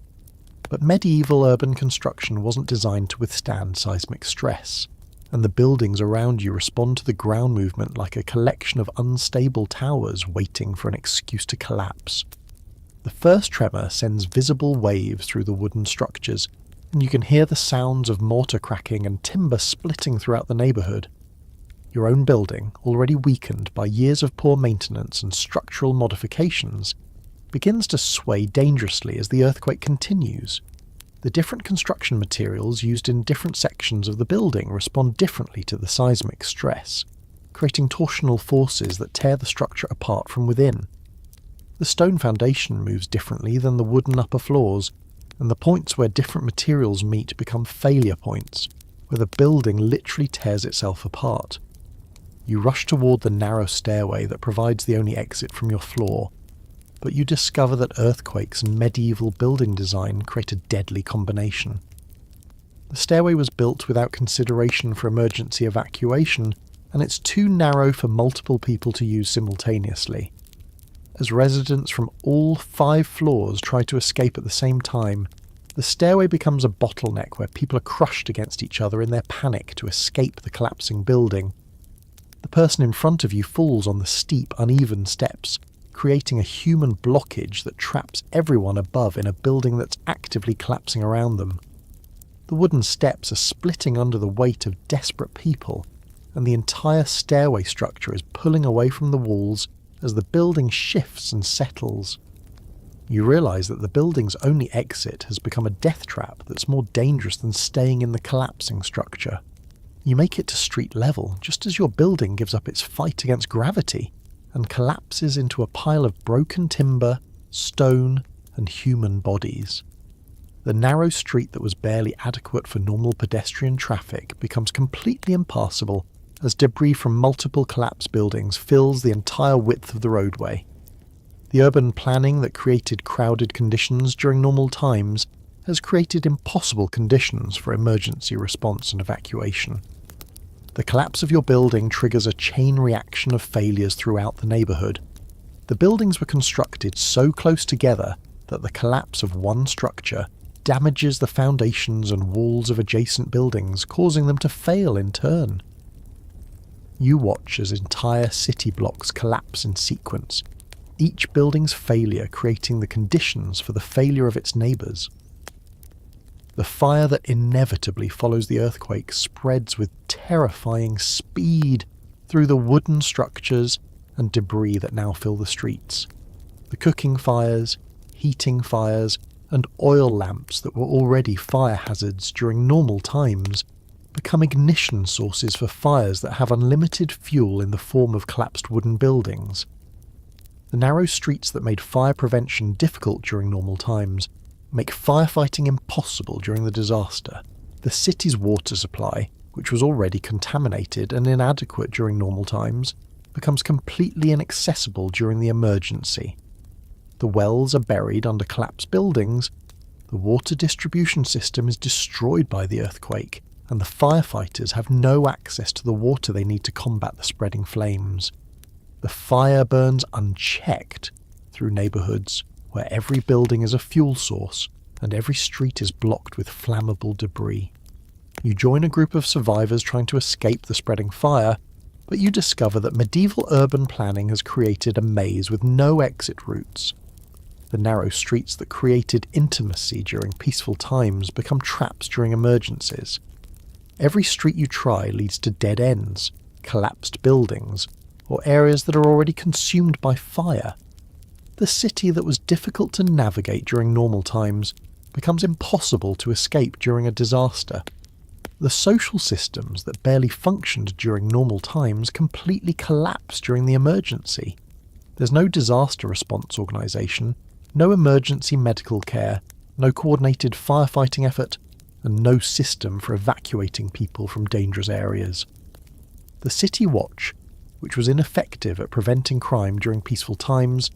But medieval urban construction wasn't designed to withstand seismic stress, and the buildings around you respond to the ground movement like a collection of unstable towers waiting for an excuse to collapse. The first tremor sends visible waves through the wooden structures, and you can hear the sounds of mortar cracking and timber splitting throughout the neighbourhood. Your own building, already weakened by years of poor maintenance and structural modifications, begins to sway dangerously as the earthquake continues. The different construction materials used in different sections of the building respond differently to the seismic stress, creating torsional forces that tear the structure apart from within. The stone foundation moves differently than the wooden upper floors, and the points where different materials meet become failure points, where the building literally tears itself apart. You rush toward the narrow stairway that provides the only exit from your floor, but you discover that earthquakes and medieval building design create a deadly combination. The stairway was built without consideration for emergency evacuation, and it's too narrow for multiple people to use simultaneously. As residents from all 5 floors try to escape at the same time, the stairway becomes a bottleneck where people are crushed against each other in their panic to escape the collapsing building. The person in front of you falls on the steep, uneven steps, creating a human blockage that traps everyone above in a building that's actively collapsing around them. The wooden steps are splitting under the weight of desperate people, and the entire stairway structure is pulling away from the walls as the building shifts and settles. You realise that the building's only exit has become a death trap that's more dangerous than staying in the collapsing structure. You make it to street level just as your building gives up its fight against gravity and collapses into a pile of broken timber, stone, and human bodies. The narrow street that was barely adequate for normal pedestrian traffic becomes completely impassable as debris from multiple collapsed buildings fills the entire width of the roadway. The urban planning that created crowded conditions during normal times has created impossible conditions for emergency response and evacuation. The collapse of your building triggers a chain reaction of failures throughout the neighbourhood. The buildings were constructed so close together that the collapse of one structure damages the foundations and walls of adjacent buildings, causing them to fail in turn. You watch as entire city blocks collapse in sequence, each building's failure creating the conditions for the failure of its neighbours. The fire that inevitably follows the earthquake spreads with terrifying speed through the wooden structures and debris that now fill the streets. The cooking fires, heating fires, and oil lamps that were already fire hazards during normal times become ignition sources for fires that have unlimited fuel in the form of collapsed wooden buildings. The narrow streets that made fire prevention difficult during normal times make firefighting impossible during the disaster. The city's water supply, which was already contaminated and inadequate during normal times, becomes completely inaccessible during the emergency. The wells are buried under collapsed buildings, The water distribution system is destroyed by the earthquake, and the firefighters have no access to the water they need to combat the spreading flames. The fire burns unchecked through neighbourhoods where every building is a fuel source and every street is blocked with flammable debris. You join a group of survivors trying to escape the spreading fire, but you discover that medieval urban planning has created a maze with no exit routes. The narrow streets that created intimacy during peaceful times become traps during emergencies. Every street you try leads to dead ends, collapsed buildings, or areas that are already consumed by fire. The city that was difficult to navigate during normal times becomes impossible to escape during a disaster. The social systems that barely functioned during normal times completely collapse during the emergency. There's no disaster response organisation, no emergency medical care, no coordinated firefighting effort, and no system for evacuating people from dangerous areas. The City Watch, which was ineffective at preventing crime during peaceful times,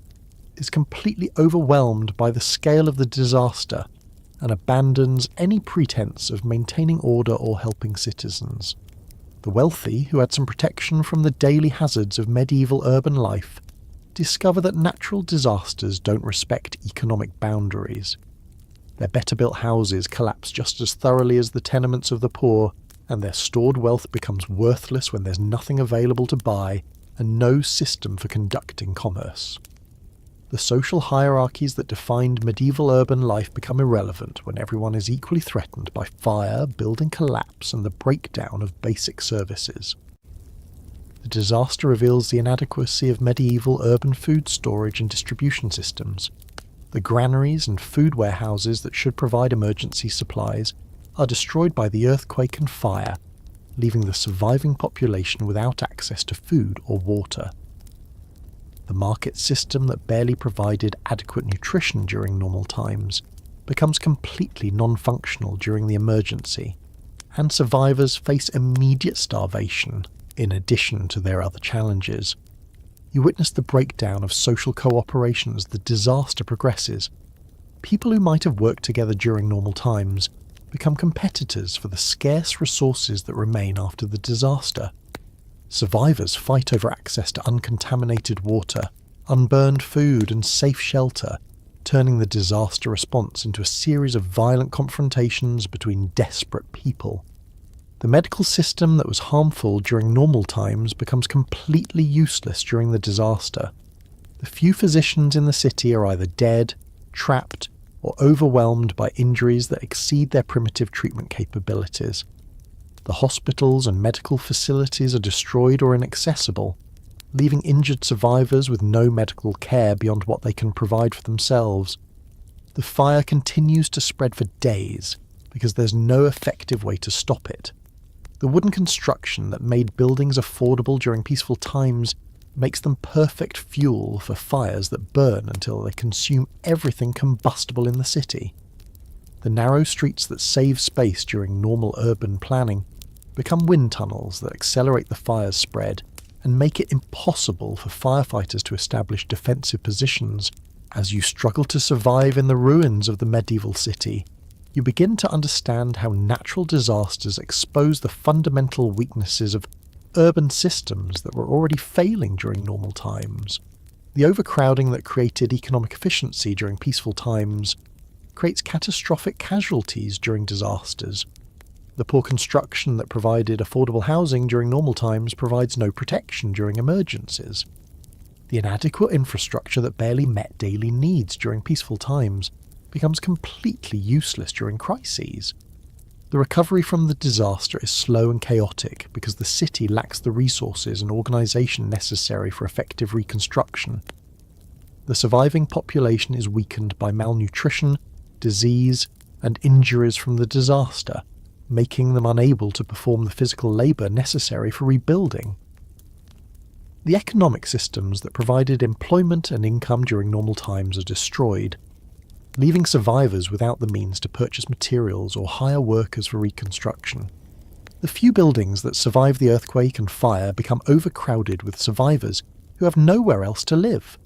is completely overwhelmed by the scale of the disaster and abandons any pretense of maintaining order or helping citizens. The wealthy, who had some protection from the daily hazards of medieval urban life, discover that natural disasters don't respect economic boundaries. Their better-built houses collapse just as thoroughly as the tenements of the poor, and their stored wealth becomes worthless when there's nothing available to buy and no system for conducting commerce. The social hierarchies that defined medieval urban life become irrelevant when everyone is equally threatened by fire, building collapse, and the breakdown of basic services. The disaster reveals the inadequacy of medieval urban food storage and distribution systems. The granaries and food warehouses that should provide emergency supplies are destroyed by the earthquake and fire, leaving the surviving population without access to food or water. The market system that barely provided adequate nutrition during normal times becomes completely non-functional during the emergency, and survivors face immediate starvation in addition to their other challenges. You witness the breakdown of social cooperation as the disaster progresses. People who might have worked together during normal times become competitors for the scarce resources that remain after the disaster. Survivors fight over access to uncontaminated water, unburned food, and safe shelter, turning the disaster response into a series of violent confrontations between desperate people. The medical system that was harmful during normal times becomes completely useless during the disaster. The few physicians in the city are either dead, trapped, or overwhelmed by injuries that exceed their primitive treatment capabilities. The hospitals and medical facilities are destroyed or inaccessible, leaving injured survivors with no medical care beyond what they can provide for themselves. The fire continues to spread for days because there's no effective way to stop it. The wooden construction that made buildings affordable during peaceful times makes them perfect fuel for fires that burn until they consume everything combustible in the city. The narrow streets that save space during normal urban planning become wind tunnels that accelerate the fire's spread and make it impossible for firefighters to establish defensive positions. As you struggle to survive in the ruins of the medieval city, you begin to understand how natural disasters expose the fundamental weaknesses of urban systems that were already failing during normal times. The overcrowding that created economic efficiency during peaceful times creates catastrophic casualties during disasters. The poor construction that provided affordable housing during normal times provides no protection during emergencies. The inadequate infrastructure that barely met daily needs during peaceful times becomes completely useless during crises. The recovery from the disaster is slow and chaotic because the city lacks the resources and organisation necessary for effective reconstruction. The surviving population is weakened by malnutrition, disease, and injuries from the disaster, making them unable to perform the physical labour necessary for rebuilding. The economic systems that provided employment and income during normal times are destroyed, leaving survivors without the means to purchase materials or hire workers for reconstruction. The few buildings that survive the earthquake and fire become overcrowded with survivors who have nowhere else to live.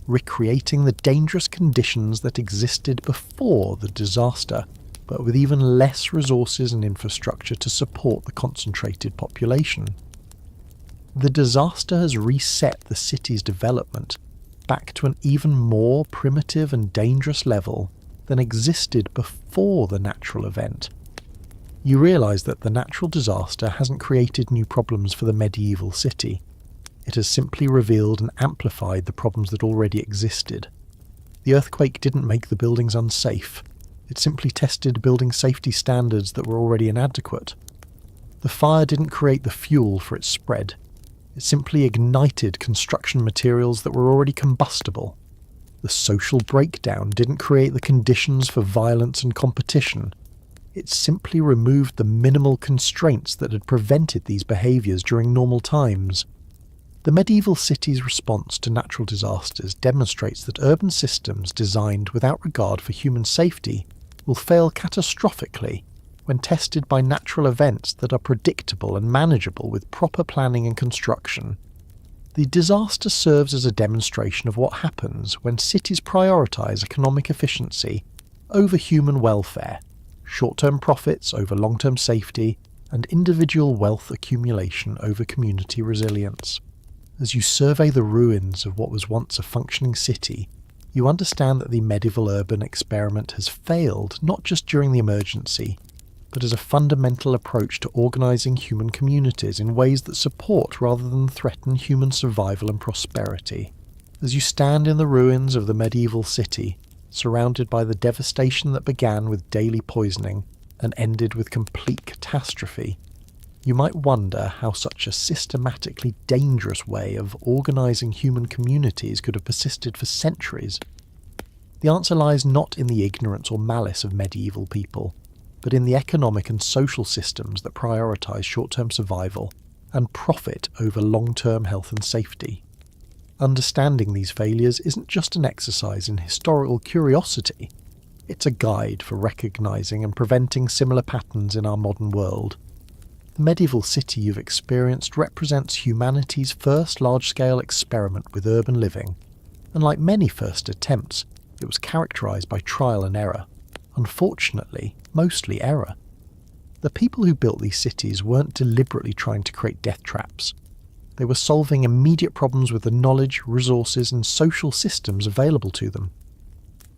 recreating the dangerous conditions that existed before the disaster, but with even less resources and infrastructure to support the concentrated population. The disaster has reset the city's development back to an even more primitive and dangerous level than existed before the natural event. You realise that the natural disaster hasn't created new problems for the medieval city. It has simply revealed and amplified the problems that already existed. The earthquake didn't make the buildings unsafe. It simply tested building safety standards that were already inadequate. The fire didn't create the fuel for its spread. It simply ignited construction materials that were already combustible. The social breakdown didn't create the conditions for violence and competition. It simply removed the minimal constraints that had prevented these behaviours during normal times. The medieval city's response to natural disasters demonstrates that urban systems designed without regard for human safety will fail catastrophically when tested by natural events that are predictable and manageable with proper planning and construction. The disaster serves as a demonstration of what happens when cities prioritise economic efficiency over human welfare, short-term profits over long-term safety, and individual wealth accumulation over community resilience. As you survey the ruins of what was once a functioning city, you understand that the medieval urban experiment has failed not just during the emergency, but as a fundamental approach to organising human communities in ways that support rather than threaten human survival and prosperity. As you stand in the ruins of the medieval city, surrounded by the devastation that began with daily poisoning and ended with complete catastrophe, you might wonder how such a systematically dangerous way of organising human communities could have persisted for centuries. The answer lies not in the ignorance or malice of medieval people, but in the economic and social systems that prioritise short-term survival and profit over long-term health and safety. Understanding these failures isn't just an exercise in historical curiosity, it's a guide for recognising and preventing similar patterns in our modern world. The medieval city you've experienced represents humanity's first large-scale experiment with urban living, and like many first attempts, it was characterised by trial and error. Unfortunately, mostly error. The people who built these cities weren't deliberately trying to create death traps. They were solving immediate problems with the knowledge, resources, and social systems available to them.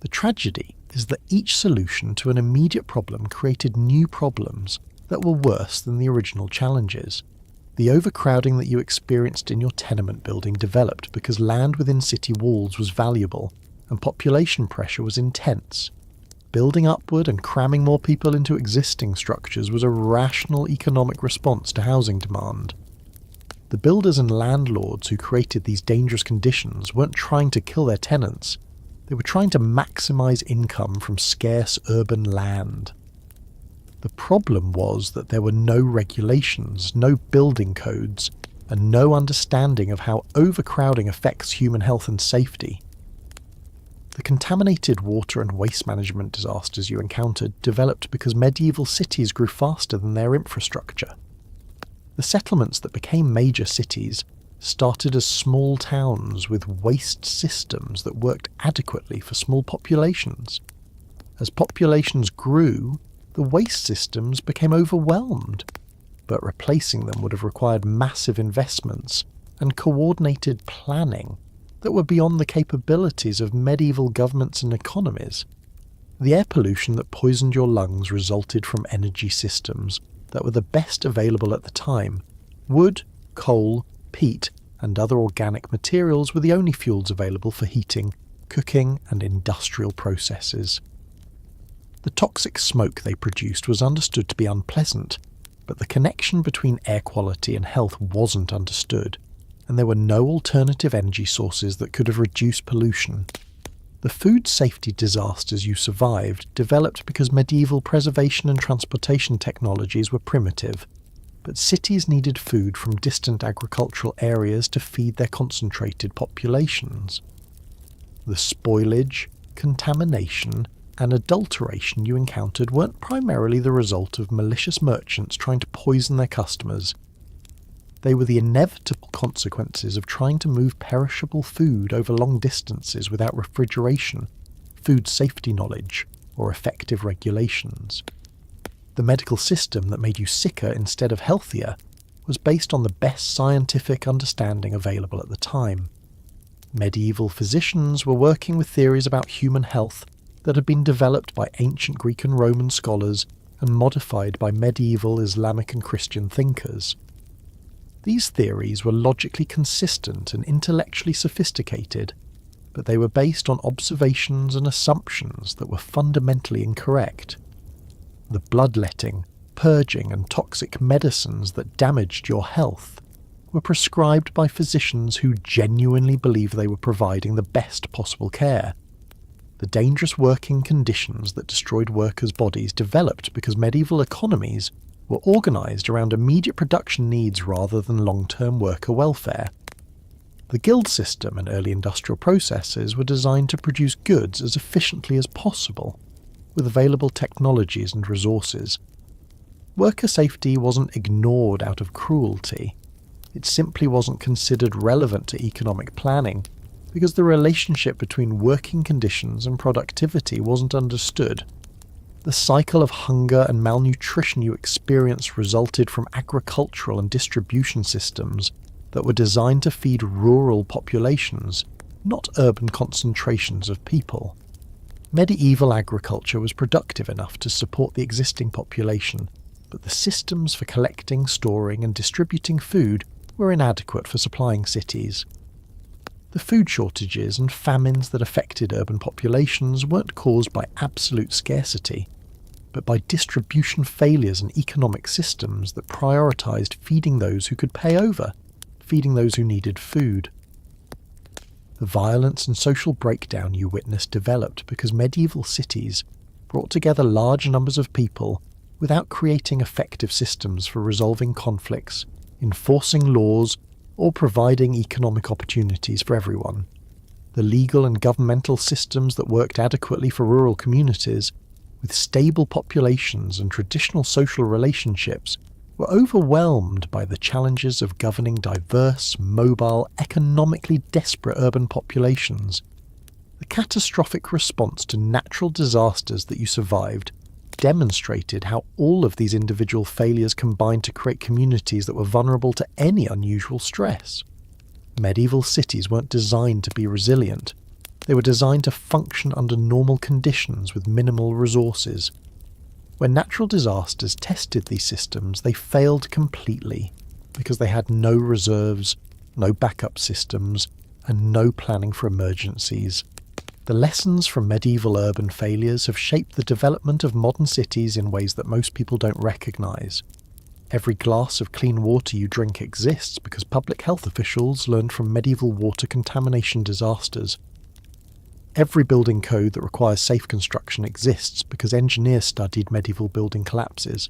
The tragedy is that each solution to an immediate problem created new problems that were worse than the original challenges. The overcrowding that you experienced in your tenement building developed because land within city walls was valuable and population pressure was intense. Building upward and cramming more people into existing structures was a rational economic response to housing demand. The builders and landlords who created these dangerous conditions weren't trying to kill their tenants, they were trying to maximise income from scarce urban land. The problem was that there were no regulations, no building codes, and no understanding of how overcrowding affects human health and safety. The contaminated water and waste management disasters you encountered developed because medieval cities grew faster than their infrastructure. The settlements that became major cities started as small towns with waste systems that worked adequately for small populations. As populations grew, the waste systems became overwhelmed, but replacing them would have required massive investments and coordinated planning that were beyond the capabilities of medieval governments and economies. The air pollution that poisoned your lungs resulted from energy systems that were the best available at the time. Wood, coal, peat, and other organic materials were the only fuels available for heating, cooking, and industrial processes. The toxic smoke they produced was understood to be unpleasant, but the connection between air quality and health wasn't understood, and there were no alternative energy sources that could have reduced pollution. The food safety disasters you survived developed because medieval preservation and transportation technologies were primitive, but cities needed food from distant agricultural areas to feed their concentrated populations. The spoilage, contamination, and adulteration you encountered weren't primarily the result of malicious merchants trying to poison their customers. They were the inevitable consequences of trying to move perishable food over long distances without refrigeration, food safety knowledge, or effective regulations. The medical system that made you sicker instead of healthier was based on the best scientific understanding available at the time. Medieval physicians were working with theories about human health that had been developed by ancient Greek and Roman scholars and modified by medieval Islamic and Christian thinkers. These theories were logically consistent and intellectually sophisticated, but they were based on observations and assumptions that were fundamentally incorrect. The bloodletting, purging and toxic medicines that damaged your health were prescribed by physicians who genuinely believed they were providing the best possible care. The dangerous working conditions that destroyed workers' bodies developed because medieval economies were organised around immediate production needs rather than long-term worker welfare. The guild system and early industrial processes were designed to produce goods as efficiently as possible, with available technologies and resources. Worker safety wasn't ignored out of cruelty. It simply wasn't considered relevant to economic planning because the relationship between working conditions and productivity wasn't understood. The cycle of hunger and malnutrition you experienced resulted from agricultural and distribution systems that were designed to feed rural populations, not urban concentrations of people. Medieval agriculture was productive enough to support the existing population, but the systems for collecting, storing and distributing food were inadequate for supplying cities. The food shortages and famines that affected urban populations weren't caused by absolute scarcity, but by distribution failures and economic systems that prioritised feeding those who could pay over, feeding those who needed food. The violence and social breakdown you witnessed developed because medieval cities brought together large numbers of people without creating effective systems for resolving conflicts, enforcing laws, or providing economic opportunities for everyone. The legal and governmental systems that worked adequately for rural communities, with stable populations and traditional social relationships, were overwhelmed by the challenges of governing diverse, mobile, economically desperate urban populations. The catastrophic response to natural disasters that you survived demonstrated how all of these individual failures combined to create communities that were vulnerable to any unusual stress. Medieval cities weren't designed to be resilient. They were designed to function under normal conditions with minimal resources. When natural disasters tested these systems, they failed completely because they had no reserves, no backup systems, and no planning for emergencies. The lessons from medieval urban failures have shaped the development of modern cities in ways that most people don't recognise. Every glass of clean water you drink exists because public health officials learned from medieval water contamination disasters. Every building code that requires safe construction exists because engineers studied medieval building collapses.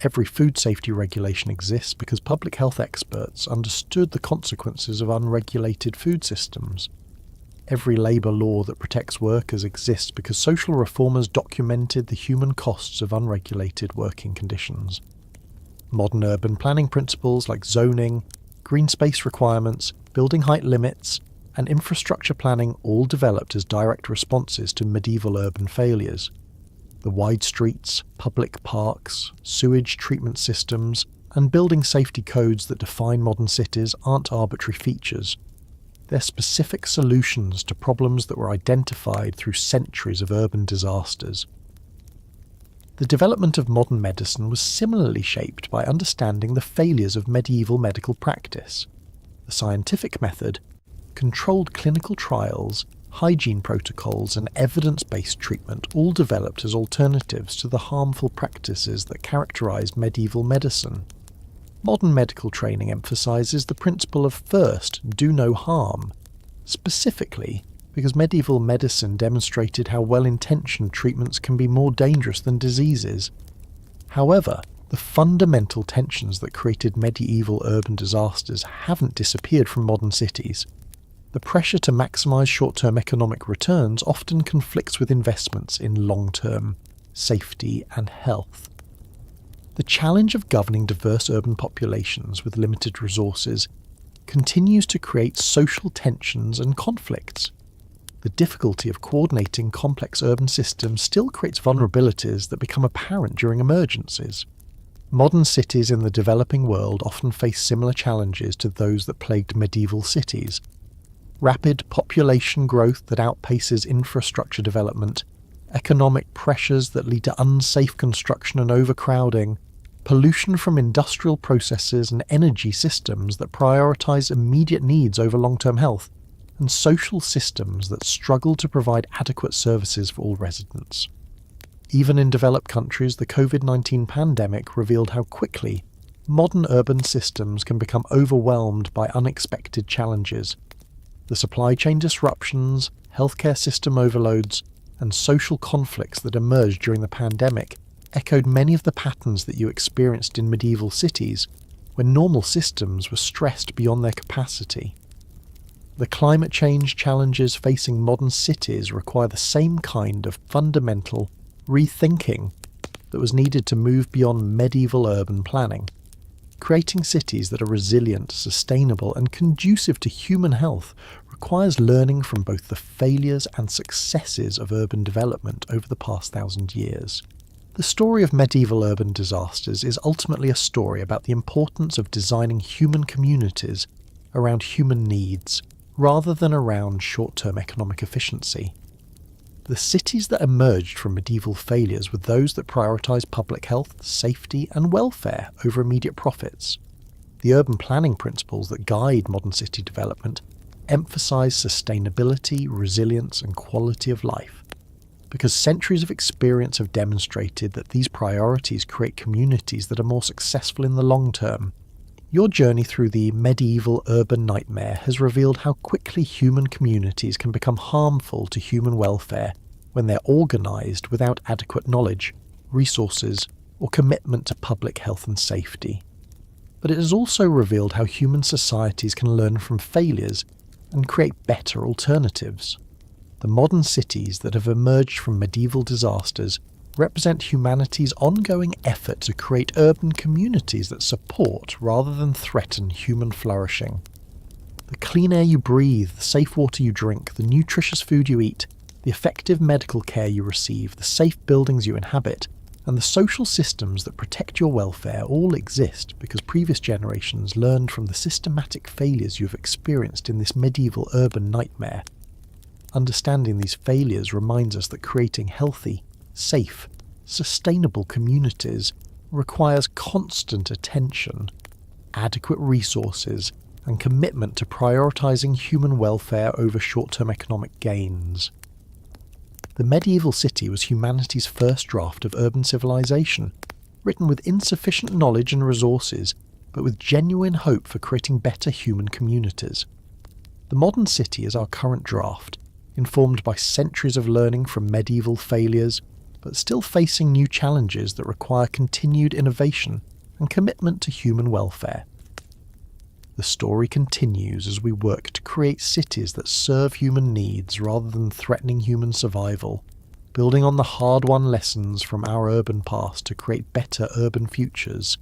Every food safety regulation exists because public health experts understood the consequences of unregulated food systems. Every labour law that protects workers exists because social reformers documented the human costs of unregulated working conditions. Modern urban planning principles like zoning, green space requirements, building height limits, and infrastructure planning all developed as direct responses to medieval urban failures. The wide streets, public parks, sewage treatment systems, and building safety codes that define modern cities aren't arbitrary features. They're specific solutions to problems that were identified through centuries of urban disasters. The development of modern medicine was similarly shaped by understanding the failures of medieval medical practice. The scientific method, controlled clinical trials, hygiene protocols, and evidence-based treatment all developed as alternatives to the harmful practices that characterized medieval medicine. Modern medical training emphasizes the principle of first, do no harm, specifically because medieval medicine demonstrated how well-intentioned treatments can be more dangerous than diseases. However, the fundamental tensions that created medieval urban disasters haven't disappeared from modern cities. The pressure to maximize short-term economic returns often conflicts with investments in long-term safety and health. The challenge of governing diverse urban populations with limited resources continues to create social tensions and conflicts. The difficulty of coordinating complex urban systems still creates vulnerabilities that become apparent during emergencies. Modern cities in the developing world often face similar challenges to those that plagued medieval cities. Rapid population growth that outpaces infrastructure development, economic pressures that lead to unsafe construction and overcrowding, pollution from industrial processes and energy systems that prioritize immediate needs over long-term health, and social systems that struggle to provide adequate services for all residents. Even in developed countries, the COVID-19 pandemic revealed how quickly modern urban systems can become overwhelmed by unexpected challenges. The supply chain disruptions, healthcare system overloads, and social conflicts that emerged during the pandemic echoed many of the patterns that you experienced in medieval cities, when normal systems were stressed beyond their capacity. The climate change challenges facing modern cities require the same kind of fundamental rethinking that was needed to move beyond medieval urban planning. Creating cities that are resilient, sustainable, and conducive to human health requires learning from both the failures and successes of urban development over the past 1,000 years. The story of medieval urban disasters is ultimately a story about the importance of designing human communities around human needs, rather than around short-term economic efficiency. The cities that emerged from medieval failures were those that prioritised public health, safety, and welfare over immediate profits. The urban planning principles that guide modern city development emphasise sustainability, resilience, and quality of life, because centuries of experience have demonstrated that these priorities create communities that are more successful in the long term. Your journey through the medieval urban nightmare has revealed how quickly human communities can become harmful to human welfare when they're organised without adequate knowledge, resources, or commitment to public health and safety. But it has also revealed how human societies can learn from failures and create better alternatives. The modern cities that have emerged from medieval disasters represent humanity's ongoing effort to create urban communities that support rather than threaten human flourishing. The clean air you breathe, the safe water you drink, the nutritious food you eat, the effective medical care you receive, the safe buildings you inhabit, and the social systems that protect your welfare all exist because previous generations learned from the systematic failures you have experienced in this medieval urban nightmare. Understanding these failures reminds us that creating healthy, safe, sustainable communities requires constant attention, adequate resources, and commitment to prioritising human welfare over short-term economic gains. The medieval city was humanity's first draft of urban civilization, written with insufficient knowledge and resources, but with genuine hope for creating better human communities. The modern city is our current draft, informed by centuries of learning from medieval failures, but still facing new challenges that require continued innovation and commitment to human welfare. The story continues as we work to create cities that serve human needs rather than threatening human survival, building on the hard-won lessons from our urban past to create better urban futures.